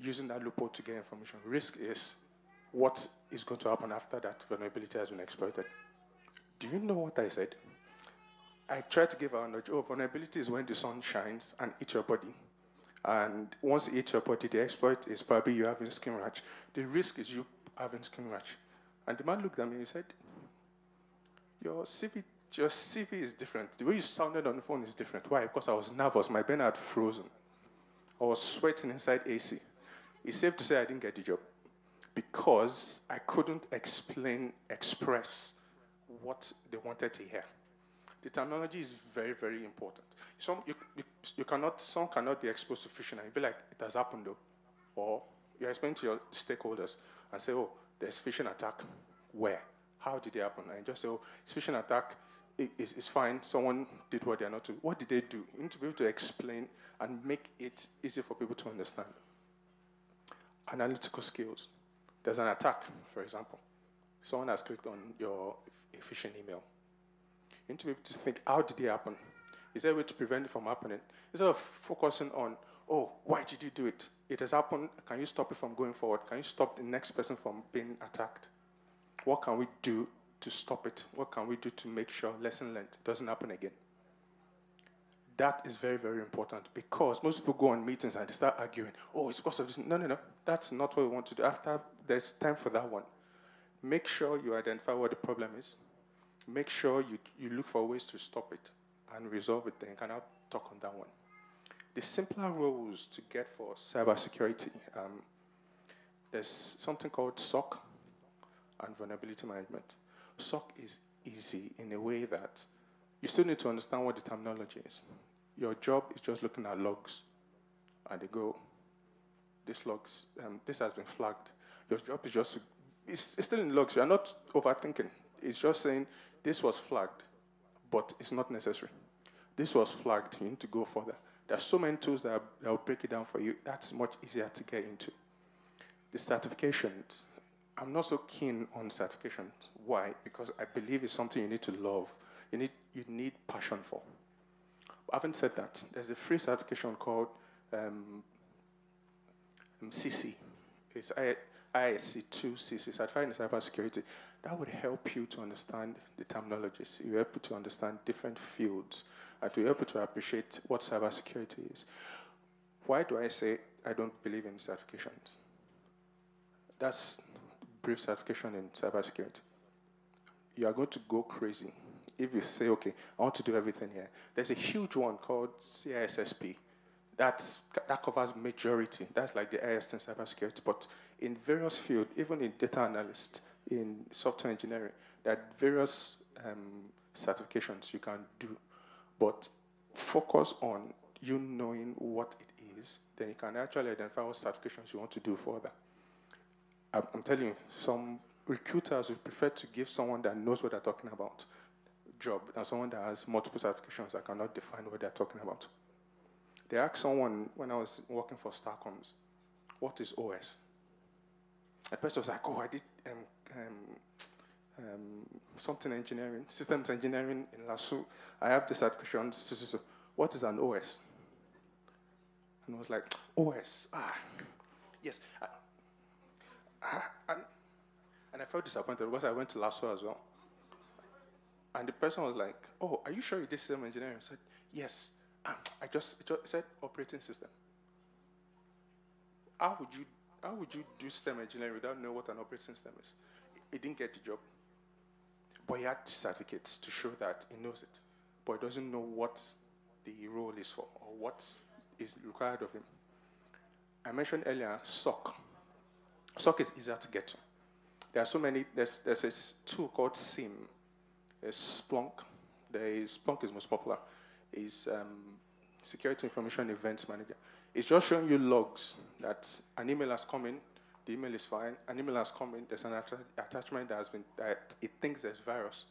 using that loophole to get information. Risk is what is going to happen after that vulnerability has been exploited. Do you know what I said? I tried to give our knowledge. Oh, vulnerability is when the sun shines and hits your body. And once it hits your body, the exploit is probably you having skin rash. The risk is you having skin rash. And the man looked at me and he said, your CV is different. The way you sounded on the phone is different. Why? Because I was nervous. My brain had frozen. I was sweating inside AC. It's safe to say I didn't get the job because I couldn't express what they wanted to hear. The terminology is very, very important. Some cannot be exposed to phishing and you'll be like, it has happened though. Or you explain to your stakeholders and say, oh, there's phishing attack. Where? How did it happen? And you just say, oh, it's phishing attack. It's fine. Someone did what they're not to. What did they do? You need to be able to explain and make it easy for people to understand. Analytical skills. There's an attack, for example. Someone has clicked on your phishing email. You need to be able to think, how did it happen? Is there a way to prevent it from happening? Instead of focusing on, oh, why did you do it? It has happened. Can you stop it from going forward? Can you stop the next person from being attacked? What can we do to stop it? What can we do to make sure lesson learned doesn't happen again? That is very, very important because most people go on meetings and they start arguing. Oh, it's because of this. No. That's not what we want to do. After there's time for that one. Make sure you identify what the problem is. Make sure you look for ways to stop it and resolve it. Then you can now talk on that one. The simpler rules to get for cybersecurity. there's something called SOC and vulnerability management. SOC is easy in a way that you still need to understand what the terminology is. Your job is just looking at logs, and they go, this logs, this has been flagged. Your job is just, it's still in logs. You're not overthinking. It's just saying, this was flagged, but it's not necessary. This was flagged. You need to go further. There are so many tools that will break it down for you. That's much easier to get into. The certifications, I'm not so keen on certifications. Why? Because I believe it's something you need to love. You need passion for. But having said that, there's a free certification called CC. It's ISC 2 CC, Certified in Cybersecurity. That would help you to understand the terminologies. You help you to understand different fields, and to help you to appreciate what cybersecurity is. Why do I say I don't believe in certifications? That's brief certification in cybersecurity. You are going to go crazy if you say, okay, I want to do everything here. There's a huge one called CISSP. That covers majority. That's like the highest in cybersecurity. But in various fields, even in data analyst, in software engineering, there are various certifications you can do. But focus on you knowing what it is, then you can actually identify what certifications you want to do further. I'm telling you, some recruiters would prefer to give someone that knows what they're talking about job than someone that has multiple certifications that cannot define what they're talking about. They asked someone when I was working for Starcoms, what is OS? The person was like, oh, I did something engineering, systems engineering in LASU. I have the certification. So. What is an OS? And I was like, OS, yes. And I felt disappointed because I went to LASU as well. And the person was like, oh, are you sure you did system engineering? I said, yes. I just said operating system. How would you do system engineering without knowing what an operating system is? He didn't get the job. But he had certificates to show that he knows it. But he doesn't know what the role is for or what is required of him. I mentioned earlier SOC. SOC is easier to get to. There are so many. There's this tool called SIM. There's Splunk. Splunk is most popular. Is Security Information Events Manager. It's just showing you logs that an email has come in, the email is fine, an email has come in, there's an attachment that it thinks there's virus.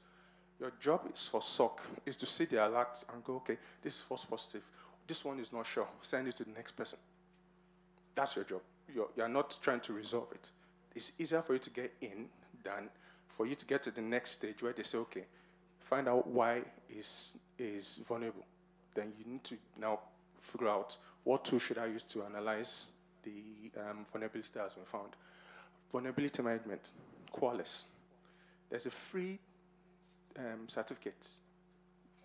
Your job is for SOC, is to see the alerts and go, okay, this is false positive. This one is not sure. Send it to the next person. That's your job. You're not trying to resolve it. It's easier for you to get in than for you to get to the next stage where they say, okay, find out why is vulnerable. Then you need to now figure out what tool should I use to analyze the vulnerability that has been found. Vulnerability management, Qualys. There's a free certificate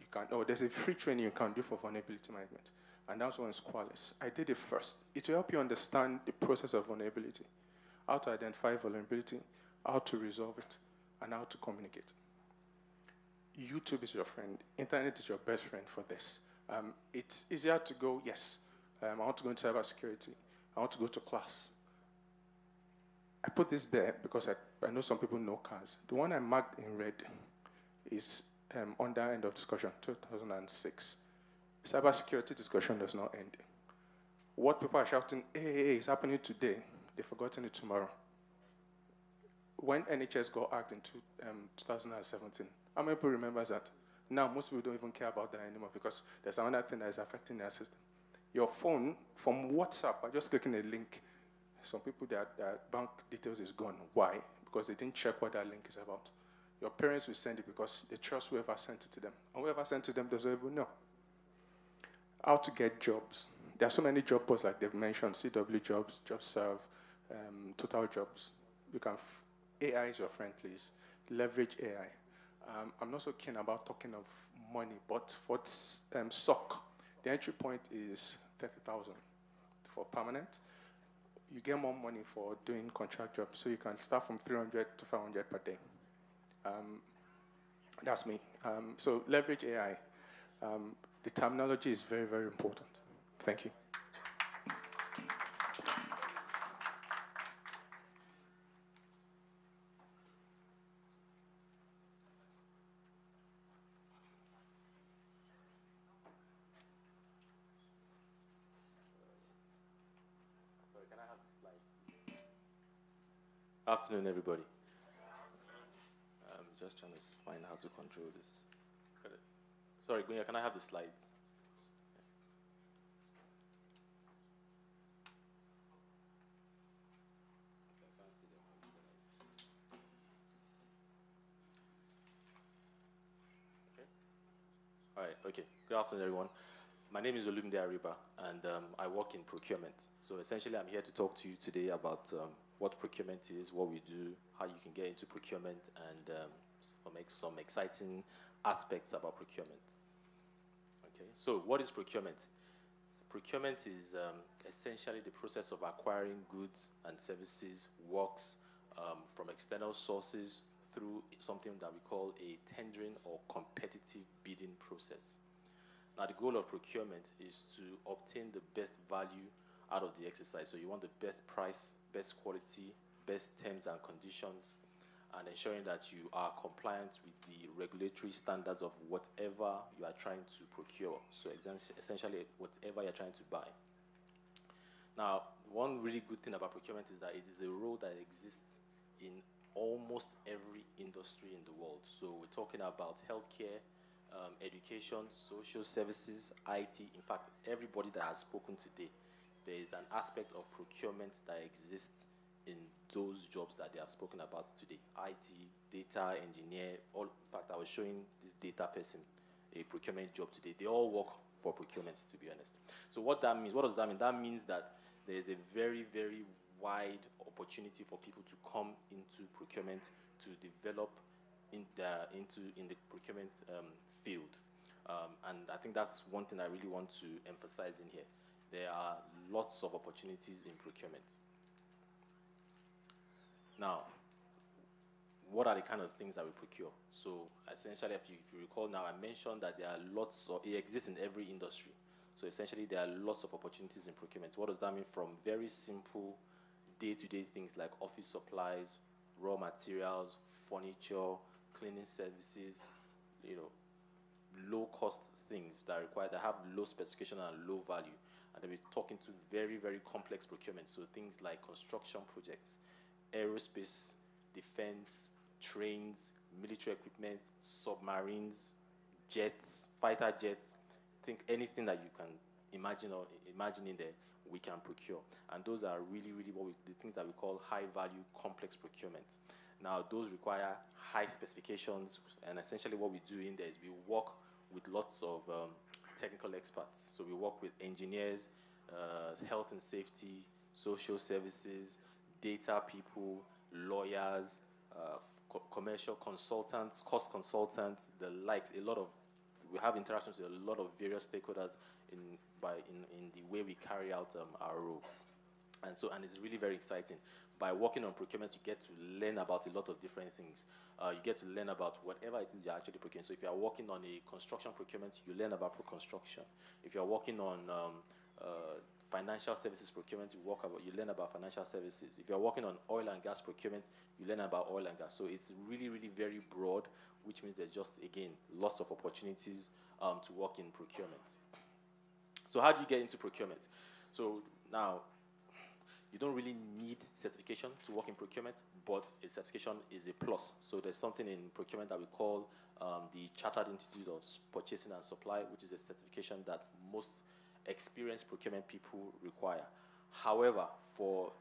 you can, there's a free training you can do for vulnerability management, and that one is Qualys. I did it first. It will help you understand the process of vulnerability, how to identify vulnerability, how to resolve it, and how to communicate. YouTube is your friend. Internet is your best friend for this. It's easier to go, yes, I want to go into cybersecurity. I want to go to class. I put this there because I know some people know cars. The one I marked in red is under end of discussion, 2006. Cybersecurity discussion does not end. What people are shouting, hey, it's happening today, they've forgotten it tomorrow. When NHS got hacked in 2017, how many people remembers that? Now, most people don't even care about that anymore because there's another thing that is affecting their system. Your phone, from WhatsApp, by just clicking a link, some people, their bank details is gone. Why? Because they didn't check what that link is about. Your parents will send it because they trust whoever sent it to them. And whoever sent it to them doesn't even know. How to get jobs. There are so many job posts like they've mentioned, CW jobs, JobServe, Total Jobs. You can, AI is your friend, please. Leverage AI. I'm not so keen about talking of money, but for SOC, the entry point is 30,000 for permanent. You get more money for doing contract jobs, so you can start from 300 to 500 per day. That's me. So leverage AI. The terminology is very, very important. Thank you. Afternoon, everybody. I'm just trying to find how to control this. Got it. Sorry, Gwinya, can I have the slides? Okay. All right, okay. Good afternoon, everyone. My name is Olumide Ariba, and I work in procurement. So essentially, I'm here to talk to you today about what procurement is, what we do, how you can get into procurement, and some exciting aspects about procurement. Okay, so what is procurement? Procurement is essentially the process of acquiring goods and services, works from external sources through something that we call a tendering or competitive bidding process. Now, the goal of procurement is to obtain the best value out of the exercise. So you want the best price, best quality, best terms and conditions, and ensuring that you are compliant with the regulatory standards of whatever you are trying to procure. So essentially, whatever you're trying to buy. Now, one really good thing about procurement is that it is a role that exists in almost every industry in the world. So we're talking about healthcare, education, social services, IT. In fact, everybody that has spoken today, there is an aspect of procurement that exists in those jobs that they have spoken about today. IT, data engineer, all. In fact, I was showing this data person a procurement job today. They all work for procurement, to be honest. So what that means, what does that mean? That means that there is a very, very wide opportunity for people to come into procurement, to develop in the procurement field. And I think that's one thing I really want to emphasize in here. There are lots of opportunities in procurement. Now, what are the kind of things that we procure? So essentially, if you recall now, I mentioned that there are lots of, it exists in every industry. So essentially, there are lots of opportunities in procurement. What does that mean? From very simple day-to-day things like office supplies, raw materials, furniture, cleaning services, low-cost things that have low specification and low value. And then we're talking to very, very complex procurement. So things like construction projects, aerospace, defense, trains, military equipment, submarines, jets, fighter jets. Think anything that you can imagine in there, we can procure. And those are really, really the things that we call high-value complex procurement. Now, those require high specifications, and essentially what we do in there is we work with lots of technical experts. So we work with engineers, health and safety, social services, data people, lawyers, commercial consultants, cost consultants, the likes. We have interactions with a lot of various stakeholders in the way we carry out our role. And it's really very exciting. By working on procurement, you get to learn about a lot of different things. You get to learn about whatever it is you're actually procuring. So if you're working on a construction procurement, you learn about construction. If you're working on financial services procurement, you learn about financial services. If you're working on oil and gas procurement, you learn about oil and gas. So it's really, really very broad, which means there's just, again, lots of opportunities to work in procurement. So how do you get into procurement? So now, you don't really need certification to work in procurement, but a certification is a plus. So there's something in procurement that we call the Chartered Institute of Purchasing and Supply, which is a certification that most experienced procurement people require. However, for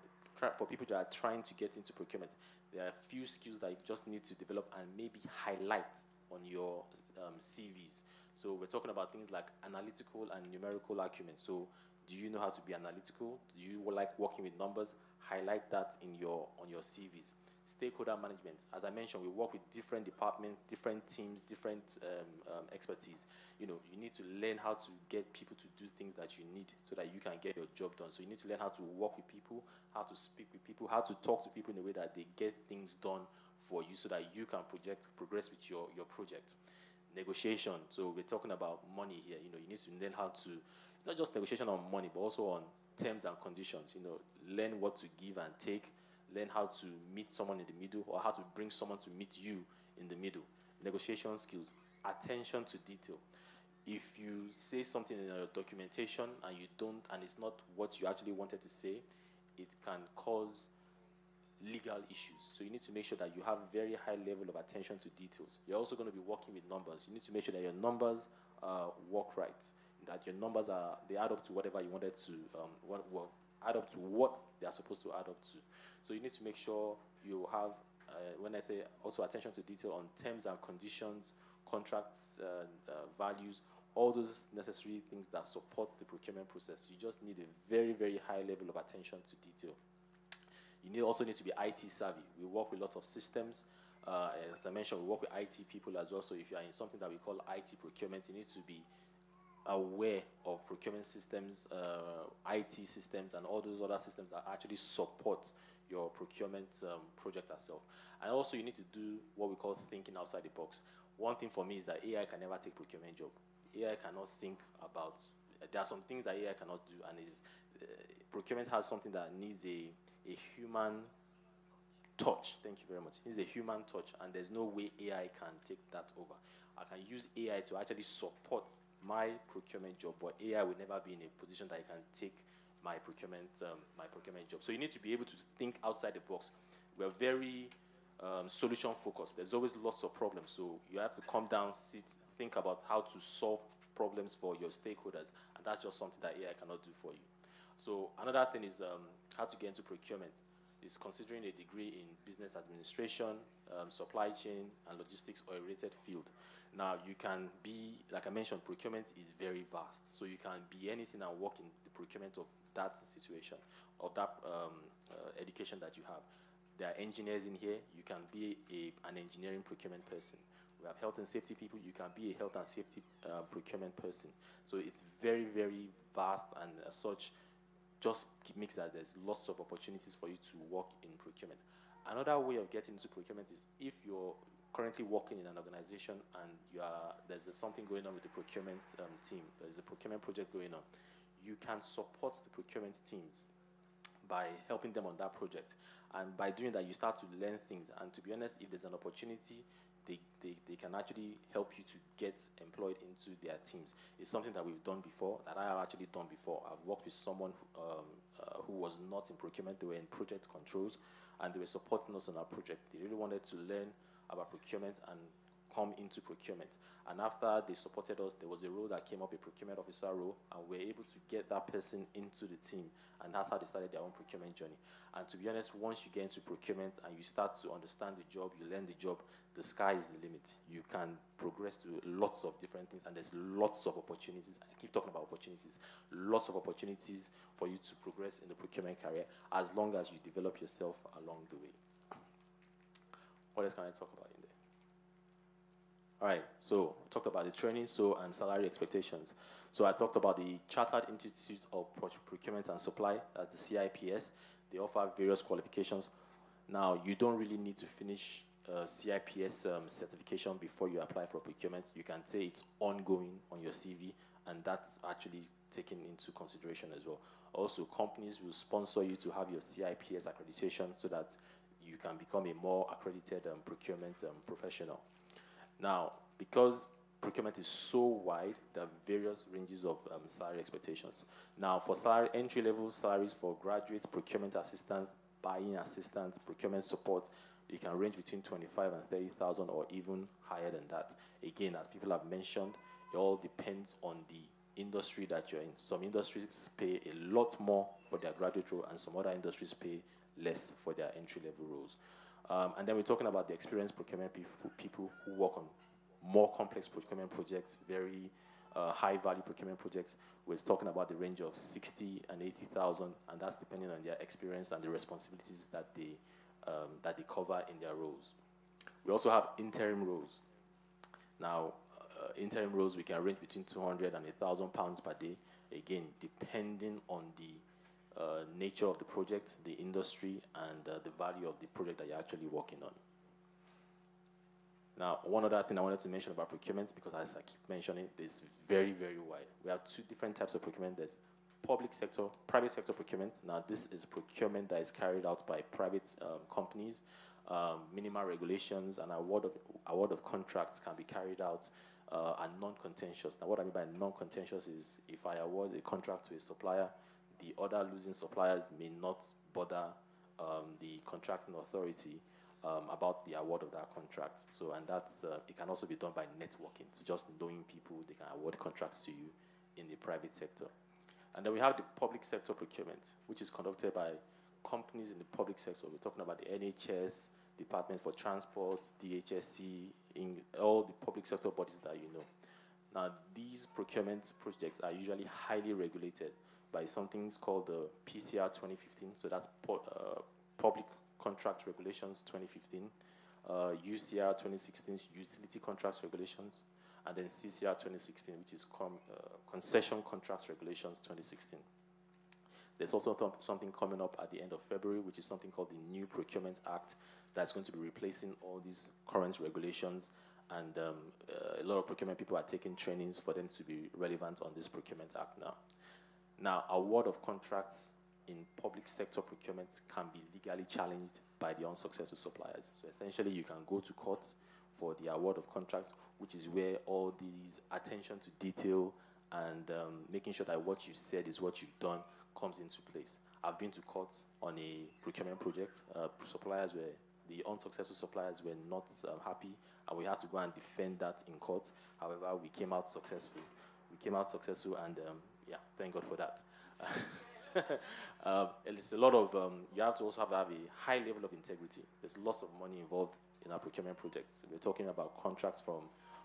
people that are trying to get into procurement, there are a few skills that you just need to develop and maybe highlight on your CVs. So we're talking about things like analytical and numerical acumen. So do you know how to be analytical? Do you like working with numbers? Highlight that on your CVs. Stakeholder management. As I mentioned, we work with different departments, different teams, different expertise. You need to learn how to get people to do things that you need so that you can get your job done. So you need to learn how to work with people, how to speak with people, how to talk to people in a way that they get things done for you so that you can progress with your project. Negotiation. So we're talking about money here. You need to learn how to, it's not just negotiation on money, but also on terms and conditions. Learn what to give and take. Learn how to meet someone in the middle, or how to bring someone to meet you in the middle. Negotiation skills, attention to detail. If you say something in your documentation and it's not what you actually wanted to say, it can cause legal issues. So you need to make sure that you have very high level of attention to details. You're also going to be working with numbers. You need to make sure that your numbers work right, that your numbers they add up to whatever you wanted to, add up to what they are supposed to add up to. So you need to make sure you have, when I say also attention to detail on terms and conditions, contracts, values, all those necessary things that support the procurement process. You just need a very, very high level of attention to detail. You also need to be IT savvy. We work with lots of systems. As I mentioned, we work with IT people as well. So if you are in something that we call IT procurement, you need to be aware of procurement systems, IT systems, and all those other systems that actually support your procurement project itself. And also you need to do what we call thinking outside the box. One thing for me is that AI can never take procurement job. AI cannot think about, there are some things that AI cannot do, and procurement has something that needs a human touch. Thank you very much. It's a human touch, and there's no way AI can take that over. I can use AI to actually support my procurement job, but AI will never be in a position that it can take my procurement job. So you need to be able to think outside the box. We're very solution focused. There's always lots of problems, so you have to come down, sit, think about how to solve problems for your stakeholders, and that's just something that AI cannot do for you. So another thing is how to get into procurement. Is considering a degree in business administration, supply chain, and logistics or a related field. Now, you can be, like I mentioned, procurement is very vast. So you can be anything and work in the procurement of that situation, of that education that you have. There are engineers in here. You can be an engineering procurement person. We have health and safety people. You can be a health and safety procurement person. So it's very, very vast, and as such, just makes that there's lots of opportunities for you to work in procurement. Another way of getting into procurement is if you're currently working in an organization and there's something going on with the procurement team, there's a procurement project going on, you can support the procurement teams by helping them on that project. And by doing that, you start to learn things. And to be honest, if there's an opportunity, they can actually help you to get employed into their teams. It's something that we've done before, that I have actually done before. I've worked with someone who was not in procurement. They were in project controls, and they were supporting us on our project. They really wanted to learn about procurement and come into procurement. And after they supported us, there was a role that came up, a procurement officer role, and we were able to get that person into the team. And that's how they started their own procurement journey. And to be honest, once you get into procurement and you start to understand the job, you learn the job, the sky is the limit. You can progress to lots of different things, and there's lots of opportunities. I keep talking about opportunities. Lots of opportunities for you to progress in the procurement career as long as you develop yourself along the way. What else can I talk about in there? All right, so I talked about the training, and salary expectations. So I talked about the Chartered Institute of Procurement and Supply, that's the CIPS. They offer various qualifications. Now, you don't really need to finish CIPS certification before you apply for procurement. You can say it's ongoing on your CV, and that's actually taken into consideration as well. Also, companies will sponsor you to have your CIPS accreditation so that you can become a more accredited procurement professional. Now, because procurement is so wide, there are various ranges of salary expectations. Now, for entry-level salaries for graduates, procurement assistants, buying assistants, procurement support, you can range between 25 and 30,000 or even higher than that. Again, as people have mentioned, it all depends on the industry that you're in. Some industries pay a lot more for their graduate role, and some other industries pay less for their entry-level roles. And then we're talking about the experienced procurement people who work on more complex procurement projects, very high-value procurement projects. We're talking about the range of 60 and 80,000, and that's depending on their experience and the responsibilities that they cover in their roles. We also have interim roles. Now, interim roles, we can range between 200 and 1,000 pounds per day, again, depending on the nature of the project, the industry, and the value of the project that you're actually working on. Now, one other thing I wanted to mention about procurement, because as I keep mentioning, it's very, very wide. We have two different types of procurement. There's public sector, private sector procurement. Now, this is procurement that is carried out by private companies. Minimal regulations and award of contracts can be carried out and non-contentious. Now, what I mean by non-contentious is if I award a contract to a supplier, the other losing suppliers may not bother the contracting authority about the award of that contract. So, and that's it can also be done by networking. So, just knowing people, they can award contracts to you in the private sector. And then we have the public sector procurement, which is conducted by companies in the public sector. We're talking about the NHS, Department for Transport, DHSC, in all the public sector bodies that you know. Now, these procurement projects are usually highly regulated by something called the PCR 2015. So that's Public Contract Regulations 2015, UCR 2016, Utility Contracts Regulations, and then CCR 2016, which is Concession Contracts Regulations 2016. There's also something coming up at the end of February, which is something called the New Procurement Act that's going to be replacing all these current regulations. And a lot of procurement people are taking trainings for them to be relevant on this Procurement Act now. Now, award of contracts in public sector procurement can be legally challenged by the unsuccessful suppliers. So essentially, you can go to court for the award of contracts, which is where all these attention to detail and making sure that what you said is what you've done comes into place. I've been to court on a procurement project. The unsuccessful suppliers were not happy, and we had to go and defend that in court. However, we came out successful. And yeah, thank God for that. It's a lot of, you have to also have a high level of integrity. There's lots of money involved in our procurement projects. We're talking about contracts from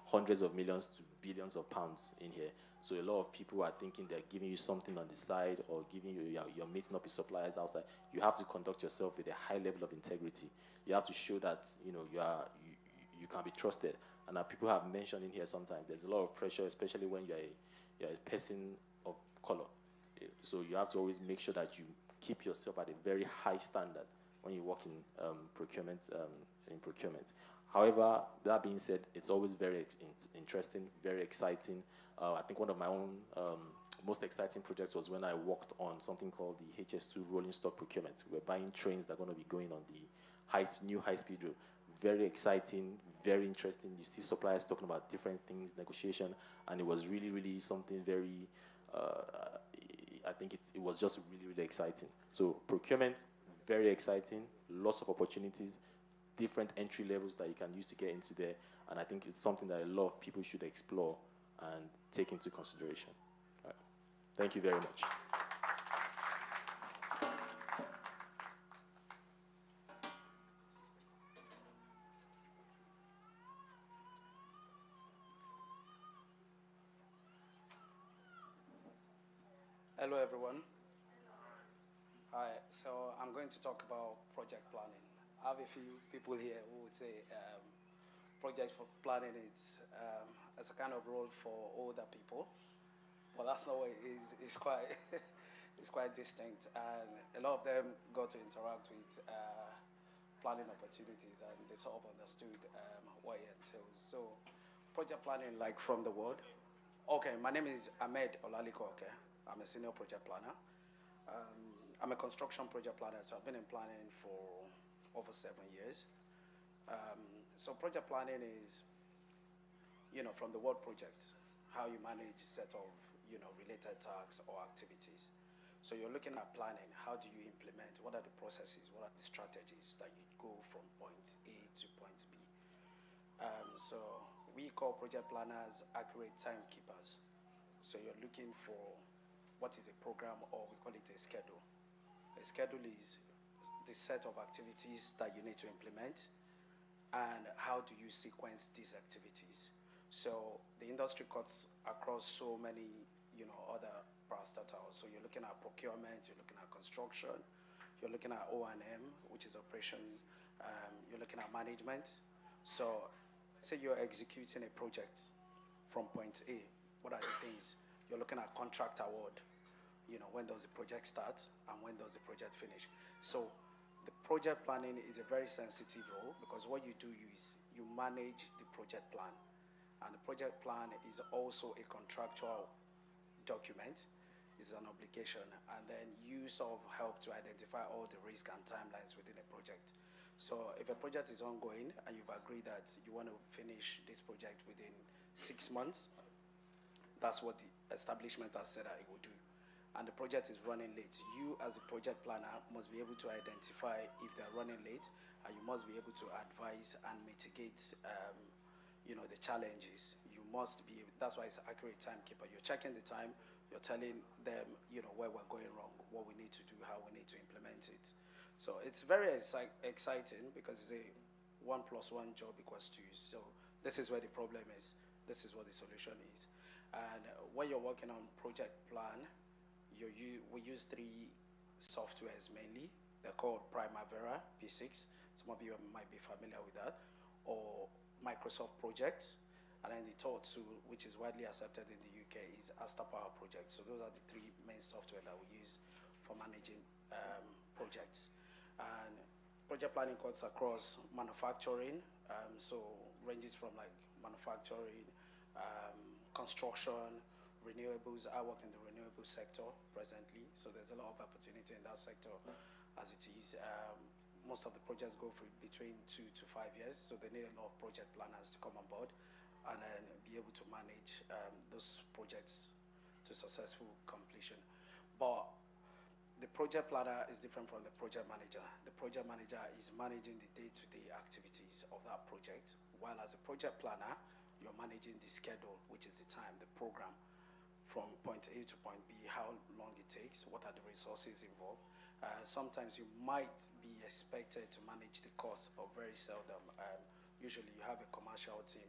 hundreds of millions to billions of pounds in here. So a lot of people are thinking they're giving you something on the side or giving you, you're meeting up with suppliers outside. You have to conduct yourself with a high level of integrity. You have to show that, you know, you can be trusted. And people have mentioned in here sometimes, there's a lot of pressure, especially when you're a person of color. So you have to always make sure that you keep yourself at a very high standard when you work in procurement. However, that being said, it's always very interesting, very exciting. I think one of my own most exciting projects was when I worked on something called the HS2 rolling stock procurement. We're buying trains that are going to be going on the new high-speed road. Very exciting, very interesting. You see suppliers talking about different things, negotiation, and it was really, really something very, I think it was just really, really exciting. So procurement, very exciting, lots of opportunities, different entry levels that you can use to get into there, and I think it's something that a lot of people should explore and take into consideration. Right. Thank you very much. Hello, everyone. Hi, so I'm going to talk about project planning. I have a few people here who would say project for planning is as a kind of role for older people, but that's not what it is. It's quite, it's quite distinct, and a lot of them got to interact with planning opportunities, and they sort of understood what it entails. So, project planning, like from the word. Okay, my name is Ahmed Olaliko. Okay, I'm a senior project planner. I'm a construction project planner, so I've been in planning for over 7 years. So project planning is, you know, from the word project, how you manage a set of, you know, related tasks or activities. So you're looking at planning. How do you implement? What are the processes? What are the strategies that you go from point A to point B? So we call project planners accurate timekeepers. So you're looking for what is a program, or we call it a schedule. A schedule is the set of activities that you need to implement, and how do you sequence these activities. So the industry cuts across so many, you know, other parastatals. So you're looking at procurement, you're looking at construction, you're looking at O&M, which is operation, you're looking at management. So say you're executing a project from point A, what are the things? You're looking at contract award. You know, when does the project start and when does the project finish? So the project planning is a very sensitive role, because what you do is you manage the project plan. And the project plan is also a contractual document, it's an obligation, and then you sort of help to identify all the risk and timelines within a project. So if a project is ongoing and you've agreed that you want to finish this project within 6 months, that's what the establishment has said that it will do. and the project is running late, you as a project planner must be able to identify if they're running late, and you must be able to advise and mitigate the challenges. You must be, that's why it's accurate timekeeper. You're checking the time, you're telling them, where we're going wrong, what we need to do, how we need to implement it. So it's very exciting because it's a 1 + 1 job equals 2. So this is where the problem is. This is what the solution is. And when you're working on project plan, we use 3 softwares mainly. They're called Primavera P6. Some of you might be familiar with that. Or Microsoft Project. And then the third tool, which is widely accepted in the UK, is Asta Power Project. So those are the 3 main software that we use for managing projects. And project planning cuts across manufacturing, so ranges from like manufacturing, construction, renewables. I work in the renewable sector presently, so there's a lot of opportunity in that sector as it is. Most of the projects go for between 2 to 5 years, so they need a lot of project planners to come on board and then be able to manage those projects to successful completion. But the project planner is different from the project manager. The project manager is managing the day-to-day activities of that project, while as a project planner, you're managing the schedule, which is the time, the program, from point A to point B, how long it takes, what are the resources involved. Sometimes you might be expected to manage the cost, but very seldom. Usually you have a commercial team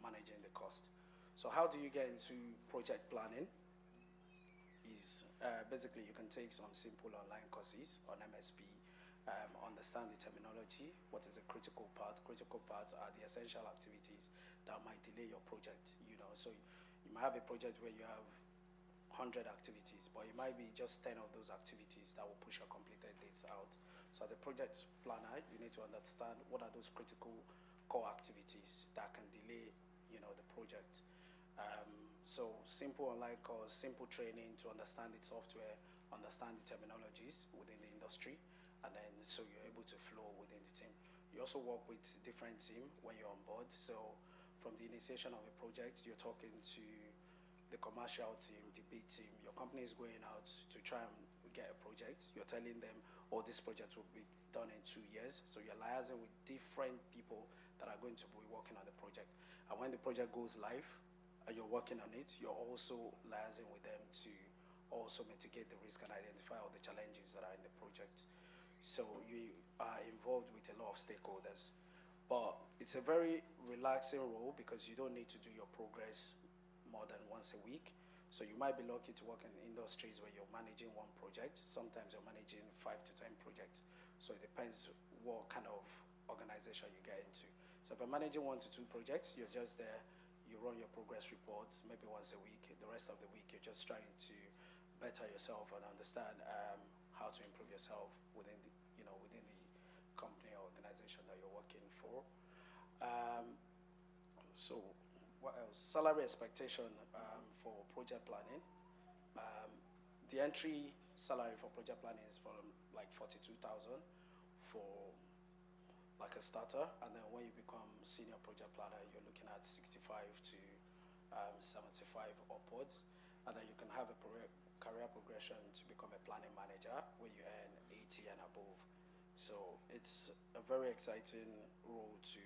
managing the cost. So how do you get into project planning? Is basically you can take some simple online courses on MSP, understand the terminology, what is a critical part. Critical parts are the essential activities that might delay your project, So you might have a project where you have 100 activities, but it might be just 10 of those activities that will push your completed dates out. So as a project planner, you need to understand what are those critical core activities that can delay, the project. So simple online course, simple training to understand the software, understand the terminologies within the industry, and then so you're able to flow within the team. You also work with different team when you're on board. So from the initiation of a project, you're talking to the commercial team, the big team. Your company is going out to try and get a project. You're telling them, oh, this project will be done in 2 years. So you're liaising with different people that are going to be working on the project. And when the project goes live, and you're working on it, you're also liaising with them to also mitigate the risk and identify all the challenges that are in the project. So you are involved with a lot of stakeholders. But it's a very relaxing role because you don't need to do your progress more than once a week. So you might be lucky to work in industries where you're managing 1 project. Sometimes you're managing 5 to 10 projects. So it depends what kind of organization you get into. So if you're managing 1 to 2 projects, you're just there. You run your progress reports maybe once a week. The rest of the week, you're just trying to better yourself and understand how to improve yourself within the, within the company or organization that you're working for. So what else? Salary expectation for project planning. The entry salary for project planning is from like 42,000 for like a starter, and then when you become senior project planner, you're looking at 65 to 75 upwards, and then you can have a career progression to become a planning manager where you earn 80 and above. So it's a very exciting role to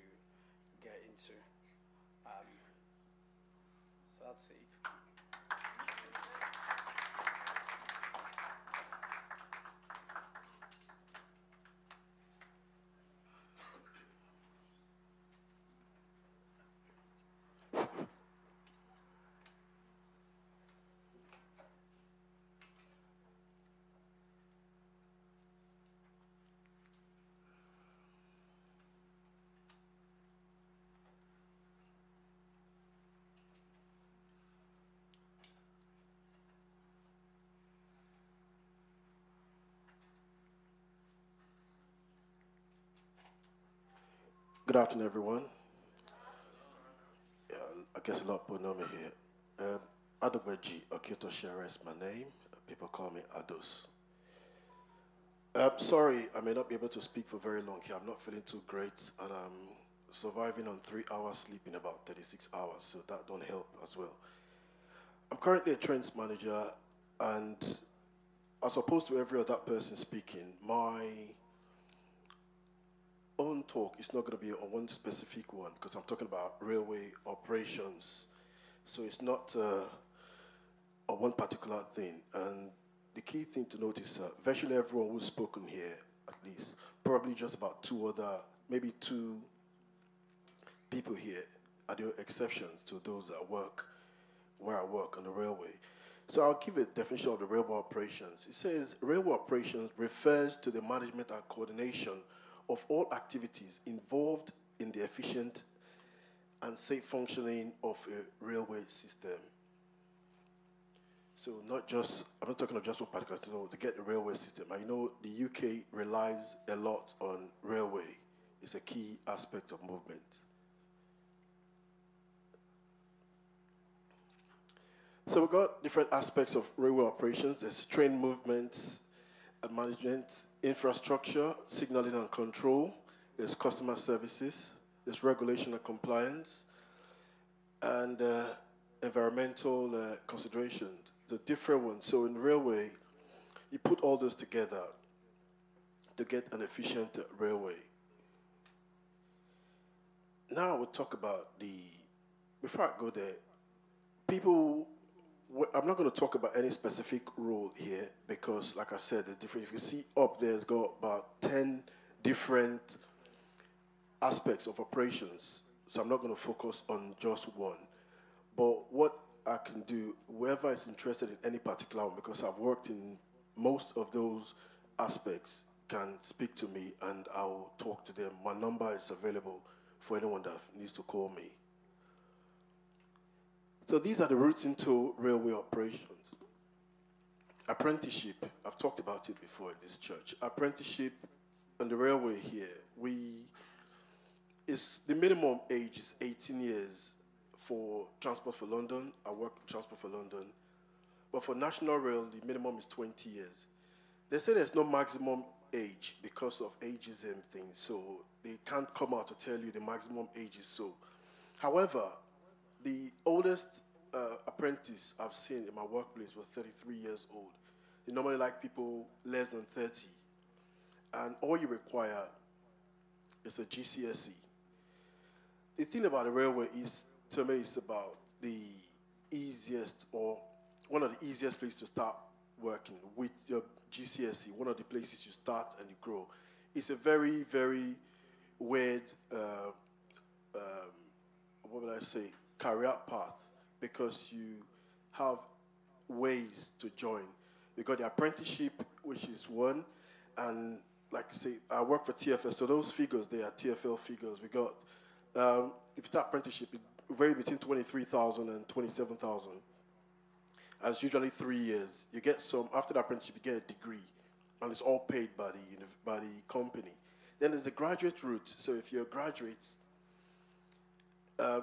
get into. So that's it. Good afternoon, everyone. Yeah, I guess a lot of people know me here. Adogbeji Okito Shara is my name. People call me Ados. Sorry, I may not be able to speak for very long here. I'm not feeling too great, and I'm surviving on 3 hours sleep in about 36 hours, so that don't help as well. I'm currently a trends manager And as opposed to every other person speaking, my own talk is not going to be on one specific one because I'm talking about railway operations. So it's not on one particular thing. And the key thing to note is virtually everyone who's spoken here, at least, probably just about maybe two people here are the exceptions to those that work where I work on the railway. So I'll give a definition of the railway operations. It says railway operations refers to the management and coordination of all activities involved in the efficient and safe functioning of a railway system. So I'm not talking of just one particular system, to get the railway system. I know the UK relies a lot on railway. It's a key aspect of movement. So we've got different aspects of railway operations. There's train movements and management, infrastructure, signaling and control. There's customer services. There's regulation and compliance. And environmental considerations. The different ones. So in railway, you put all those together to get an efficient railway. Now we'll talk about before I go there, I'm not going to talk about any specific role here because, like I said, there's different. If you see up there, it's got about 10 different aspects of operations. So I'm not going to focus on just one. But what I can do, whoever is interested in any particular one, because I've worked in most of those aspects, can speak to me and I'll talk to them. My number is available for anyone that needs to call me. So these are the routes into railway operations. Apprenticeship, I've talked about it before in this church. Apprenticeship on the railway here, the minimum age is 18 years for Transport for London. I work with Transport for London. But for National Rail, the minimum is 20 years. They say there's no maximum age because of ageism thing, so they can't come out to tell you the maximum age is so. However, the oldest apprentice I've seen in my workplace was 33 years old. They normally like people less than 30. And all you require is a GCSE. The thing about the railway is, to me, it's about the easiest or one of the easiest places to start working with your GCSE, one of the places you start and you grow. It's a very, very weird, what would I say, career path because you have ways to join. You got the apprenticeship, which is one, and like I say, I work for TFL, so those figures, they are TFL figures. We got, if you start apprenticeship, it vary between 23,000 and 27,000. And it's usually 3 years. You get some, after the apprenticeship, you get a degree, and it's all paid by the company. Then there's the graduate route. So if you're a graduate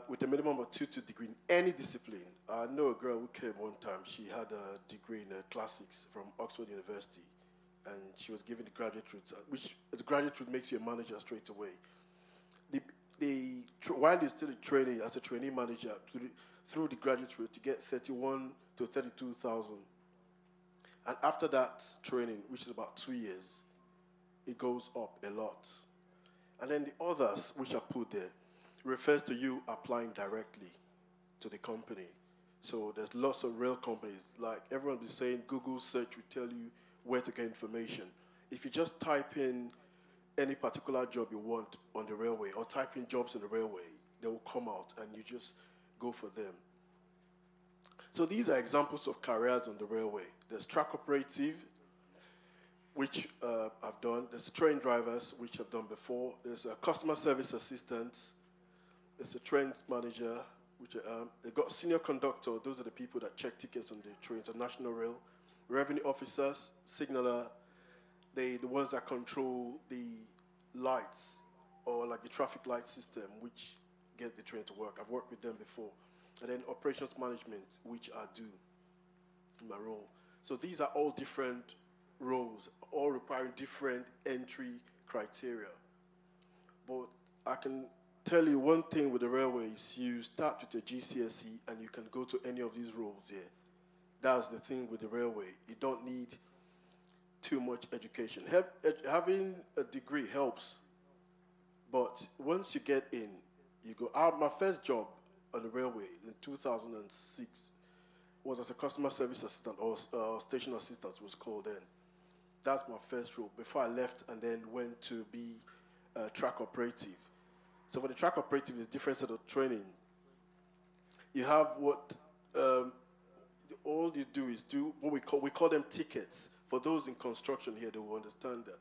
with a minimum of 2 degree in any discipline, I know a girl who came one time, she had a degree in classics from Oxford University, and she was given the graduate route, which the graduate route makes you a manager straight away. While you're still in training as a trainee manager, through the graduate route, you get 31 to 32,000. And after that training, which is about 2 years, it goes up a lot. And then the others, which are put there, refers to you applying directly to the company. So there's lots of real companies. Like everyone be saying, Google search will tell you where to get information. If you just type in any particular job you want on the railway or type in jobs on the railway, they will come out and you just go for them. So these are examples of careers on the railway. There's track operative, which I've done. There's train drivers, which I've done before. There's a customer service assistants. There's a train manager, which they've got senior conductor. Those are the people that check tickets on the trains on National Rail. Revenue officers, signaller, the ones that control the lights or like the traffic light system, which get the train to work. I've worked with them before. And then operations management, which I do in my role. So these are all different roles, all requiring different entry criteria. But I can tell you one thing with the railways, you start with a GCSE and you can go to any of these roles here. That's the thing with the railway. You don't need too much education. Having a degree helps, but once you get in, you go out. My first job on the railway in 2006 was as a customer service assistant, or station assistant was called then. That's my first role before I left and then went to be a track operative. So for the track operative, it's a different set of training. You have what all you do is do what we call them tickets. For those in construction here, they will understand that.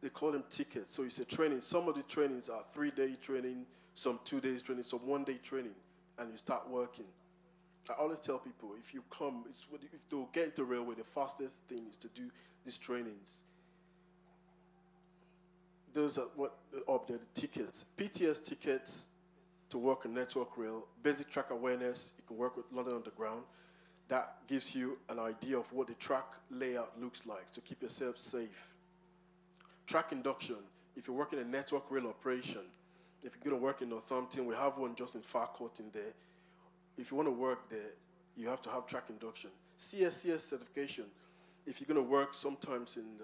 They call them tickets. So it's a training. Some of the trainings are 3-day training, some 2 days training, some 1-day training, and you start working. I always tell people, if you come, if they'll get into railway, the fastest thing is to do these trainings. Those are what up there, the tickets. PTS tickets to work on network rail, basic track awareness, you can work with London Underground. That gives you an idea of what the track layout looks like to keep yourself safe. Track induction, if you're working a network rail operation, if you're going to work in Northampton, we have one just in Farcourt in there. If you want to work there, you have to have track induction. CSCS certification, if you're going to work sometimes in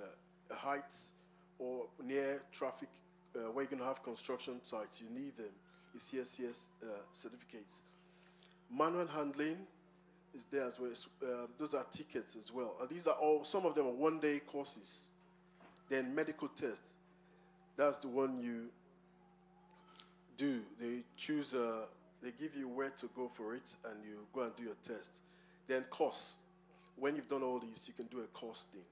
the heights or near traffic, where you're going to have construction sites, you need them, the CSCS certificates. Manual handling is there as well. Those are tickets as well. And these are all, some of them are 1-day courses. Then medical tests, that's the one you do. They choose, they give you where to go for it, and you go and do your test. Then course. When you've done all these, you can do a course thing,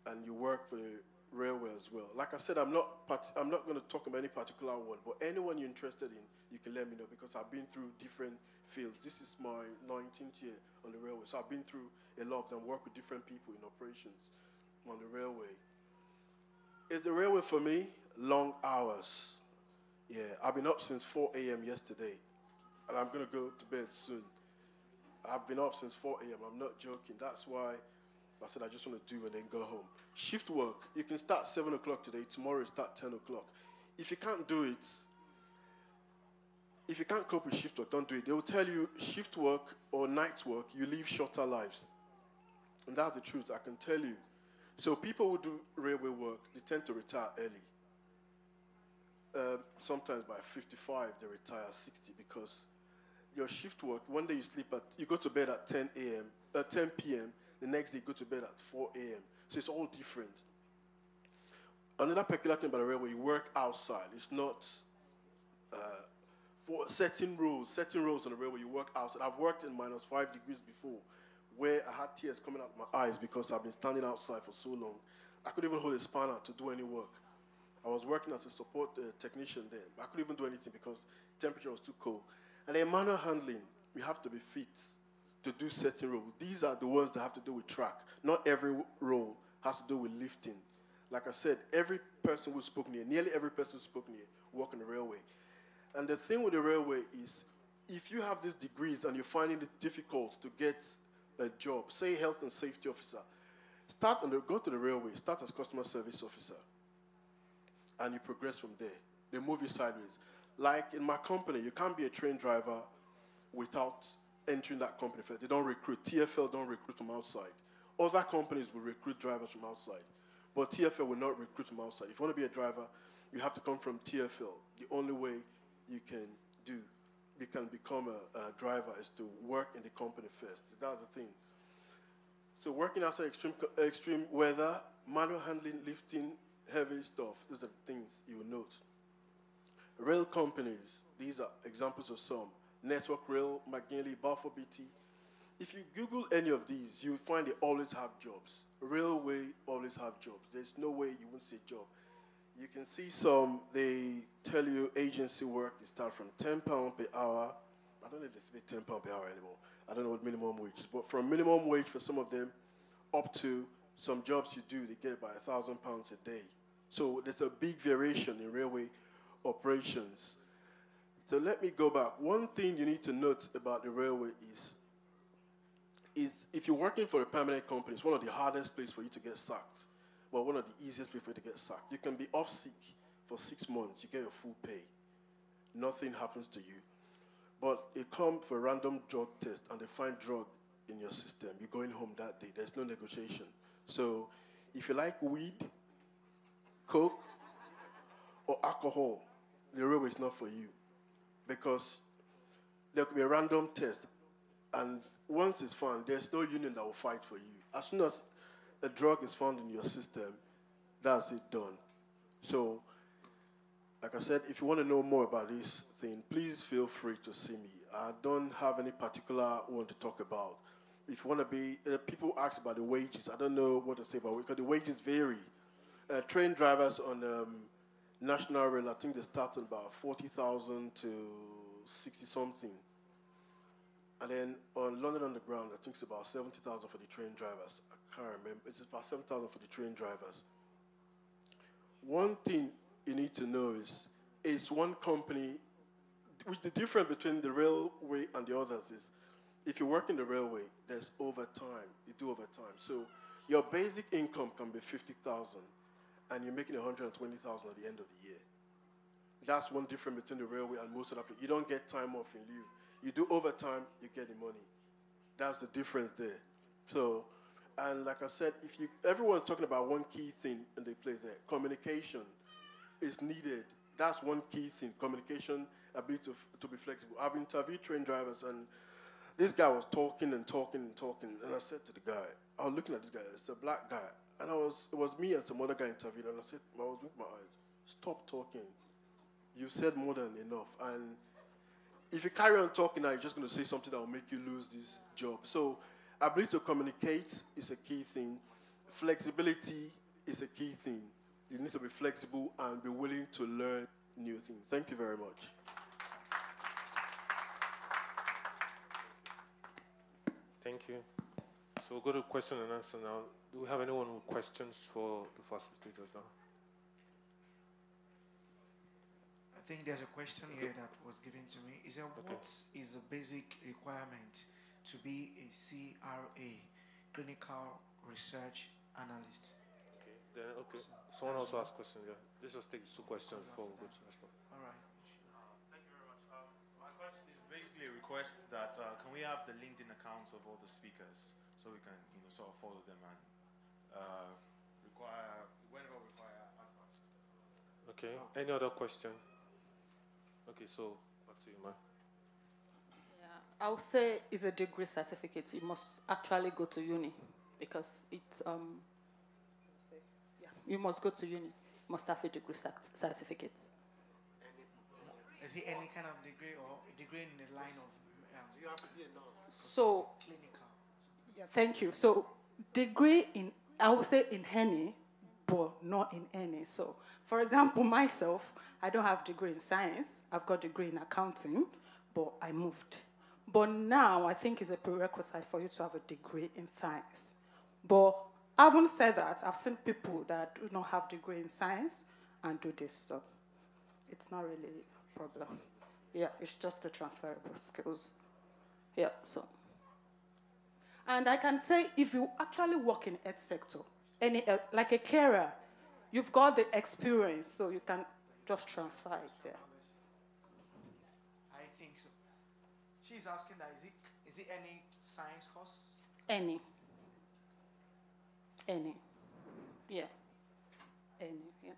and you work for the railway as well. Like I said, I'm not going to talk about any particular one, but anyone you're interested in, you can let me know, because I've been through different fields. This is my 19th year on the railway, so I've been through a lot of them, work with different people in operations on the railway. Is the railway for me? Long hours. Yeah, I've been up since 4 a.m. yesterday, and I'm going to go to bed soon. I've been up since 4 a.m. I'm not joking. That's why I said I just want to do and then go home. Shift work, you can start 7 o'clock today. Tomorrow you start 10 o'clock. If you can't do it, if you can't cope with shift work, don't do it. They will tell you shift work or night work, you live shorter lives. And that's the truth, I can tell you. So people who do railway work, they tend to retire early. Sometimes by 55, they retire 60, because your shift work, one day you go to bed at 10 p.m., the next day you go to bed at 4 a.m. So it's all different. Another peculiar thing about the railway, you work outside. It's not for setting rules on the railway, you work outside. I've worked in -5 degrees before, where I had tears coming out of my eyes because I've been standing outside for so long. I couldn't even hold a spanner to do any work. I was working as a support technician then, but I couldn't even do anything because temperature was too cold. And then manual handling, you have to be fit to do certain roles. These are the ones that have to do with track. Not every role has to do with lifting. Like I said, every person who's spoken here, nearly every person who's spoken here, work on the railway. And the thing with the railway is, if you have these degrees and you're finding it difficult to get a job, say health and safety officer, go to the railway, start as customer service officer, and you progress from there. They move you sideways. Like in my company, you can't be a train driver without entering that company first. They don't recruit. TFL don't recruit from outside. Other companies will recruit drivers from outside, but TFL will not recruit from outside. If you want to be a driver, you have to come from TFL. The only way you can become a driver is to work in the company first. That's the thing. So working outside extreme weather, manual handling, lifting, heavy stuff, those are the things you will note. Rail companies, these are examples of some. Network Rail, McGinley, Balfour BT. If you Google any of these, you'll find they always have jobs. Railway always have jobs. There's no way you won't see a job. You can see some, they tell you agency work, they start from £10 per hour. I don't know if they say £10 per hour anymore. I don't know what minimum wage is, but from minimum wage for some of them up to some jobs you do, they get by £1,000 a day. So there's a big variation in railway operations. So let me go back. One thing you need to note about the railway is if you're working for a permanent company, it's one of the hardest places for you to get sacked. Well, one of the easiest places for you to get sacked. You can be off sick for 6 months, you get your full pay. Nothing happens to you. But they come for a random drug test and they find drug in your system. You're going home that day. There's no negotiation. So if you like weed, coke, or alcohol, the railway is not for you. Because there could be a random test, and once it's found, there's no union that will fight for you. As soon as a drug is found in your system, that's it done. So, like I said, if you want to know more about this thing, please feel free to see me. I don't have any particular one to talk about. If you want to be, people ask about the wages. I don't know what to say about it because the wages vary. Train drivers on National Rail, I think they start on about 40,000 to 60 something. And then on London Underground, I think it's about 70,000 for the train drivers. I can't remember. It's about 7,000 for the train drivers. One thing you need to know is, it's one company. The difference between the railway and the others is, if you work in the railway, there's overtime. You do overtime. So your basic income can be 50,000, and you're making 120,000 at the end of the year. That's one difference between the railway and most of the people. You don't get time off in lieu. You do overtime, you get the money. That's the difference there. So, and like I said, everyone's talking about one key thing in the place there. Communication is needed. That's one key thing. Communication, ability to be flexible. I've interviewed train drivers, and this guy was talking and talking and talking. And I said to the guy, I was looking at this guy. It's a black guy, and it was me and some other guy interviewed. And I was with my eyes, stop talking. You've said more than enough. And if you carry on talking now, you're just going to say something that will make you lose this job. So ability to communicate is a key thing. Flexibility is a key thing. You need to be flexible and be willing to learn new things. Thank you very much. Thank you. So we'll go to question and answer now. Do we have anyone with questions for the facilitators now? I think there's a question here that was given to me. Is what is the basic requirement to be a CRA, clinical research analyst? Okay. Someone also asked questions. Yeah. Let's just take 2 questions before we go to the next one. All right. Thank you very much. My question is basically a request that can we have the LinkedIn accounts of all the speakers so we can sort of follow them and whenever require advice. Okay. Any other question? Okay, so back to you, ma. Yeah, I would say it's a degree certificate. You must actually go to uni because it's you must go to uni. You must have a degree certificate. Is it any kind of degree or a degree in the line of? You have to be a nurse. So clinical. Yeah, thank you. So degree in, I would say in any, but not in any. So, for example, myself, I don't have degree in science. I've got degree in accounting, but I moved. But now I think it's a prerequisite for you to have a degree in science. But having said that, I've seen people that do not have degree in science and do this. So it's not really a problem. Yeah, it's just the transferable skills. Yeah, so. And I can say if you actually work in ed sector, like a carer, you've got the experience, so you can just transfer it. Yeah. I think so. She's asking that is it any science course? Any. Yeah. Yeah.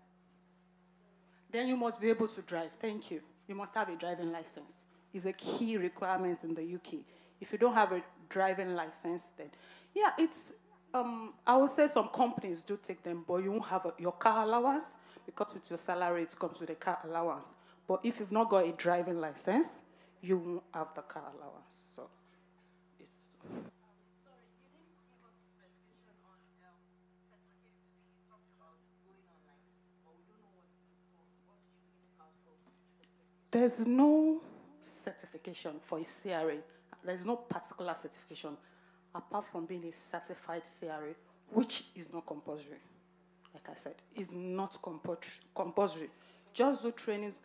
Then you must be able to drive. Thank you. You must have a driving license. It's a key requirement in the UK. If you don't have a driving license, then yeah, it's I would say some companies do take them, but you won't have your car allowance because with your salary it comes with a car allowance. But if you've not got a driving license, you won't have the car allowance. So it's. There's no certification for a CRA. There's no particular certification apart from being a certified CRA, which is not compulsory. Like I said, it's not compulsory. Just do trainings,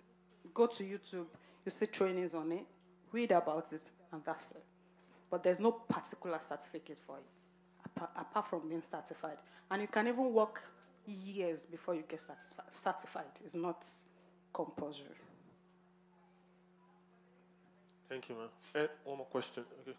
go to YouTube, you see trainings on it, read about it, and that's it. But there's no particular certificate for it, apart from being certified. And you can even work years before you get certified. It's not compulsory. Thank you, ma'am. And one more question. Okay.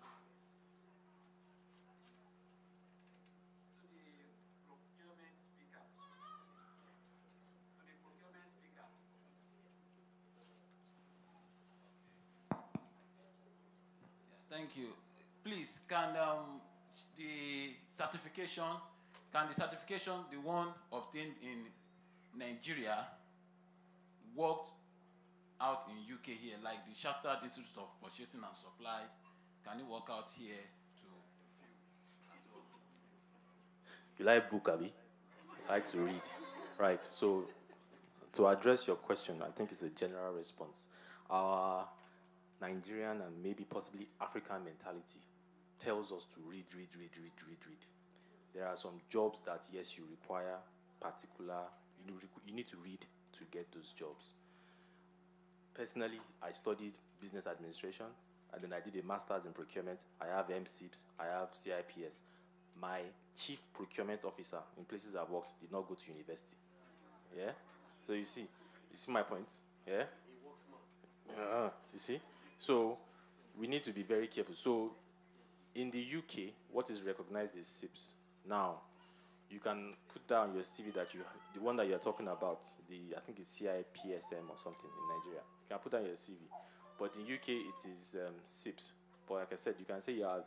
Thank you. Please, the certification, the one obtained in Nigeria, worked out in UK here, like the Chartered Institute of Purchasing and Supply, can it work out here too? You like book, Abi? Like to read. Right. So to address your question, I think it's a general response. Our Nigerian and maybe possibly African mentality tells us to read. There are some jobs that, yes, you require particular, you need to read to get those jobs. Personally, I studied business administration, and then I did a master's in procurement. I have MSIPs, I have CIPS. My chief procurement officer in places I've worked did not go to university. Yeah? So you see my point? Yeah? You see? So we need to be very careful. So in the UK, what is recognized is SIPs. Now, you can put down your CV that the one that you're talking about, I think it's CIPSM or something in Nigeria. You can put down your CV. But in UK, it is SIPs. But like I said, you can say you are,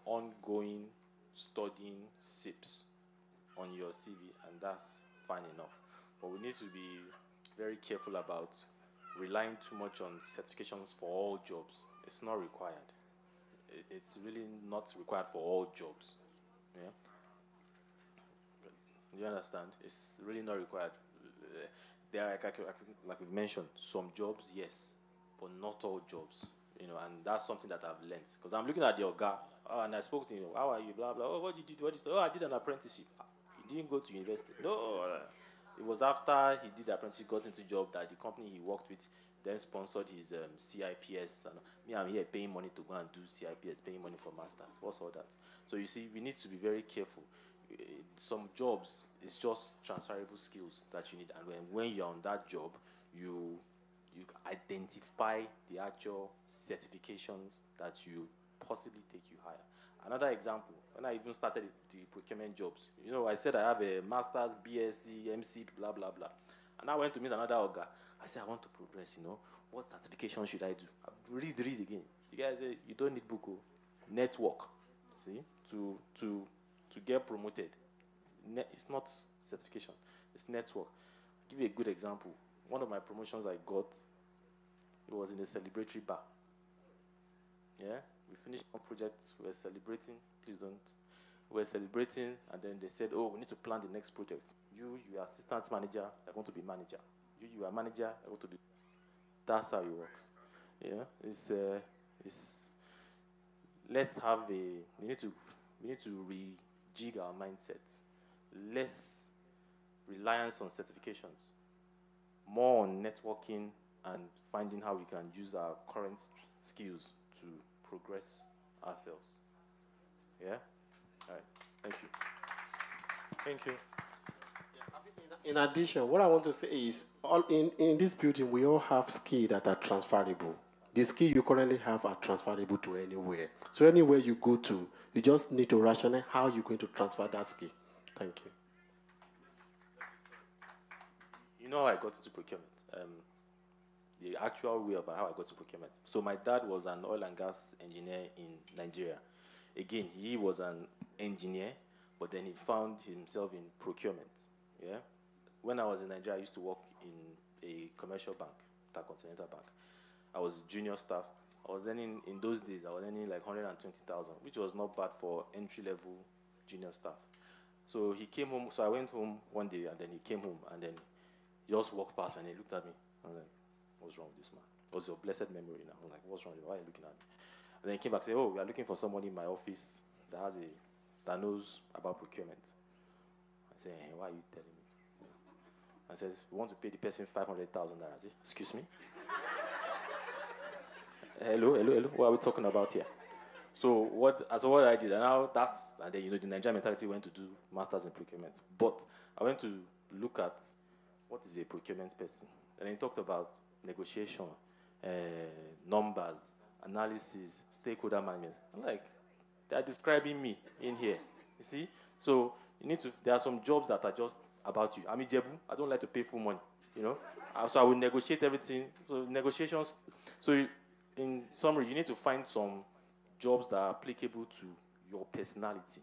ongoing studying SIPs on your CV, and that's fine enough. But we need to be very careful about relying too much on certifications for all jobs. It's not required. It's really not required for all jobs. Yeah. You understand? It's really not required. There are, like we've mentioned, some jobs, yes, but not all jobs. And that's something that I've learned. Because I'm looking at the Oga, and I spoke to him, how are you, blah, blah. Oh, what did you do? Oh, I did an apprenticeship. He didn't go to university. No. It was after he did the apprenticeship, got into job, that the company he worked with then sponsored his CIPS. And me, I'm here paying money to go and do CIPS, paying money for masters. What's all that? So you see, we need to be very careful. Some jobs, it's just transferable skills that you need. And when you're on that job, you identify the actual certifications that you possibly take you higher. Another example, when I even started the procurement jobs, I said I have a master's, BSc, MC, blah, blah, blah. And I went to meet another Oga. I said, I want to progress, What certification should I do? Read again. The guy said, you don't need book, network. See? To get promoted. It's not certification. It's network. I'll give you a good example. One of my promotions I got, it was in a celebratory bar. Yeah? We finished one project, we were celebrating. Please don't. We were celebrating, and then they said, oh, we need to plan the next project. You are assistant manager, I want to be manager. You are manager, I want to be. That's how it works. Yeah? Let's have we need to rejig our mindset. Less reliance on certifications. More on networking and finding how we can use our current skills to progress ourselves. Yeah? All right. Thank you. Thank you. In addition, what I want to say is, in this building, we all have skills that are transferable. The skill you currently have are transferable to anywhere. So anywhere you go to, you just need to rationalize how you're going to transfer that skill. Thank you. You know how I got into procurement? The actual way of how I got to procurement. So my dad was an oil and gas engineer in Nigeria. Again, he was an engineer, but then he found himself in procurement. Yeah. When I was in Nigeria, I used to work in a commercial bank, Intercontinental Bank. I was junior staff. I was earning, in those days, I was earning like 120,000, which was not bad for entry-level junior staff. So he came home. So I went home one day, and then he came home, and then he just walked past me, and he looked at me. I was like, what's wrong with this man? What's your blessed memory now? I was like, what's wrong with you? Why are you looking at me? And then he came back and said, oh, we are looking for somebody in my office that knows about procurement. I said, hey, why are you telling me? I said, we want to pay the person 500,000 naira. I said, excuse me? Hello. What are we talking about here? So what I did, and then the Nigerian mentality went to do masters in procurement. But I went to look at what is a procurement person. And he talked about negotiation, numbers, analysis, stakeholder management. I'm like, they are describing me in here. You see? So there are some jobs that are just about you. I'm Ijebu. I don't like to pay full money. So I will negotiate everything. So negotiations. So in summary, you need to find some jobs that are applicable to your personality.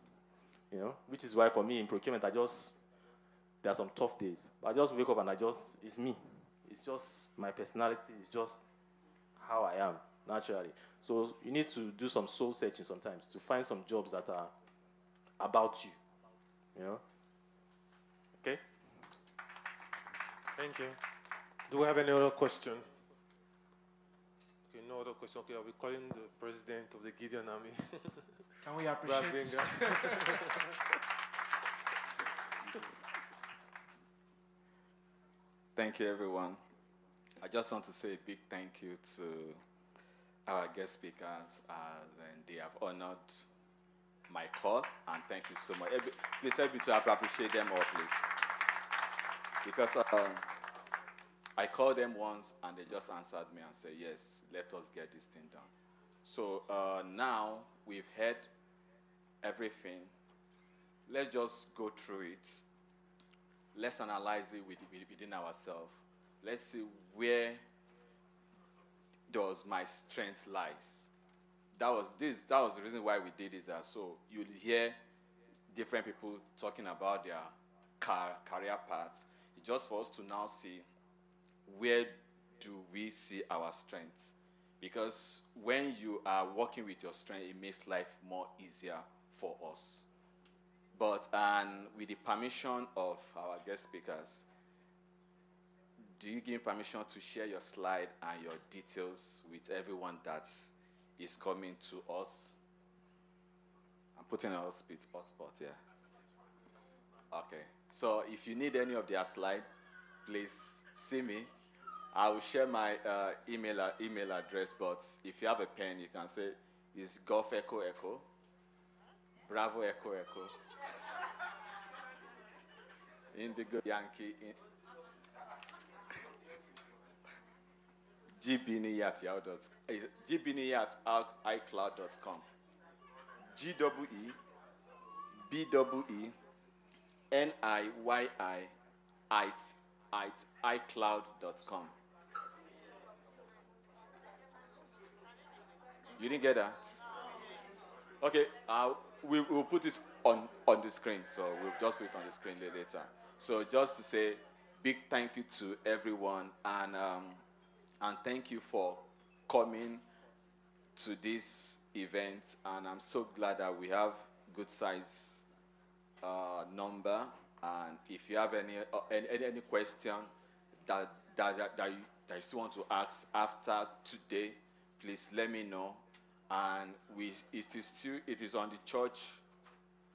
You know, which is why for me in procurement, there are some tough days. I just wake up and it's me. It's just my personality. It's just how I am naturally. So you need to do some soul searching sometimes to find some jobs that are about you. You know? Okay? Thank you. Do we have any other question? Okay, no other question. Okay, I'll be calling the president of the Gideon Army. Can we appreciate? Thank you, everyone. I just want to say a big thank you to our guest speakers as they have honored my call, and thank you so much. Please help me to appreciate them all, please. Because I called them once and they just answered me and said, yes, let us get this thing done. So now we've heard everything. Let's just go through it. Let's analyze it within ourselves. Let's see where does my strength lies. That was the reason why we did this. So you'll hear different people talking about their career paths. It's just for us to now see where do we see our strengths. Because when you are working with your strength, it makes life more easier for us. But with the permission of our guest speakers, do you give permission to share your slide and your details with everyone that is coming to us? I'm putting a spot here. Okay. So if you need any of their slides, please see me. I will share my email address, but if you have a pen, you can say it's Golf Echo Echo, Bravo Echo Echo, Indigo Yankee, gbini@icloud.com, GWEBENIYI@icloud.com. You didn't get that? Okay, we'll put it on the screen. So we'll just put it on the screen later. So just to say big thank you to everyone, and thank you for coming to this event. And I'm so glad that we have good size number. And if you have any question that you still want to ask after today, please let me know. And it is on the church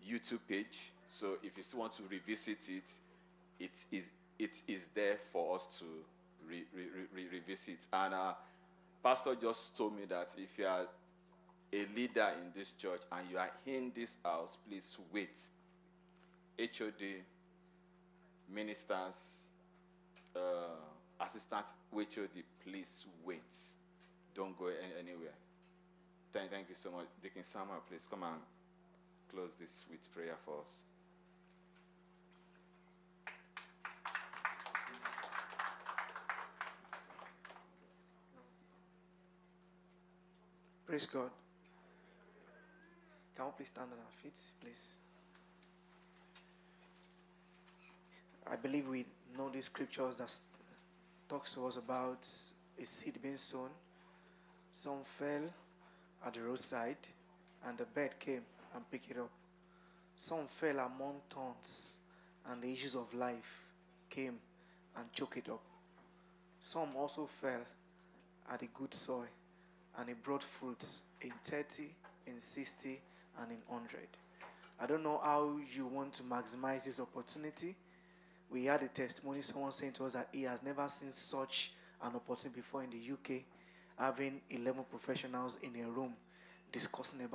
YouTube page. So if you still want to revisit it, it is there for us to revisit. And Pastor just told me that if you are a leader in this church and you are in this house, please wait. HOD, ministers, assistant HOD, please wait. Don't go anywhere. Thank you so much. Deacon Samuel, please come and close this with prayer for us. Praise God. Can we please stand on our feet, please? I believe we know the scriptures that talks to us about a seed being sown. Some fell at the roadside, and the bird came and picked it up. Some fell among thorns, and the issues of life came and choked it up. Some also fell at the good soil, and it brought fruits in 30, in 60, and in 100. I don't know how you want to maximize this opportunity. We had a testimony, someone saying to us that he has never seen such an opportunity before in the UK, having 11 professionals in a room discussing about